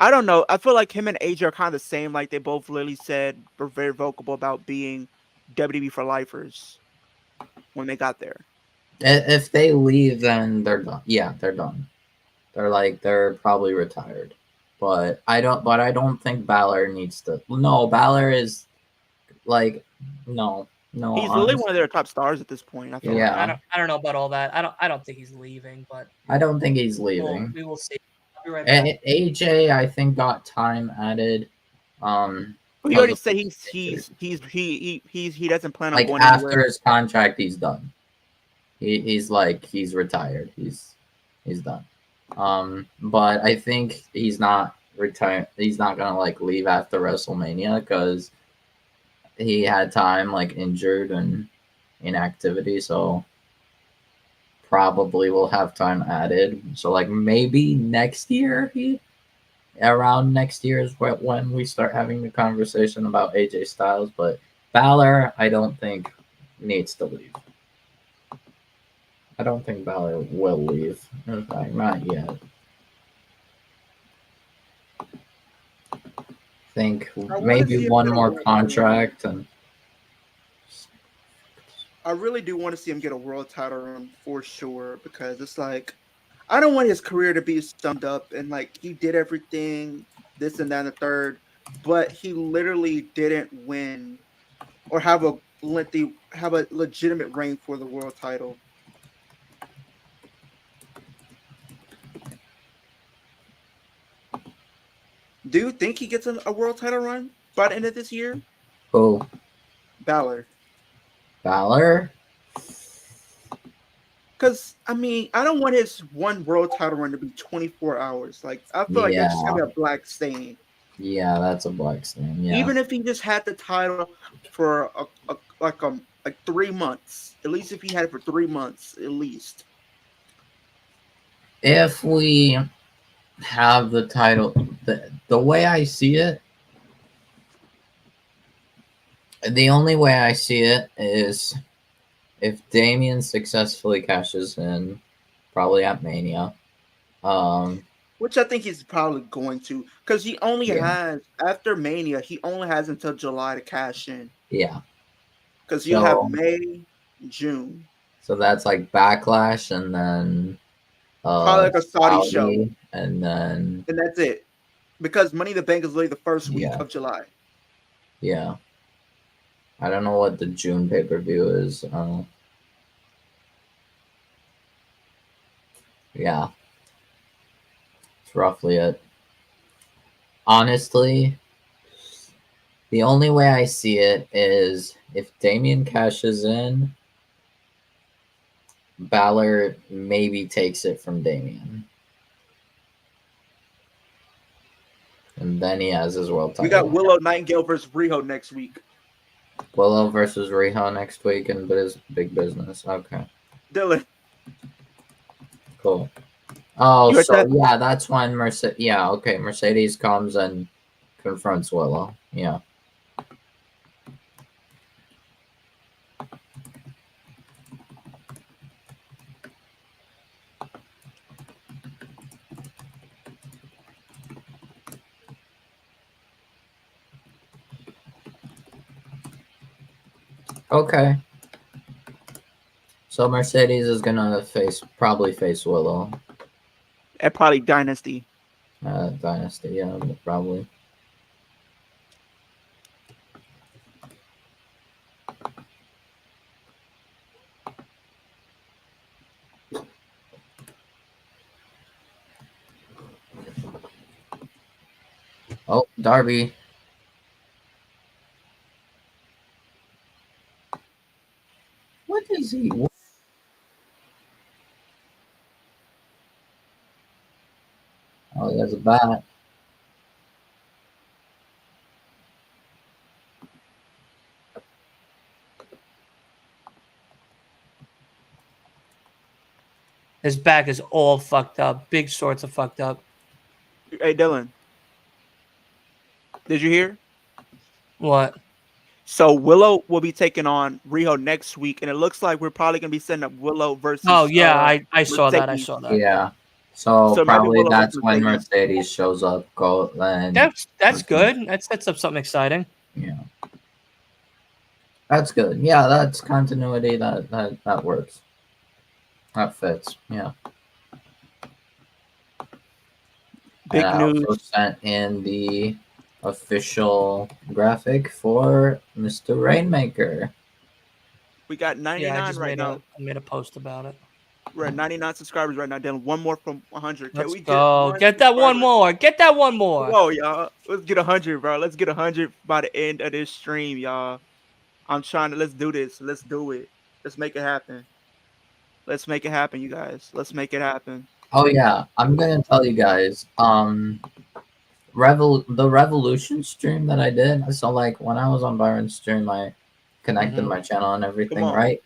Speaker 4: I don't know. I feel like him and AJ are kind of the same. Like they both literally said were very vocal about being WWE for lifers when they got there.
Speaker 5: If they leave, then they're done. Yeah, they're done. They're probably retired. But I don't think Balor needs to. No, Balor is like no.
Speaker 4: He's literally
Speaker 5: Honestly,
Speaker 4: one of their top stars at this point. I feel like.
Speaker 5: yeah.
Speaker 3: I don't know about all that. I don't think he's leaving, but
Speaker 5: I don't think he's leaving.
Speaker 3: we will see. I'll be right back.
Speaker 5: AJ, I think, got time added. Um,
Speaker 4: But he already said he doesn't plan on
Speaker 5: like
Speaker 4: going
Speaker 5: after
Speaker 4: anywhere.
Speaker 5: his contract, he's done. He's retired. He's done. But I think he's not retired. He's not gonna like leave after WrestleMania because he had time like injured and inactivity. So probably will have time added. So like maybe next year around next year is when we start having the conversation about AJ Styles. But Balor, I don't think needs to leave. I don't think Balor will leave. In fact, not yet. I think maybe one more contract and
Speaker 4: I really do want to see him get a world title run for sure because it's like I don't want his career to be summed up and like he did everything, this and that and the third, but he literally didn't win or have a legitimate reign for the world title. Do you think he gets a world title run by the end of this year?
Speaker 5: who?
Speaker 4: Balor.
Speaker 5: Balor?
Speaker 4: Because I mean, I don't want his one world title run to be 24 hours. Like I feel like that's just gonna be a black stain.
Speaker 5: Yeah, that's a black stain. Yeah.
Speaker 4: Even if he just had the title for like 3 months, at least if he had it for 3 months, at least.
Speaker 5: If we have the title, the way I see it, the only way I see it is if Damien successfully cashes in, probably at Mania.
Speaker 4: Which I think he's probably going to, because he only has after Mania, he only has until July to cash in.
Speaker 5: Yeah.
Speaker 4: Because you'll have May, June.
Speaker 5: So that's like Backlash, and then
Speaker 4: probably like a Saudi show,
Speaker 5: and
Speaker 4: that's it. Because Money in the Bank is literally the first week of July.
Speaker 5: Yeah. I don't know what the June pay-per-view is. Yeah. It's roughly it. Honestly, the only way I see it is if Damien cashes in, Balor maybe takes it from Damien. And then he has his world title.
Speaker 4: We got Willow Nightingale versus Riho next week.
Speaker 5: Willow versus Riho next week in Big Business. Okay.
Speaker 4: Dylan.
Speaker 5: Cool. Oh, so yeah, that's when Mercedes comes and confronts Willow. Yeah. Okay. So Mercedes is gonna probably face Willow.
Speaker 4: At probably Dynasty.
Speaker 5: Dynasty, yeah, probably. Oh, Darby. What is he? Oh, he has a bat.
Speaker 3: His back is all fucked up. Big sorts of fucked up.
Speaker 4: Hey, Dylan, did you hear?
Speaker 3: What?
Speaker 4: So Willow will be taking on Rio next week, and it looks like we're probably gonna be setting up Willow
Speaker 3: Oh
Speaker 4: versus
Speaker 3: yeah, I saw that. I
Speaker 4: Mercedes.
Speaker 3: saw that.
Speaker 5: Yeah. So
Speaker 4: So it might be
Speaker 5: probably
Speaker 4: Willow versus
Speaker 5: that's when
Speaker 4: Mercedes.
Speaker 5: Mercedes shows up. Go then.
Speaker 3: That's good. That sets up something exciting.
Speaker 5: Yeah. That's good. Yeah, that's continuity. That works. That fits. Yeah. And
Speaker 4: Big
Speaker 5: I also
Speaker 4: news.
Speaker 5: sent in the official graphic for Mr. Rainmaker.
Speaker 4: We got
Speaker 3: Yeah, I
Speaker 4: 99
Speaker 3: just
Speaker 4: right now.
Speaker 3: made a post about it.
Speaker 4: We're at 99 subscribers right now. Dylan, one more from 100. Can
Speaker 3: Let's
Speaker 4: we get
Speaker 3: go.
Speaker 4: one
Speaker 3: Get that one
Speaker 4: subscriber?
Speaker 3: more. Get that one
Speaker 4: Come
Speaker 3: more.
Speaker 4: on, y'all. Let's get 100, bro. Let's get 100 by the end of this stream, y'all. I'm trying to. Let's do this. Let's do it. Let's make it happen. Let's make it happen, you guys. Let's make it happen.
Speaker 5: Oh yeah, I'm gonna tell you guys. The Revolution stream that I did. So like when I was on Byron's stream, I connected my channel and
Speaker 4: Come
Speaker 5: everything,
Speaker 4: on.
Speaker 5: right?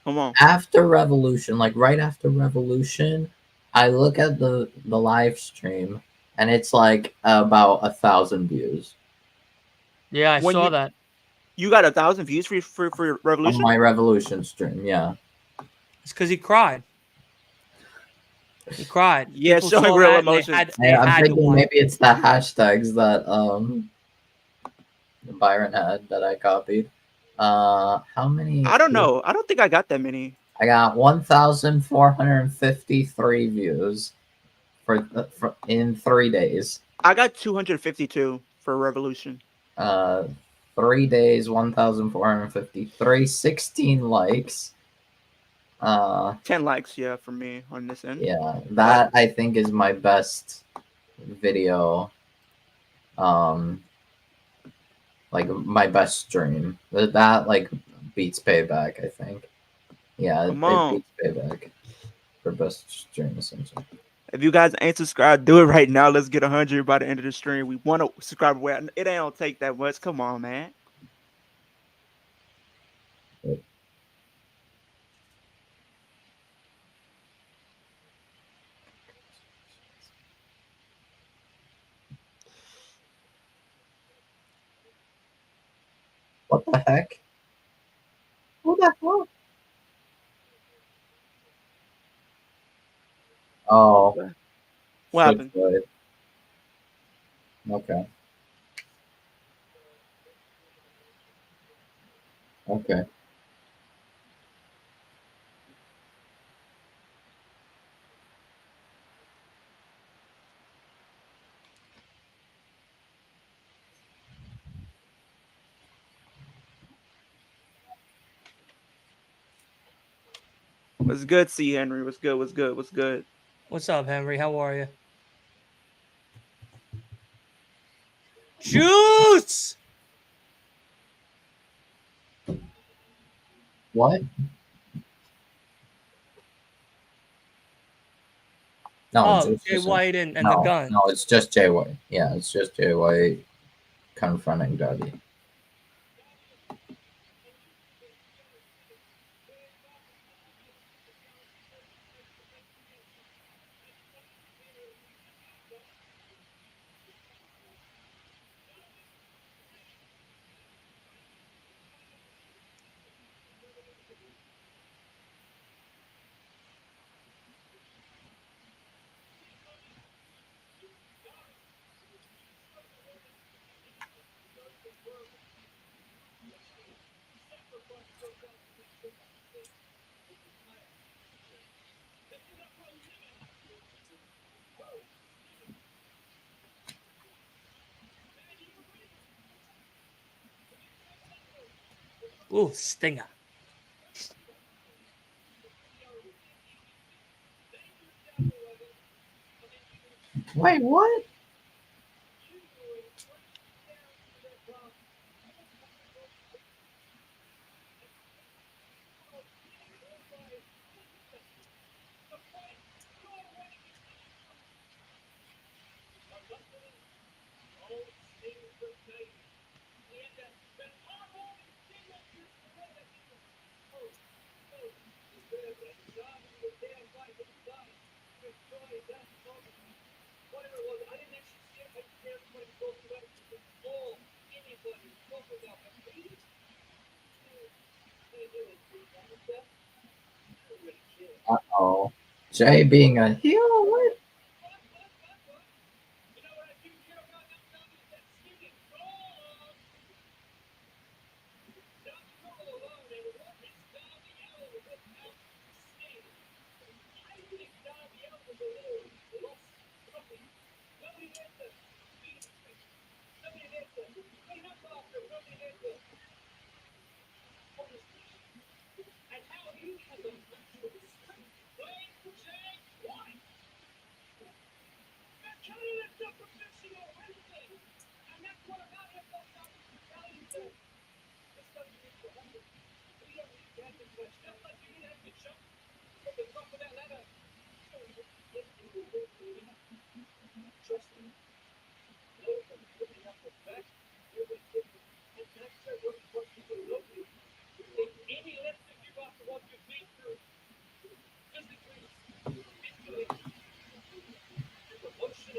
Speaker 4: Come on.
Speaker 5: After Revolution, like right after Revolution, I look at the live stream and it's like about 1,000 views
Speaker 3: Yeah, I
Speaker 4: When
Speaker 3: saw that.
Speaker 4: You got 1,000 views for
Speaker 5: on
Speaker 4: Revolution?
Speaker 5: my Revolution stream. Yeah.
Speaker 3: It's because he cried. He cried.
Speaker 4: Yeah,
Speaker 3: People
Speaker 4: showing
Speaker 3: saw
Speaker 4: real
Speaker 3: that.
Speaker 4: emotion.
Speaker 5: I'm
Speaker 3: Had to
Speaker 5: thinking
Speaker 3: watch.
Speaker 5: maybe it's the hashtags that Byron had that I copied. How many?
Speaker 4: I don't know. I don't think I got that many.
Speaker 5: I got 1,453 views for in 3 days.
Speaker 4: I got 252 for Revolution.
Speaker 5: 3 days, 1,453, 16 likes.
Speaker 4: 10 likes, yeah, for me on this end.
Speaker 5: Yeah, that I think is my best video. Like my best stream. That like beats Payback, I think. Yeah,
Speaker 4: Come
Speaker 5: it
Speaker 4: on.
Speaker 5: beats Payback for best stream essentially.
Speaker 4: If you guys ain't subscribed, do it right now. Let's get 100 by the end of the stream. We want to subscribe away. It ain't gonna take that much. Come on, man.
Speaker 5: What the heck? Who the hell? Oh,
Speaker 4: What happened?
Speaker 5: Switchblade. Okay. Okay.
Speaker 4: What's good, C. Henry? What's good? What's good? What's good?
Speaker 3: What's up, Henry? How are you? Juice.
Speaker 5: What? No,
Speaker 3: Oh,
Speaker 5: just,
Speaker 3: Jay
Speaker 5: just
Speaker 3: White and
Speaker 5: no,
Speaker 3: the gun.
Speaker 5: No, it's just Jay White. Yeah, it's just Jay White confronting Duddy.
Speaker 3: Ooh, stinger.
Speaker 5: Wait, what? Jay being a heel. What?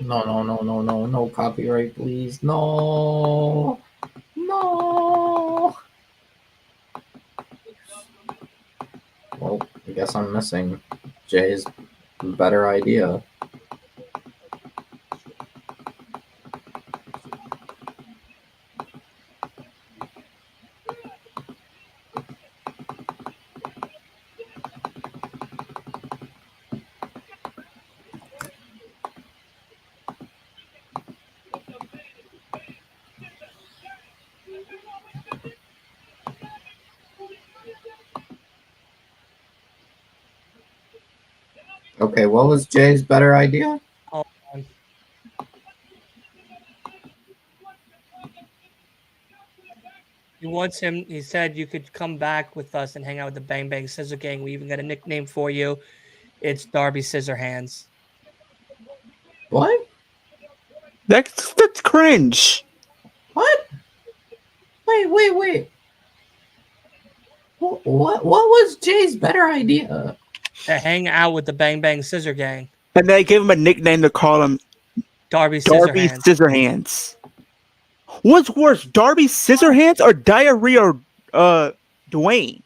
Speaker 5: No, no, no, no, no, no copyright, please. No. No. Well, I guess I'm missing Jay's better idea. Okay, what was Jay's better idea?
Speaker 3: Hold on. He wants him. He said you could come back with us and hang out with the Bang Bang Scissor Gang. We even got a nickname for you. It's Darby Scissorhands.
Speaker 5: What?
Speaker 4: That's cringe.
Speaker 5: What? Wait. What was Jay's better idea?
Speaker 3: To hang out with the Bang Bang Scissor Gang.
Speaker 4: And they gave him a nickname to call him
Speaker 3: Darby
Speaker 4: Darby
Speaker 3: Scissorhands.
Speaker 4: Scissorhands. What's worse, Darby Scissorhands or Diarrhea Dwayne?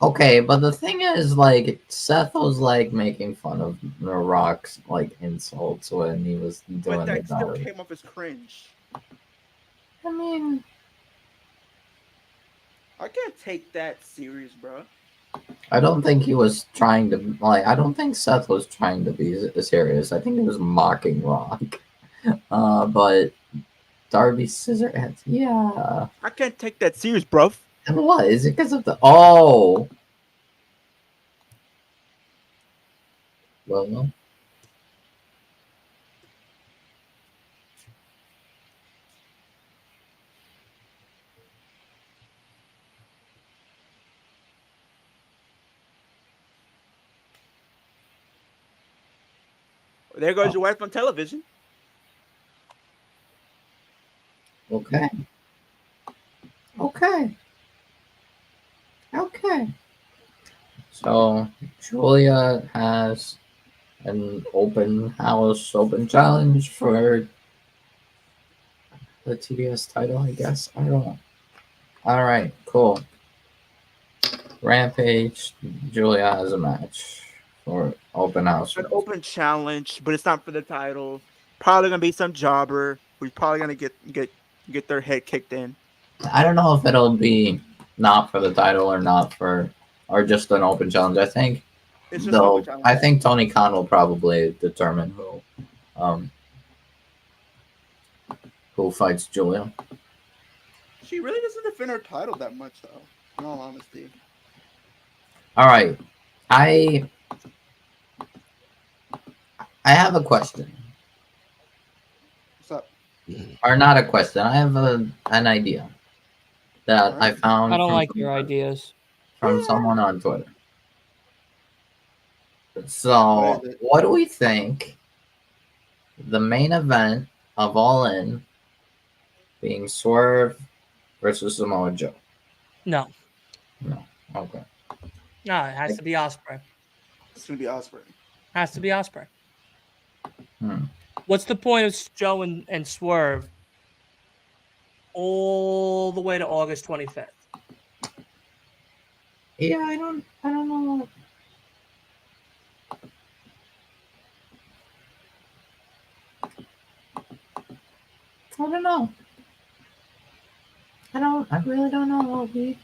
Speaker 5: Okay, but the thing is, like, Seth was like making fun of The Rock's like insults when he was doing
Speaker 4: But
Speaker 5: the
Speaker 4: that still
Speaker 5: diary.
Speaker 4: came off as cringe.
Speaker 5: I mean,
Speaker 4: I can't take that serious, bro.
Speaker 5: I don't think he was trying to like. I don't think Seth was trying to be serious. I think he was mocking Rock. But Darby Scissorhands, yeah.
Speaker 4: I can't take that serious, bro.
Speaker 5: And what is it because of the? Oh, well, no.
Speaker 4: There goes your wife on television.
Speaker 5: Okay. So Julia has an open house, open challenge for the TBS title, I guess. I don't know. All right, cool. Rampage, Julia has a match for open house.
Speaker 4: An open challenge, but it's not for the title. Probably gonna be some jobber who's probably gonna get their head kicked in.
Speaker 5: I don't know if it'll be not for the title or just an open challenge. I think
Speaker 4: It's just an open challenge.
Speaker 5: I think Tony Khan will probably determine who fights Julia.
Speaker 4: She really doesn't defend her title that much, though. In all honesty.
Speaker 5: All right, I have a question.
Speaker 4: What's up?
Speaker 5: Or not a question. I have an idea that I found.
Speaker 3: I don't
Speaker 5: from
Speaker 3: like your
Speaker 5: someone-
Speaker 3: ideas.
Speaker 5: from someone on Twitter. So, what do we think the main event of All In being Swerve versus Samoa Joe?
Speaker 3: No.
Speaker 5: Okay.
Speaker 3: No, it has to be Osprey.
Speaker 4: It's gonna be Osprey.
Speaker 3: Has to be Osprey.
Speaker 5: Hmm.
Speaker 3: What's the point of Joe and Swerve all the way to August 25th?
Speaker 5: Yeah, I don't know. I don't know. I really don't know, Obi.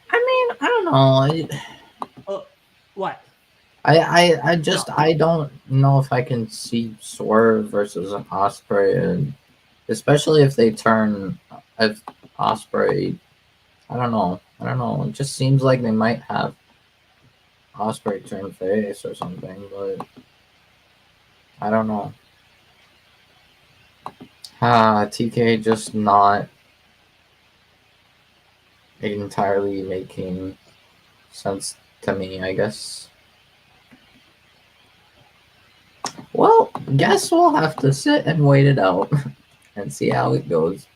Speaker 5: I mean, I don't know.
Speaker 3: What?
Speaker 5: I don't know if I can see Swerve versus Osprey, and especially if they turn if Osprey. I don't know. I don't know. It just seems like they might have Osprey turn face or something, but I don't know. TK just not entirely making sense to me, I guess. Well, guess we'll have to sit and wait it out and see how it goes.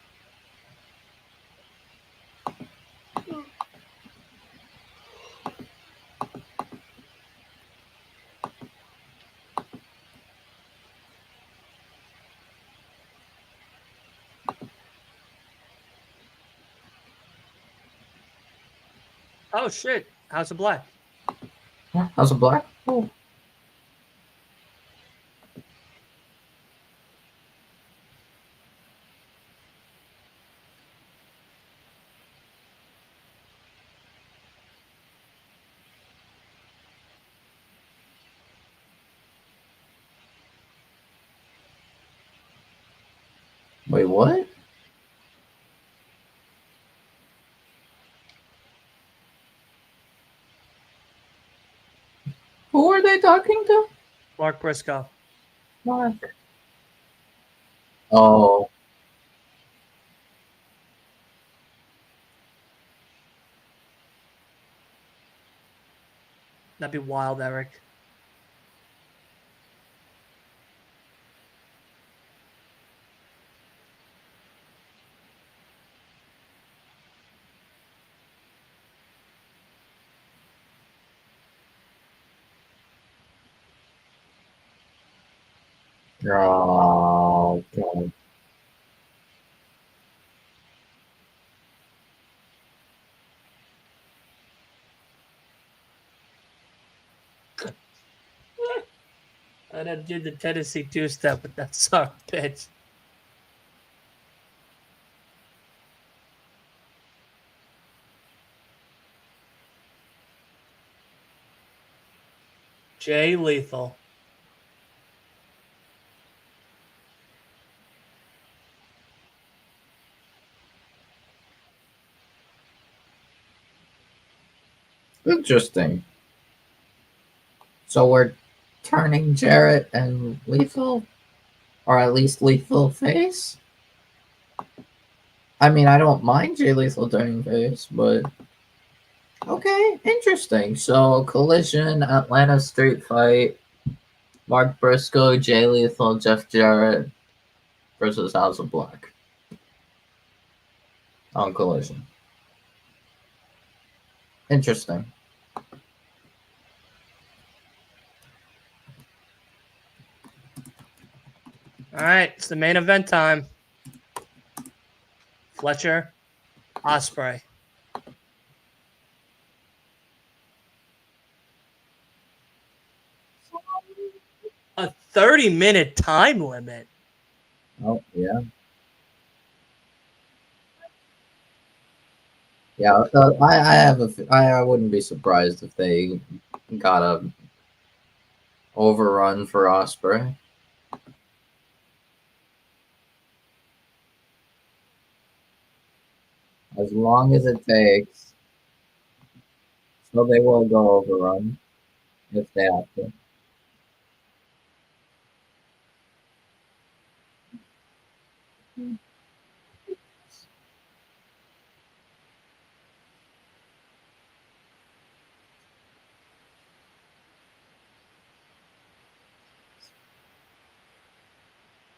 Speaker 3: Oh shit! House of Black.
Speaker 5: Yeah, House of Black. Oh. Wait, what? Who are they talking to?
Speaker 3: Mark Briscoe.
Speaker 5: Mark. Oh,
Speaker 3: That'd be wild, Eric.
Speaker 5: oh, God.
Speaker 3: And then did the Tennessee two-step with that son of a bitch. Jay Lethal.
Speaker 5: Interesting. So we're turning Jarrett and Lethal, or at least Lethal face? I mean, I don't mind Jay Lethal turning face, but okay, interesting. So Collision, Atlanta Street Fight, Mark Briscoe, Jay Lethal, Jeff Jarrett versus House of Black on Collision. Interesting.
Speaker 3: All right, it's the main event time. Fletcher, Osprey. A 30-minute time limit.
Speaker 5: Oh yeah. Yeah, I wouldn't be surprised if they got a overrun for Osprey. As long as it takes. So they will go overrun if they have to.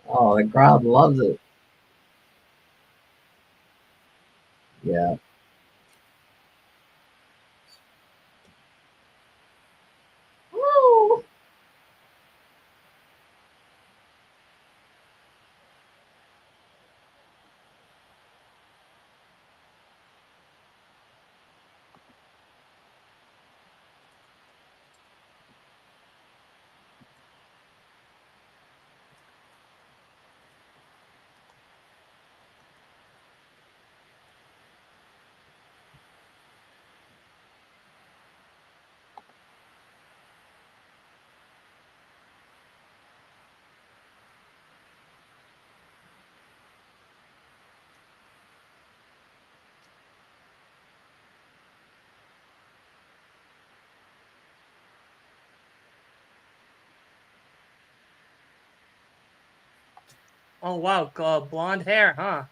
Speaker 5: Oh, the crowd loves it. Yeah. Woo!
Speaker 3: Oh wow, blonde hair, huh?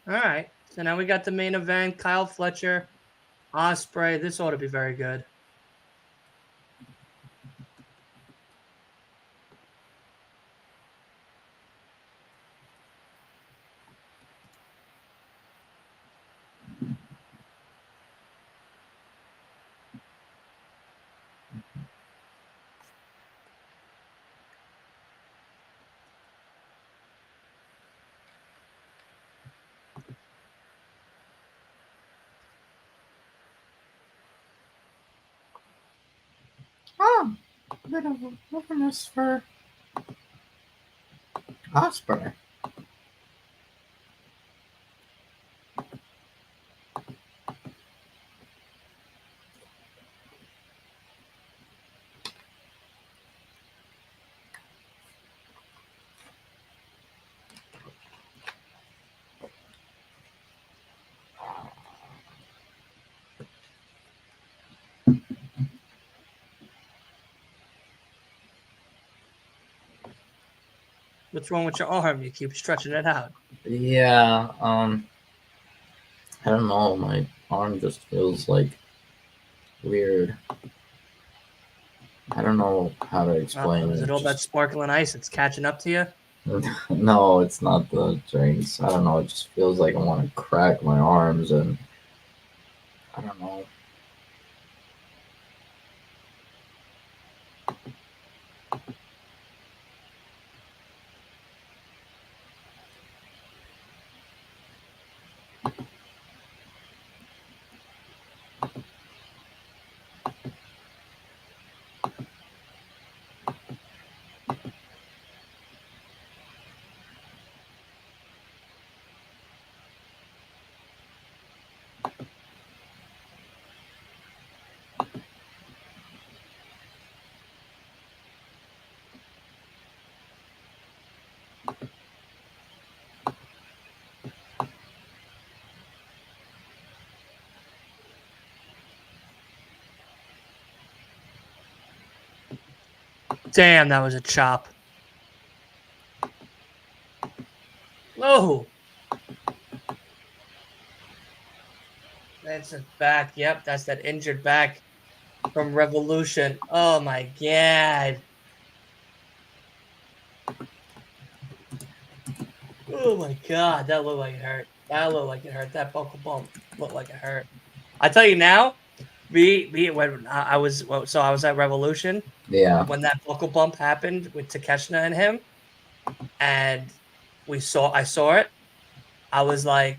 Speaker 3: All right. So now we got the main event: Kyle Fletcher, Ospreay. This ought to be very good.
Speaker 5: Oh, a bit of a wilderness for Osprey.
Speaker 3: What's wrong with your arm? You keep stretching it out.
Speaker 5: Yeah, I don't know. My arm just feels like weird. I don't know how to explain
Speaker 3: Is it
Speaker 5: it.
Speaker 3: all that sparkling ice? It's catching up to you.
Speaker 5: No, it's not the drinks. I don't know. It just feels like I want to crack my arms, and I don't know.
Speaker 3: Damn, that was a chop. Oh, that's a back. Yep, that's that injured back from Revolution. Oh my god. Oh my god, that looked like it hurt. That looked like it hurt. That buckle bump looked like it hurt. I tell you now, when I was at Revolution
Speaker 5: Yeah.
Speaker 3: when that buckle bump happened with Takeshna and him, and I saw it. I was like,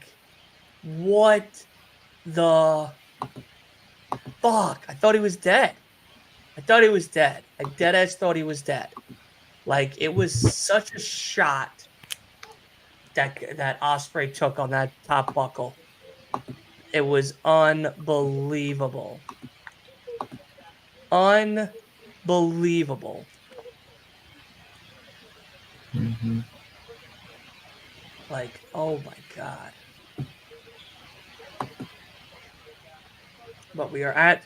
Speaker 3: what the fuck? I thought he was dead. I thought he was dead. I dead ass thought he was dead. Like it was such a shot that Osprey took on that top buckle. It was unbelievable. Unbelievable.
Speaker 5: Mm-hmm.
Speaker 3: Like, oh my god. But we are at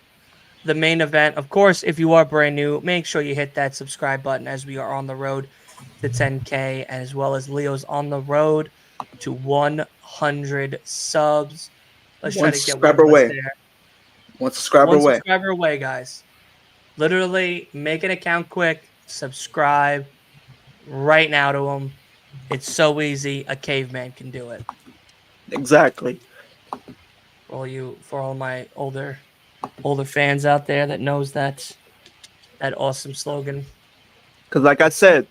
Speaker 3: the main event. Of course, if you are brand new, make sure you hit that subscribe button as we are on the road to 10K, as well as Leo's on the road to 100 subs. Let's try
Speaker 4: One
Speaker 3: to get one
Speaker 4: subscriber
Speaker 3: of us
Speaker 4: away.
Speaker 3: there.
Speaker 4: One subscriber
Speaker 3: One
Speaker 4: away.
Speaker 3: subscriber away, guys. Literally, make an account quick, subscribe right now to him. It's so easy. A caveman can do it.
Speaker 4: Exactly.
Speaker 3: For all my older fans out there that knows that awesome slogan.
Speaker 4: Because like I said,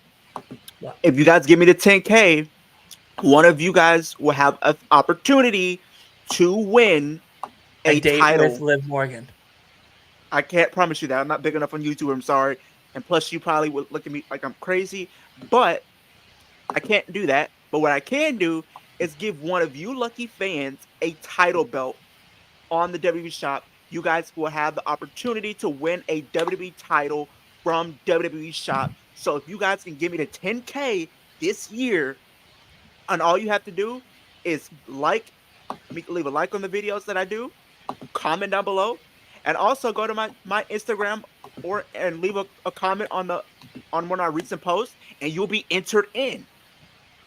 Speaker 3: What?
Speaker 4: if you guys give me the 10K, one of you guys will have an opportunity to win
Speaker 3: A
Speaker 4: a
Speaker 3: date
Speaker 4: title.
Speaker 3: with Liv Morgan.
Speaker 4: I can't promise you that. I'm not big enough on YouTube. I'm sorry. And plus, you probably would look at me like I'm crazy. But I can't do that. But what I can do is give one of you lucky fans a title belt on the WWE shop. You guys will have the opportunity to win a WWE title from WWE shop. So if you guys can give me the 10K this year, and all you have to do is leave a like on the videos that I do, comment down below, and also go to my Instagram and leave a comment on one of our recent posts, and you'll be entered in.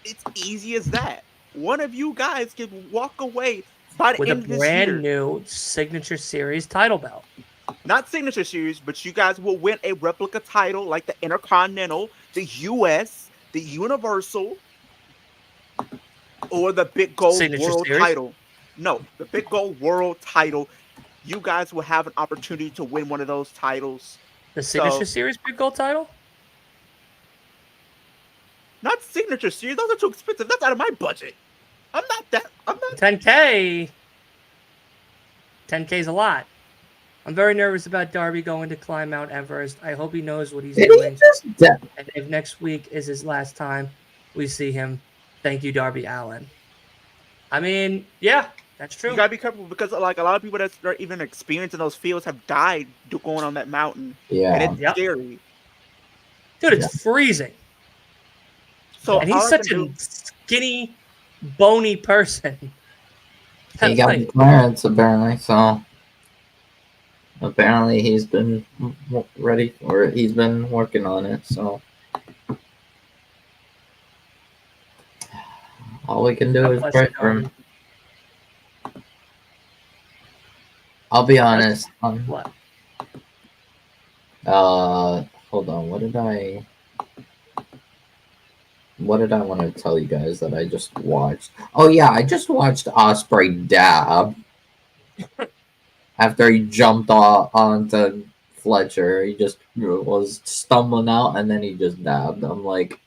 Speaker 4: It's easy as that. One of you guys can walk away by the
Speaker 3: with a
Speaker 4: end of this year.
Speaker 3: brand new Signature Series title belt.
Speaker 4: Not Signature Series, but you guys will win a replica title like the Intercontinental, the US, the Universal, or the Big Gold
Speaker 3: Signature
Speaker 4: World
Speaker 3: Series?
Speaker 4: title. No, the Big Gold World title. You guys will have an opportunity to win one of those titles.
Speaker 3: The Signature Series Big Gold title?
Speaker 4: Not Signature Series. Those are too expensive. That's out of my budget. I'm not.
Speaker 3: 10K. 10K is a lot. I'm very nervous about Darby going to climb Mount Everest. I hope he knows what he's doing. And if next week is his last time we see him, thank you, Darby Allin. I mean, yeah, that's true.
Speaker 4: You gotta be careful because like a lot of people that are even experiencing those fields have died going on that mountain.
Speaker 5: Yeah.
Speaker 4: And it's scary.
Speaker 3: Dude, it's freezing.
Speaker 4: So
Speaker 3: and he's such a skinny, bony person.
Speaker 5: He got the clearance apparently, so apparently he's been ready for it. He's been working on it, so all we can do is pray for him. I'll be honest.
Speaker 3: What?
Speaker 5: Hold on. What did I want to tell you guys that I just watched? Oh yeah, I just watched Ospreay dab after he jumped onto Fletcher. He just was stumbling out and then he just dabbed. I'm like,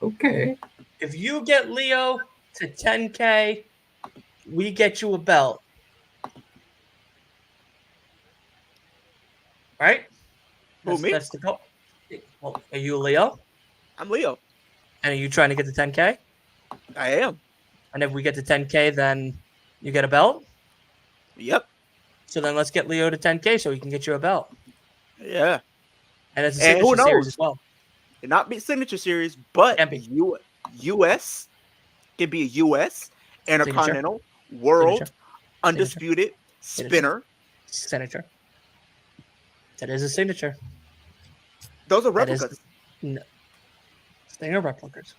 Speaker 5: okay.
Speaker 3: If you get Leo to 10K, we get you a belt. Right? That's the goal. Well, are you Leo?
Speaker 4: I'm Leo.
Speaker 3: And are you trying to get to 10K?
Speaker 4: I am.
Speaker 3: And if we get to 10K, then you get a belt?
Speaker 4: Yep.
Speaker 3: So then let's get Leo to 10K so he can get you a belt.
Speaker 4: Yeah.
Speaker 3: And it's a Signature Series as well.
Speaker 4: It not be Signature Series, but US can be a US, Intercontinental, World,
Speaker 3: Signature.
Speaker 4: Undisputed, Spinner.
Speaker 3: Signature. That is a signature.
Speaker 4: Those are replicas.
Speaker 3: No. They are replicas.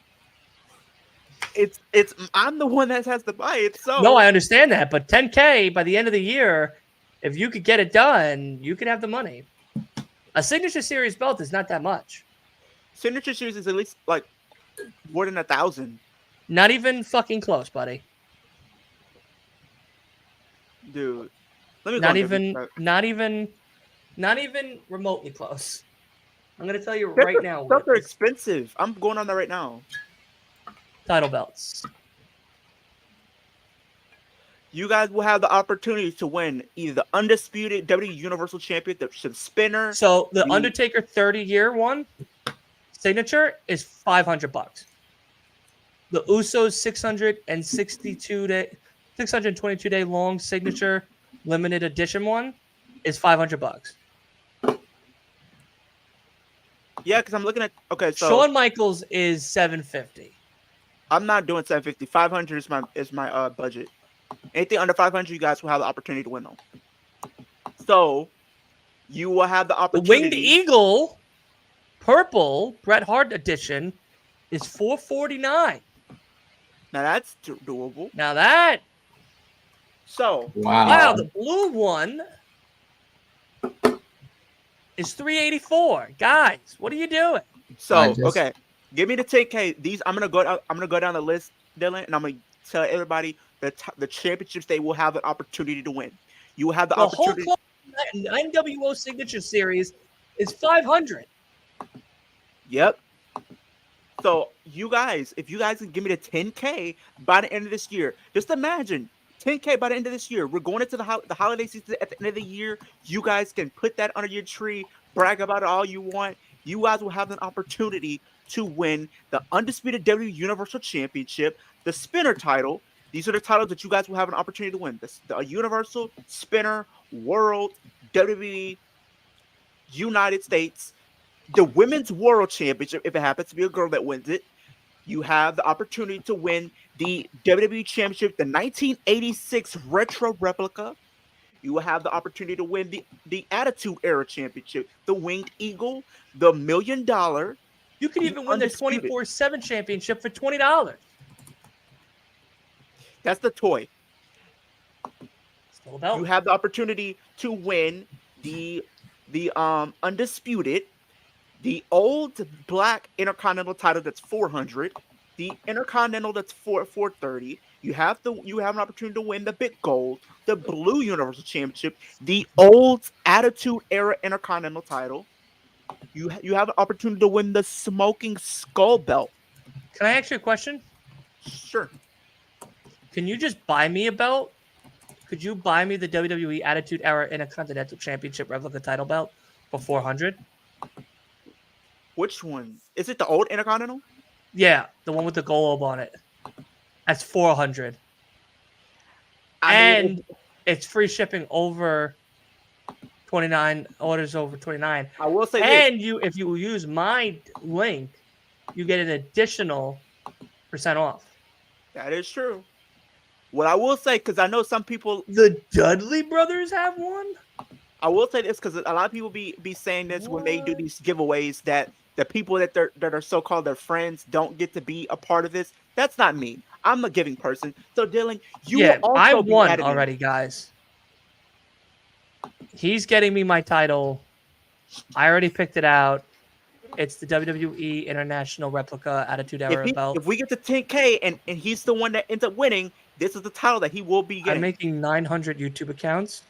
Speaker 4: I'm the one that has to buy it. So
Speaker 3: no, I understand that, but 10K by the end of the year, if you could get it done, you could have the money. A Signature Series belt is not that much.
Speaker 4: Signature Series is at least like more than 1,000.
Speaker 3: Not even fucking close, buddy.
Speaker 4: Dude, let me
Speaker 3: not even remotely close. I'm gonna tell you right now.
Speaker 4: Stuff are expensive. I'm going on that right now.
Speaker 3: Title belts.
Speaker 4: You guys will have the opportunity to win either the undisputed WWE Universal Champion, the Spinner.
Speaker 3: So the Undertaker 30-year one signature is $500. The Usos 622-day long signature limited edition one is $500.
Speaker 4: Yeah, because I'm looking at so
Speaker 3: Shawn Michaels is $750.
Speaker 4: I'm not doing 750. 500 is my budget. Anything under 500, you guys will have the opportunity to win them. So you will have the opportunity.
Speaker 3: The Winged Eagle purple Bret Hart edition is $449.
Speaker 4: Now that's doable.
Speaker 3: Now that.
Speaker 4: So
Speaker 5: wow,
Speaker 3: the blue one is $384. Guys, what are you doing?
Speaker 4: So okay, give me the 10K. These I'm gonna go down the list, Dylan, and I'm gonna tell everybody the championships they will have an opportunity to win. You will have the opportunity.
Speaker 3: Whole NWO Signature Series is $500.
Speaker 4: Yep. So you guys, if you guys can give me the 10K by the end of this year, just imagine 10K by the end of this year. We're going into the holiday season at the end of the year. You guys can put that under your tree, brag about it all you want. You guys will have an opportunity to win the undisputed WWE Universal Championship, the Spinner title. These are the titles that you guys will have an opportunity to win. The Universal, Spinner, World, WWE, United States, the Women's World Championship, if it happens to be a girl that wins it, you have the opportunity to win the WWE Championship, the 1986 Retro Replica. You will have the opportunity to win the Attitude Era Championship, the Winged Eagle, the $1 million,
Speaker 3: You can
Speaker 4: the
Speaker 3: even win the
Speaker 4: Undisputed.
Speaker 3: 24/7 championship for $20.
Speaker 4: That's the toy.
Speaker 3: Still a belt.
Speaker 4: You have the opportunity to win the Undisputed, the old black Intercontinental title that's 400, the Intercontinental that's 430. You have an opportunity to win the big gold, the blue Universal Championship, the old Attitude Era Intercontinental title. You have an opportunity to win the Smoking Skull belt.
Speaker 3: Can I ask you a question?
Speaker 4: Sure.
Speaker 3: Can you just buy me a belt? Could you buy me the WWE Attitude Era Intercontinental Championship replica title belt for $400?
Speaker 4: Which one? Is it the old Intercontinental?
Speaker 3: Yeah, the one with the globe on it. That's $400.
Speaker 4: I mean,
Speaker 3: And it's free shipping over 29 orders over 29.
Speaker 4: I will say
Speaker 3: And if you use my link, you get an additional % off.
Speaker 4: that is true. What I will say, because I know some people,
Speaker 3: The Dudley brothers have one?
Speaker 4: I will say this because a lot of people be saying this when they do these giveaways that the people that are so-called their friends don't get to be a part of this. That's not me. I'm a giving person. So Dylan, you will also
Speaker 3: I
Speaker 4: be
Speaker 3: won
Speaker 4: added in.
Speaker 3: already, guys. He's getting me my title. I already picked it out. It's the WWE International Replica Attitude Era belt.
Speaker 4: If we get to 10K and he's the one that ends up winning, this is the title that he will be getting.
Speaker 3: I'm making 900 YouTube accounts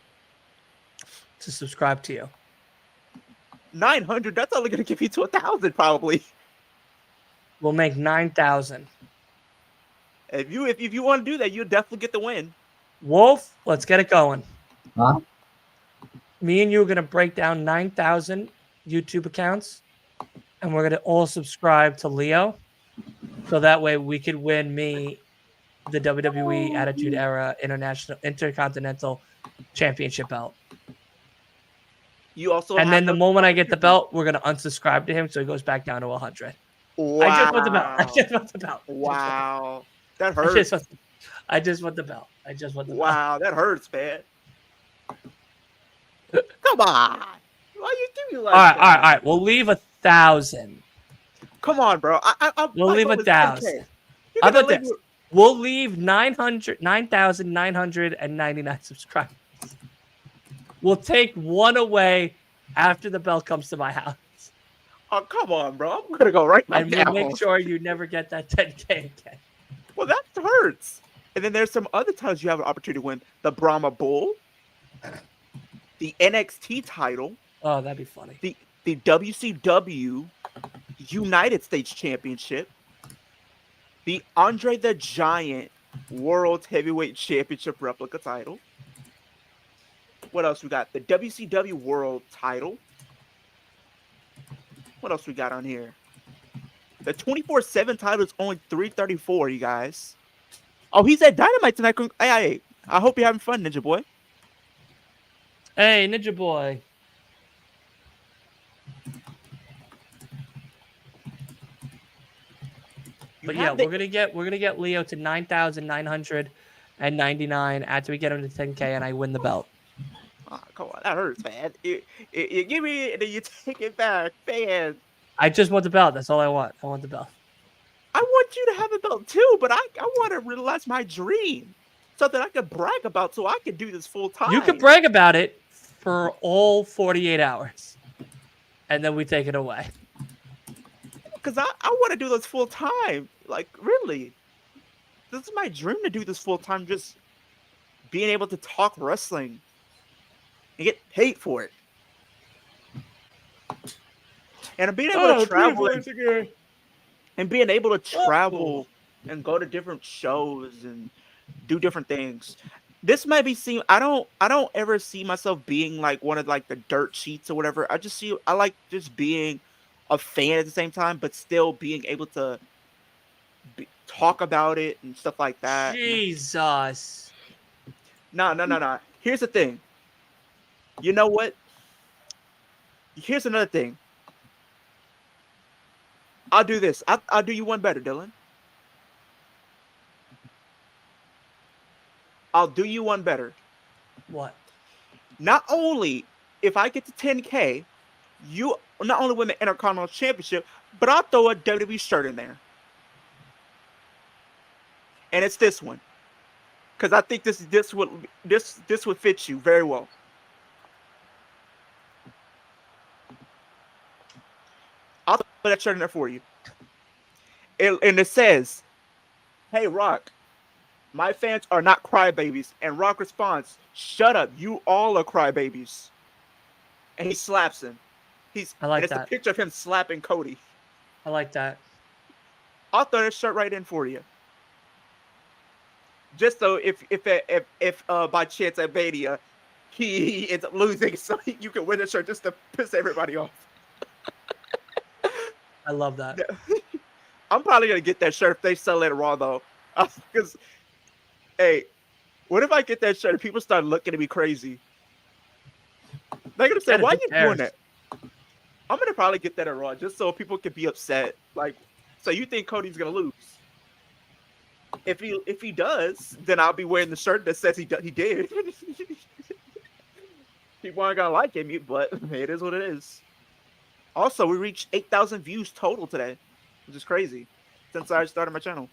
Speaker 3: to subscribe to you.
Speaker 4: 900. That's only going to give you to 1,000 probably.
Speaker 3: We'll make 9,000.
Speaker 4: If you want to do that, you'll definitely get the win.
Speaker 3: Wolf, let's get it going.
Speaker 5: Huh?
Speaker 3: Me and you are going to break down 9,000 YouTube accounts, and we're going to all subscribe to Leo, so that way we could win me the WWE Attitude Era Intercontinental Championship belt.
Speaker 4: You also
Speaker 3: And
Speaker 4: have
Speaker 3: then the moment I get the belt, we're going to unsubscribe to him, so he goes back down to 100.
Speaker 4: Wow.
Speaker 3: I just want the belt. I just want the belt.
Speaker 4: Wow. That
Speaker 3: I
Speaker 4: hurts.
Speaker 3: just want the belt. I just want the belt.
Speaker 4: Wow, that hurts, man. Come on. Why you do me like that?
Speaker 3: All right. We'll leave 1,000.
Speaker 4: Come on, bro.
Speaker 3: We'll leave 1,000. How about this? We'll leave 9,999 subscribers. We'll take one away after the bell comes to my house.
Speaker 4: Oh, come on, bro. I'm going to go right
Speaker 3: And
Speaker 4: now.
Speaker 3: we'll make sure you never get that 10K again.
Speaker 4: Well, that hurts. And then there's some other titles you have an opportunity to win. The Brahma Bull. The NXT title.
Speaker 3: Oh, that'd be funny.
Speaker 4: The WCW United States Championship. The Andre the Giant World Heavyweight Championship replica title. What else we got? The WCW World title. What else we got on here? The 24/7 title is only $334, you guys. Oh, he's at Dynamite tonight. Hey, I hope you're having fun, Ninja Boy.
Speaker 3: Hey, Ninja Boy. But yeah, we're gonna get Leo to 9,999 after we get him to 10K and I win the belt.
Speaker 4: Oh, come on, that hurts, man. You give me it and then you take it back, man.
Speaker 3: I just want the belt. That's all I want. I want the belt.
Speaker 4: I want you to have a belt too, but I want to realize my dream. Something I could brag about so I could do this full time.
Speaker 3: You could brag about it for all 48 hours. And then we take it away.
Speaker 4: Because I want to do this full time. Like, really. This is my dream to do this full time. Just being able to talk wrestling and get paid for it. And being able to travel and being able to travel and go to different shows and do different things. This might be I don't ever see myself being like one of like the dirt sheets or whatever. I like just being a fan at the same time, but still being able to talk about it and stuff like that.
Speaker 3: Jesus.
Speaker 4: No. Here's the thing. You know what? Here's another thing. I'll do this. I'll do you one better, Dylan. I'll do you one better.
Speaker 3: What?
Speaker 4: Not only if I get to 10K, you not only win the Intercontinental Championship, but I'll throw a WWE shirt in there. And it's this one. Because I think this would fit you very well. I'll throw that shirt in there for you. And it says, "Hey Rock, my fans are not crybabies." And Rock responds, "Shut up, you all are crybabies." And he slaps him.
Speaker 3: I like
Speaker 4: and it's
Speaker 3: that.
Speaker 4: a picture of him slapping Cody.
Speaker 3: I like that.
Speaker 4: I'll throw that shirt right in for you. Just so if by chance at Mania he ends up losing, so you can win the shirt just to piss everybody off.
Speaker 3: I love that.
Speaker 4: I'm probably gonna get that shirt if they sell it at Raw though, because hey, what if I get that shirt and people start looking at me crazy? They're gonna say, "Why are you doing that?" I'm gonna probably get that at Raw just so people can be upset. Like, so you think Cody's gonna lose? If he does, then I'll be wearing the shirt that says he did. People aren't gonna like him, but it is what it is. Also, we reached 8,000 views total today, which is crazy since I started my channel.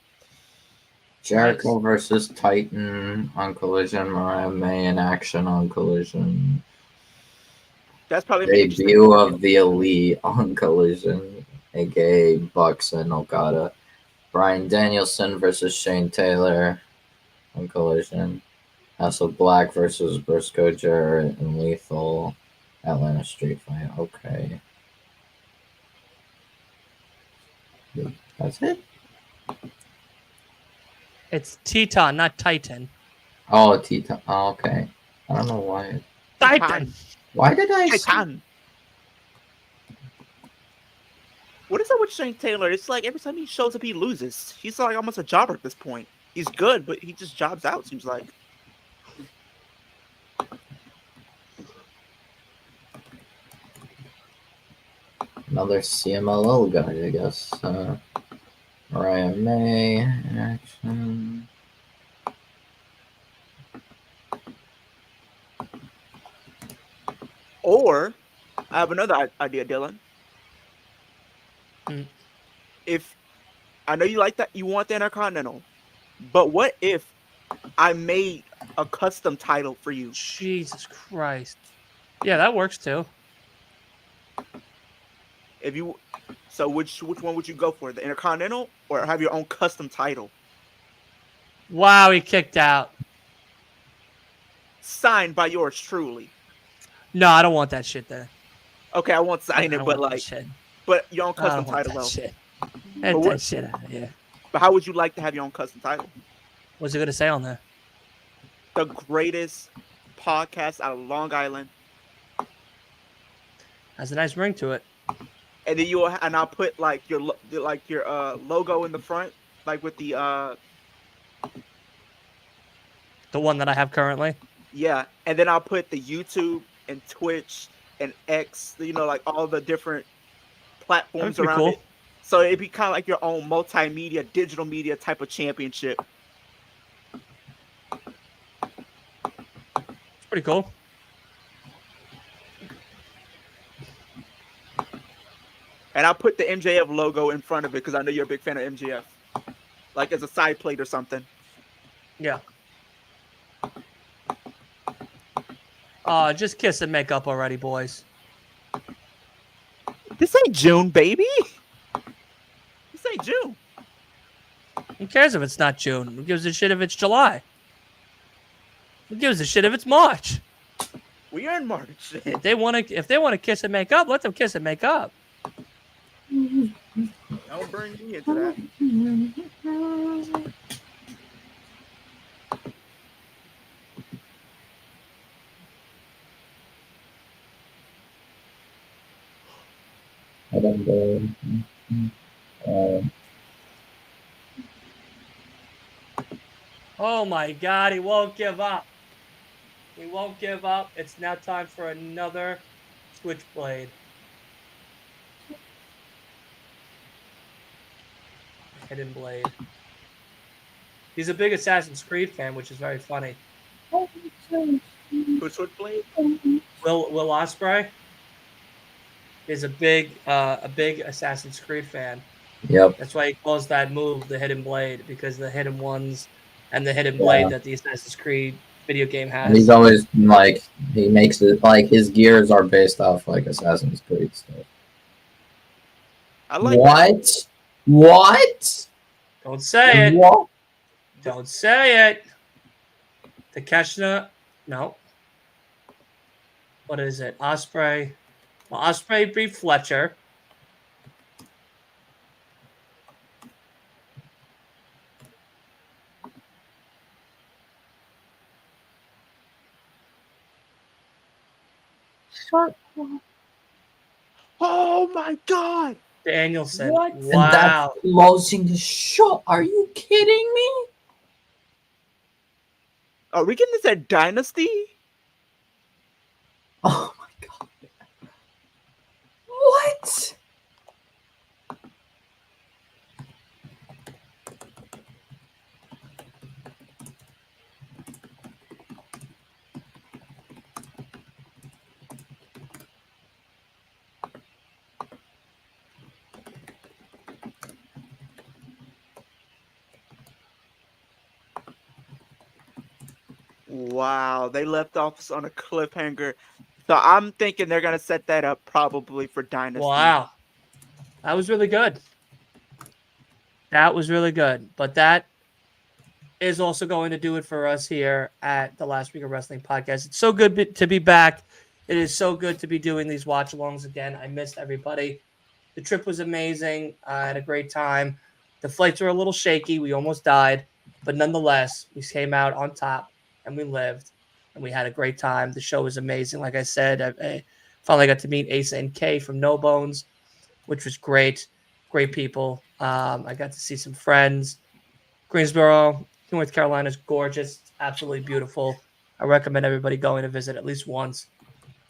Speaker 5: Jericho versus Titan on Collision. Mariah May in action on Collision.
Speaker 4: That's probably
Speaker 5: debut of the Elite on Collision, aka Bucks and Okada. Bryan Danielson versus Shane Taylor on Collision. House of Black versus Briscoe, Jarrett, and Lethal. Atlanta Street Fight. Okay. That's it?
Speaker 3: It's Teton, not Titan.
Speaker 5: Oh, Teton. Oh, okay. I don't know why.
Speaker 3: Titan.
Speaker 5: Why did I
Speaker 4: Titan? What is up with Shane Taylor? It's like every time he shows up, he loses. He's like almost a jobber at this point. He's good, but he just jobs out, seems like.
Speaker 5: Another CMLL guy, I guess. Mariah May in action.
Speaker 4: Or, I have another idea, Dylan. If I know you like that, you want the Intercontinental, but what if I made a custom title for you?
Speaker 3: Jesus Christ. Yeah, that works too.
Speaker 4: If you, so which one would you go for? The Intercontinental or have your own custom title?
Speaker 3: Wow, he kicked out.
Speaker 4: Signed by yours truly.
Speaker 3: No, I don't want that shit there.
Speaker 4: Okay, I won't sign it, but like, but your own custom title though.
Speaker 3: Shit. Get that shit out of here.
Speaker 4: But how would you like to have your own custom title?
Speaker 3: What's it gonna say on there?
Speaker 4: The greatest podcast out of Long Island.
Speaker 3: Has a nice ring to it.
Speaker 4: And then I'll put like your logo in the front, like with the
Speaker 3: one that I have currently.
Speaker 4: Yeah, and then I'll put the YouTube and Twitch and X, like all the different platforms around
Speaker 3: cool.
Speaker 4: it. So it'd be kind of like your own multimedia, digital media type of championship.
Speaker 3: It's pretty cool.
Speaker 4: And I'll put the MJF logo in front of it because I know you're a big fan of MJF. Like as a side plate or something.
Speaker 3: Yeah. Just kiss and make up already, boys.
Speaker 4: This ain't June, baby. This ain't June.
Speaker 3: Who cares if it's not June? Who gives a shit if it's July? Who gives a shit if it's March?
Speaker 4: We are in March.
Speaker 3: If they want to kiss and make up, let them kiss and make up.
Speaker 4: Don't bring me into that.
Speaker 3: Oh my God, he won't give up. He won't give up. It's now time for another Switchblade. Hidden Blade. He's a big Assassin's Creed fan, which is very funny.
Speaker 4: Who's Switchblade?
Speaker 3: Will Ospreay is a big Assassin's Creed fan.
Speaker 5: Yep.
Speaker 3: That's why he calls that move the Hidden Blade, because the hidden ones and the hidden
Speaker 5: Yeah.
Speaker 3: blade that the Assassin's Creed video game
Speaker 5: And he's
Speaker 3: has.
Speaker 5: always like, he makes it like his gears are based off like Assassin's Creed stuff.
Speaker 4: I like
Speaker 5: What?
Speaker 4: that.
Speaker 5: What?
Speaker 3: Don't say it.
Speaker 5: What?
Speaker 3: Don't say it. Takeshita. No. What is it? Osprey. Well, Osprey beat Fletcher.
Speaker 4: Oh my god!
Speaker 3: Danielson.
Speaker 5: What?
Speaker 3: Wow.
Speaker 5: And that's closing the show. Are you kidding me?
Speaker 4: Are we getting this at Dynasty?
Speaker 5: Oh my god. What?
Speaker 4: Wow, they left off on a cliffhanger. So I'm thinking they're gonna set that up probably for Dynasty.
Speaker 3: Wow. That was really good. That was really good. But that is also going to do it for us here at the Last Week of Wrestling podcast. It's so good to be back. It is so good to be doing these watch alongs again. I missed everybody. The trip was amazing. I had a great time. The flights were a little shaky. We almost died. But nonetheless, we came out on top and we lived and we had a great time. The show was amazing. Like I said, I finally got to meet Asa and Kay from No Bones, which was great. Great people. I got to see some friends. Greensboro, North Carolina is gorgeous. It's absolutely beautiful. I recommend everybody going to visit at least once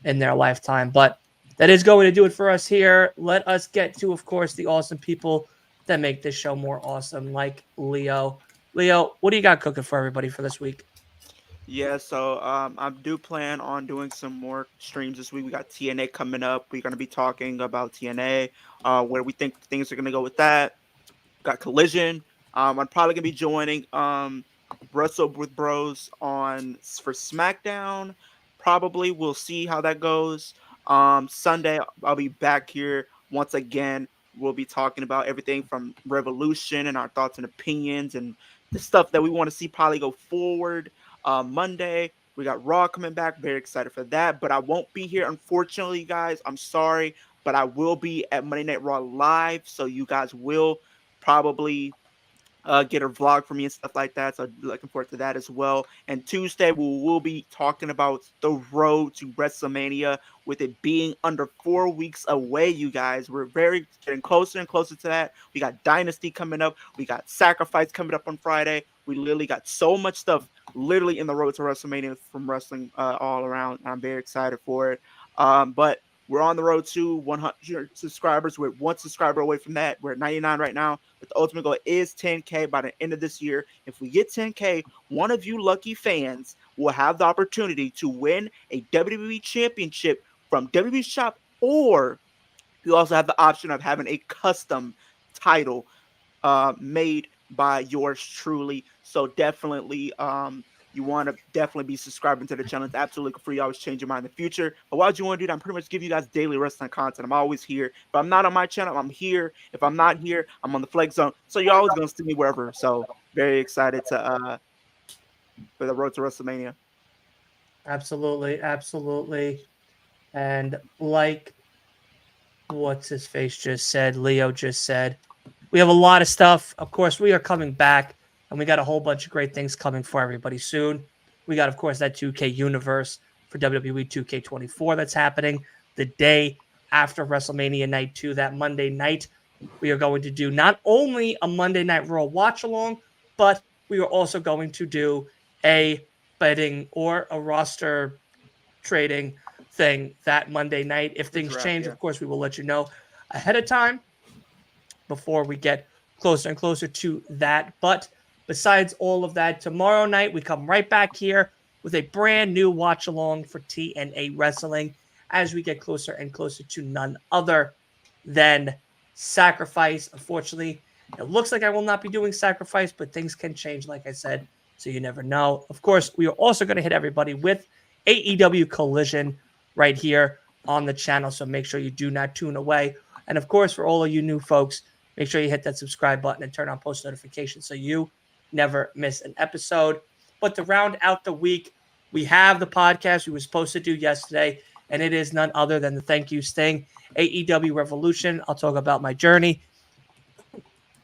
Speaker 3: in their lifetime. But that is going to do it for us here. Let us get to, of course, the awesome people that make this show more awesome, like Leo. Leo, what do you got cooking for everybody for this week?
Speaker 4: Yeah, so I do plan on doing some more streams this week. We got TNA coming up. We're gonna be talking about TNA, where we think things are gonna go with that. Got Collision. I'm probably gonna be joining Wrestle with Bros on for SmackDown. Probably we'll see how that goes. Sunday I'll be back here once again. We'll be talking about everything from Revolution and our thoughts and opinions and the stuff that we want to see probably go forward. Monday we got Raw coming back. Very excited for that. But I won't be here, unfortunately, guys. I'm sorry, but I will be at Monday Night Raw live, so you guys will probably get a vlog for me and stuff like that. So looking forward to that as well. And Tuesday we will be talking about the road to WrestleMania, with it being under 4 weeks away. You guys, we're very getting closer and closer to that. We got Dynasty coming up. We got Sacrifice coming up on Friday. We literally got so much stuff literally in the road to WrestleMania from wrestling all around. I'm very excited for it. But we're on the road to 100 subscribers. We're one subscriber away from that. We're at 99 right now, but the ultimate goal is 10K by the end of this year. If we get 10K, one of you lucky fans will have the opportunity to win a WWE Championship from WWE Shop, or you also have the option of having a custom title made by yours truly. So definitely you want to definitely be subscribing to the channel. It's absolutely free. Always change your mind in the future. But what you want to do, I'm pretty much give you guys daily wrestling content. I'm always here. If I'm not on my channel, I'm here. If I'm not here, I'm on the Flex Zone. So you're always going to see me wherever. So very excited to for the road to WrestleMania.
Speaker 3: Absolutely, absolutely. And like what's his face just said, Leo just said, we have a lot of stuff. Of course, we are coming back, and we got a whole bunch of great things coming for everybody soon. We got, of course, that 2K universe for WWE 2K24 that's happening the day after WrestleMania Night 2, that Monday night. We are going to do not only a Monday Night Raw watch along, but we are also going to do a betting or a roster trading thing that Monday night. If things change, of course, we will let you know ahead of time before we get closer and closer to that. But besides all of that, tomorrow night we come right back here with a brand new watch along for TNA Wrestling as we get closer and closer to none other than Sacrifice. Unfortunately, it looks like I will not be doing Sacrifice, but things can change, like I said, so you never know. Of course, we are also going to hit everybody with AEW Collision right here on the channel, so make sure you do not tune away. And of course, for all of you new folks, make sure you hit that subscribe button and turn on post notifications so you never miss an episode. But to round out the week, we have the podcast we were supposed to do yesterday, and it is none other than the Thank You Sting, AEW Revolution. I'll talk about my journey,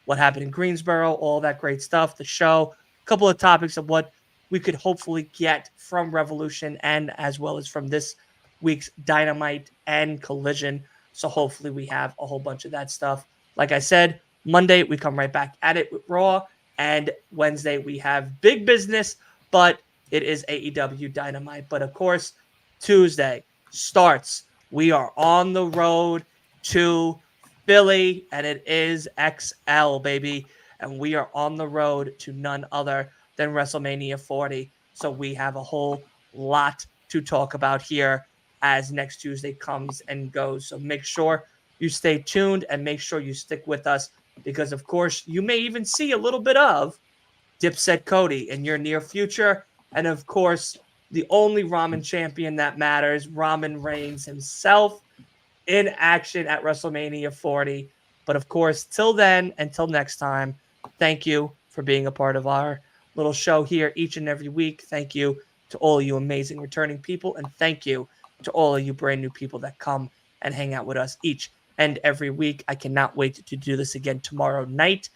Speaker 3: what happened in Greensboro, all that great stuff, the show, a couple of topics of what we could hopefully get from Revolution and as well as from this week's Dynamite and Collision. So hopefully we have a whole bunch of that stuff. Like I said, Monday we come right back at it with Raw, and Wednesday we have big business, but it is AEW Dynamite. But of course, Tuesday starts. We are on the road to Philly, and it is XL, baby. And we are on the road to none other than WrestleMania 40. So we have a whole lot to talk about here as next Tuesday comes and goes. So make sure you stay tuned and make sure you stick with us because, of course, you may even see a little bit of Dipset Cody in your near future. And, of course, the only Ramen champion that matters, Roman Reigns himself, in action at WrestleMania 40. But, of course, till then, until next time, thank you for being a part of our little show here each and every week. Thank you to all of you amazing returning people, and thank you to all of you brand new people that come and hang out with us each and every week. I cannot wait to do this again tomorrow night.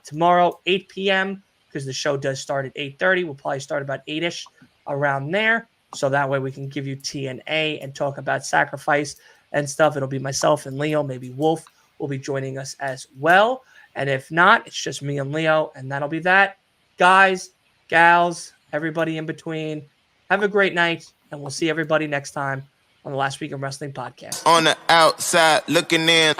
Speaker 3: Tomorrow, 8 p.m., because the show does start at 8:30. We'll probably start about 8-ish around there. So that way we can give you TNA and talk about Sacrifice and stuff. It'll be myself and Leo. Maybe Wolf will be joining us as well. And if not, it's just me and Leo, and that'll be that. Guys, gals, everybody in between, have a great night, and we'll see everybody next time on the Last Week in Wrestling podcast.
Speaker 6: On the outside looking in.